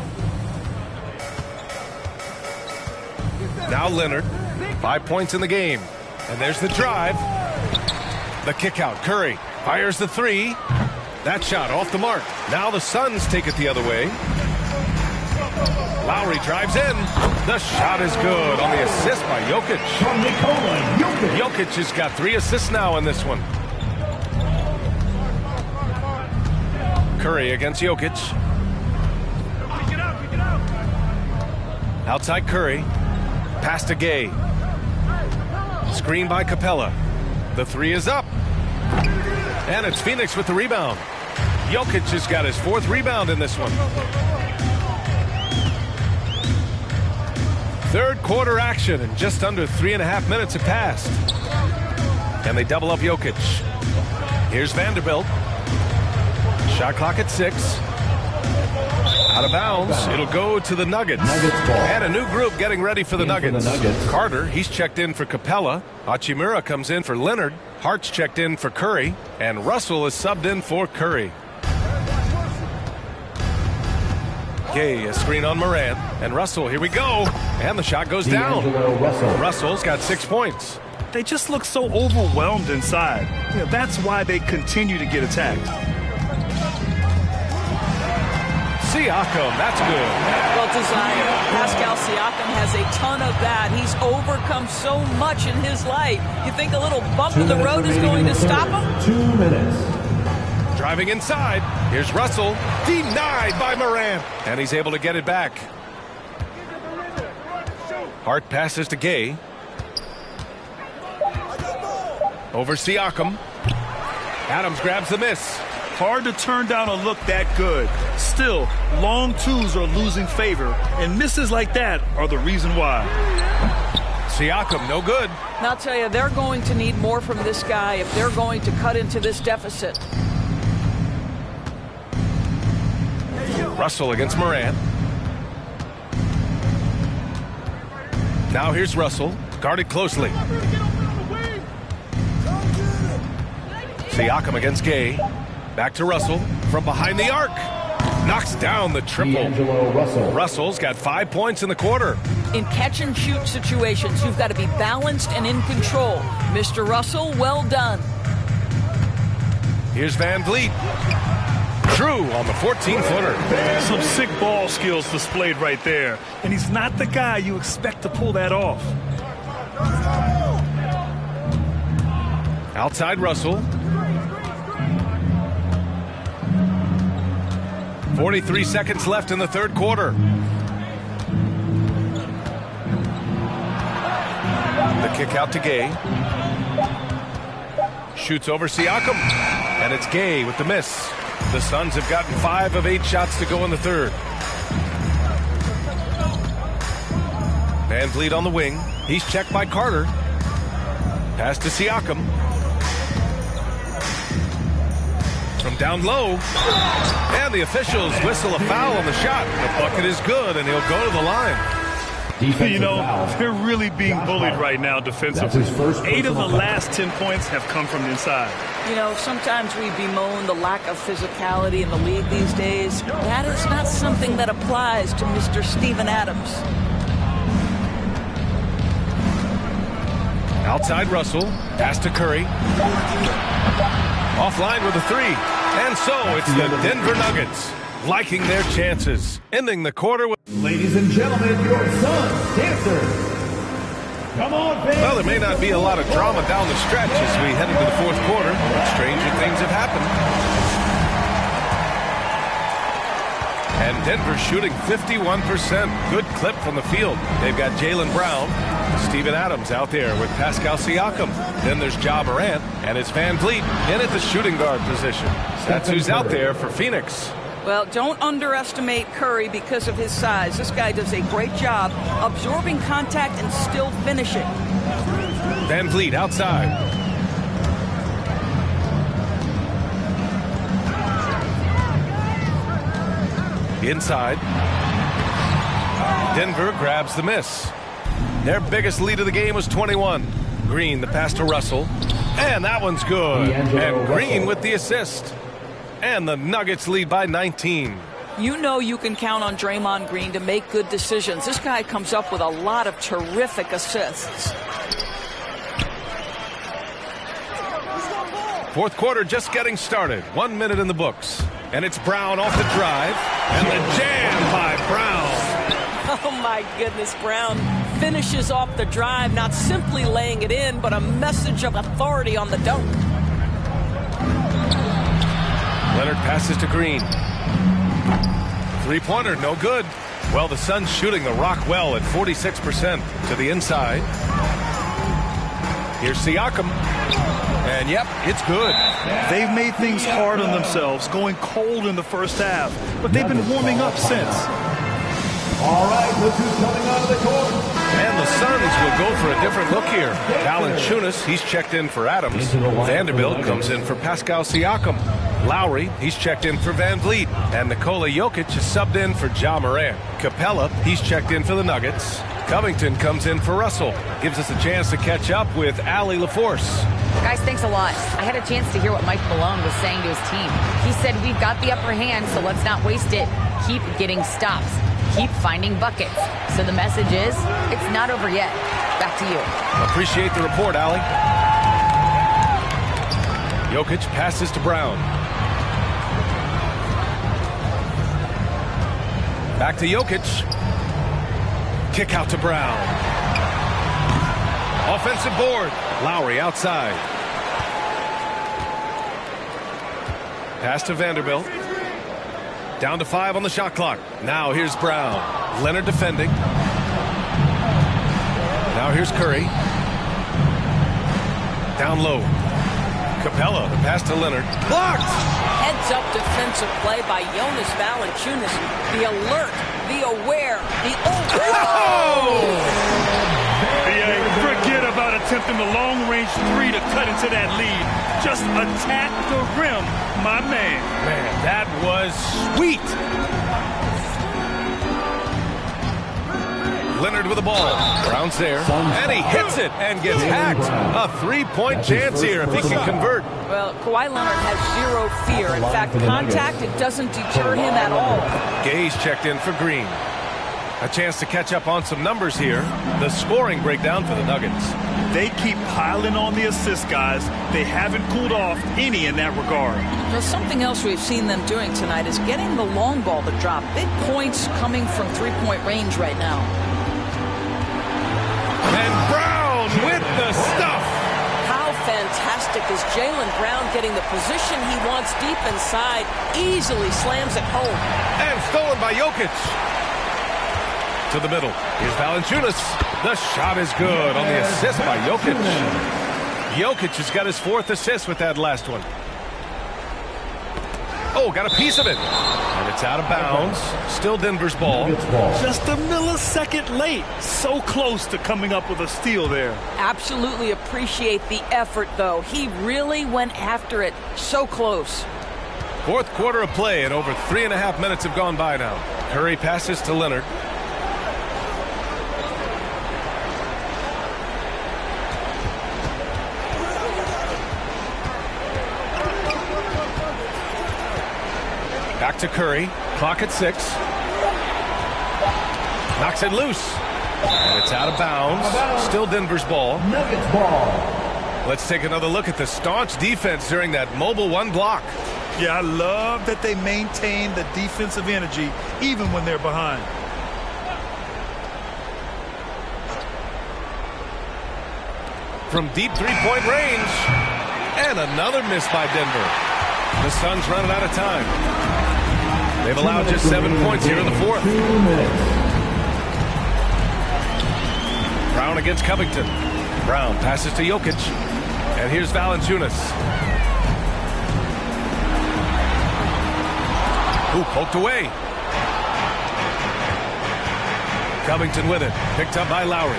Now Leonard. 5 points in the game. And there's the drive. The kick out. Curry fires the 3. That shot off the mark. Now the Suns take it the other way. Lowry drives in. The shot is good on the assist by Jokic. Jokic has got 3 assists now in this one. Curry against Jokic. Outside Curry. Pass to Gay. Screen by Capella. The 3 is up. And it's Phoenix with the rebound. Jokic has got his 4th rebound in this one. Third quarter action, and just under 3.5 minutes have passed. And they double up Jokic. Here's Vanderbilt. Shot clock at 6. Out of bounds. It'll go to the Nuggets. And a new group getting ready for the Nuggets. Carter, he's checked in for Capella. Hachimura comes in for Leonard. Hart's checked in for Curry. And Russell is subbed in for Curry. Gay, a screen on Moran. And Russell, here we go. And the shot goes down. Russell's got 6 points. They just look so overwhelmed inside. You know, that's why they continue to get attacked. Siakam, that's good. Well, Desire, Pascal Siakam has a ton of that. He's overcome so much in his life. You think a little bump in the road is going to stop him? 2 minutes. Driving inside. Here's Russell. Denied by Morant. And he's able to get it back. Hart passes to Gay. Over Siakam. Adams grabs the miss. Hard to turn down a look that good. Still, long twos are losing favor, and misses like that are the reason why. Siakam, no good. And I'll tell you, they're going to need more from this guy if they're going to cut into this deficit. Russell against Morant. Now here's Russell, guarded closely. Siakam against Gay. Back to Russell from behind the arc. Knocks down the triple. Russell's got 5 points in the quarter. In catch-and-shoot situations, you've got to be balanced and in control. Mr. Russell, well done. Here's Van Vliet. Drew on the 14-footer. Some sick ball skills displayed right there. And he's not the guy you expect to pull that off. Outside Russell. 43 seconds left in the third quarter. The kick out to Gay. Shoots over Siakam. And it's Gay with the miss. The Suns have gotten 5 of 8 shots to go in the third. Van Vliet on the wing. He's checked by Carter. Pass to Siakam. From down low. And the officials whistle a foul on the shot. The bucket is good, and he'll go to the line. You know, they're really being bullied right now defensively. 8 of the last 10 points have come from the inside. You know, sometimes we bemoan the lack of physicality in the league these days. That is not something that applies to Mr. Steven Adams. Outside Russell. Pass to Curry. Offline with a 3. And so it's the Denver Nuggets liking their chances. Ending the quarter with... Ladies and gentlemen, your Suns dancers. Come on, fans. Well, there may not be a lot of drama down the stretch as we head into the fourth quarter. Stranger things have happened. And Denver shooting 51%. Good clip from the field. They've got Jaylen Brown, Steven Adams out there with Pascal Siakam. Then there's Ja Morant, and it's Van Vliet in at the shooting guard position. That's who's out there for Phoenix. Well, don't underestimate Curry because of his size. This guy does a great job absorbing contact and still finishing. Van Vliet outside. Inside. Denver grabs the miss. Their biggest lead of the game was 21. Green, the pass to Russell. And that one's good. And Green with the assist. And the Nuggets lead by 19. You know you can count on Draymond Green to make good decisions. This guy comes up with a lot of terrific assists. Fourth quarter just getting started. 1 minute in the books. And it's Brown off the drive. And the jam by Brown. Oh, my goodness, Brown finishes off the drive, not simply laying it in, but a message of authority on the dunk. Leonard passes to Green. Three-pointer, no good. Well, the Suns shooting the rock well at 46% to the inside. Here's Siakam. And, yep, it's good. They've made things hard on themselves, going cold in the first half, but they've been warming up since. All right, look who's coming out of the court. And the Suns will go for a different look here. Valanciunas, he's checked in for Adams. Vanderbilt comes in for Pascal Siakam. Lowry, he's checked in for Van Vliet. And Nikola Jokic is subbed in for Ja Morant. Capella, he's checked in for the Nuggets. Covington comes in for Russell. Gives us a chance to catch up with Allie LaForce. Guys, thanks a lot. I had a chance to hear what Mike Malone was saying to his team. He said, we've got the upper hand, so let's not waste it. Keep getting stops. Keep finding buckets. So the message is, it's not over yet. Back to you. Appreciate the report, Allie. Jokic passes to Brown. Back to Jokic. Kick out to Brown. Offensive board. Lowry outside. Pass to Vanderbilt. Down to 5 on the shot clock. Now here's Brown. Leonard defending. Now here's Curry. Down low. Capella, the pass to Leonard. Blocked! Heads-up defensive play by Jonas Valanciunas. The alert, the aware, the... BA, attempting the long-range three to cut into that lead. Just attack the rim, my man. Man, that was sweet. Leonard with the ball. Brown's there. And he hits it and gets hacked. A three-point chance here if he can convert. Well, Kawhi Leonard has zero fear. In fact, contact, it doesn't deter him at all. Gage checked in for Green. A chance to catch up on some numbers here. The scoring breakdown for the Nuggets. They keep piling on the assist guys. They haven't cooled off any in that regard. Well, something else we've seen them doing tonight is getting the long ball to drop. Big points coming from three-point range right now. And Brown with the stuff. How fantastic is Jaylen Brown getting the position he wants deep inside, easily slams it home. And stolen by Jokic. To the middle. Here's Valanciunas. The shot is good on the assist by Jokic. Jokic has got his 4th assist with that last one. Oh, got a piece of it. And it's out of bounds. Still Denver's ball. Just a millisecond late. So close to coming up with a steal there. Absolutely appreciate the effort, though. He really went after it. So close. 4th quarter of play, and over 3.5 minutes have gone by now. Curry passes to Leonard. Back to Curry. Clock at 6. Knocks it loose. And it's out of bounds. Still Denver's ball. Nuggets ball. Let's take another look at the staunch defense during that mobile one block. Yeah, I love that they maintain the defensive energy even when they're behind. From deep three-point range. And another miss by Denver. The Suns running out of time. They've allowed just 7 points here in the 4th. Brown against Covington. Brown passes to Jokic. And here's Valanciunas. Ooh, poked away. Covington with it. Picked up by Lowry.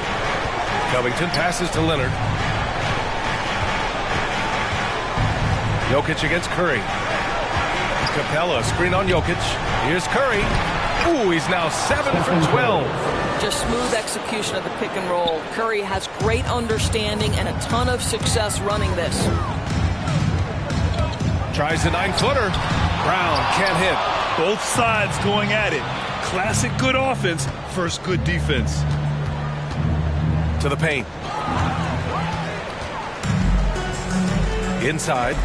Covington passes to Leonard. Jokic against Curry. Capella, screen on Jokic. Here's Curry. Ooh, he's now 7 for 12. Just smooth execution of the pick and roll. Curry has great understanding and a ton of success running this. Tries the 9-footer. Brown can't hit. Both sides going at it. Classic good offense versus good defense. To the paint. Inside.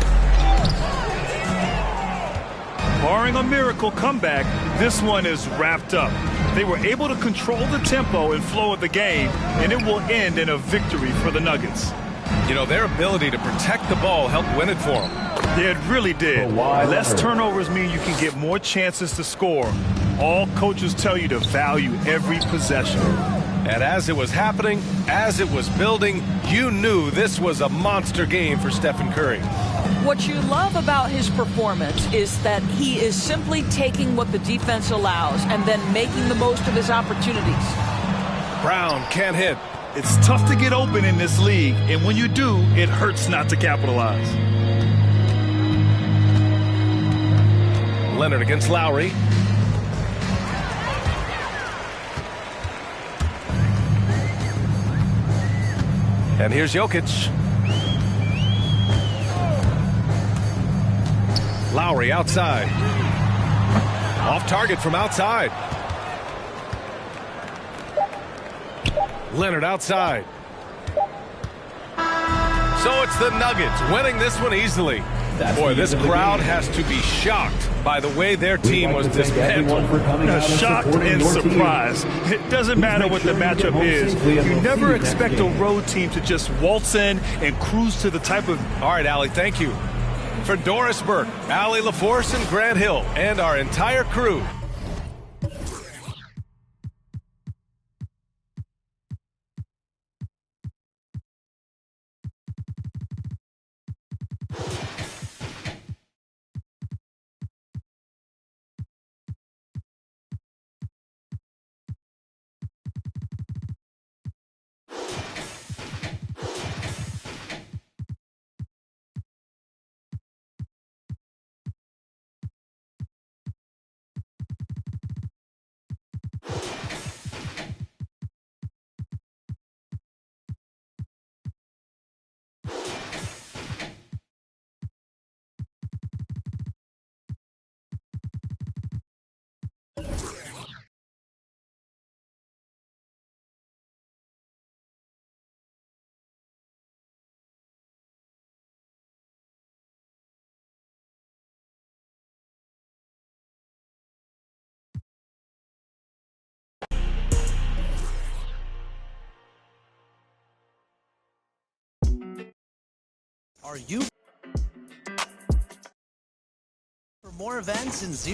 Barring a miracle comeback, this one is wrapped up. They were able to control the tempo and flow of the game, and it will end in a victory for the Nuggets. You know, their ability to protect the ball helped win it for them. Yeah, it really did. Less turnovers mean you can get more chances to score. All coaches tell you to value every possession. And as it was happening, as it was building, you knew this was a monster game for Stephen Curry. What you love about his performance is that he is simply taking what the defense allows and then making the most of his opportunities. Brown can't hit. It's tough to get open in this league, and when you do, it hurts not to capitalize. Leonard against Lowry. And here's Jokic. Lowry outside. Off target from outside. Leonard outside. So it's the Nuggets winning this one easily. Boy, this crowd has to be shocked by the way their team was dismantled. Shocked and surprised. It doesn't matter what the matchup is. You never expect a road team to just waltz in and cruise to the type of... All right, Allie, thank you. For Doris Burke, Allie LaForce, and Grant Hill, and our entire crew, Are you? For more events and zero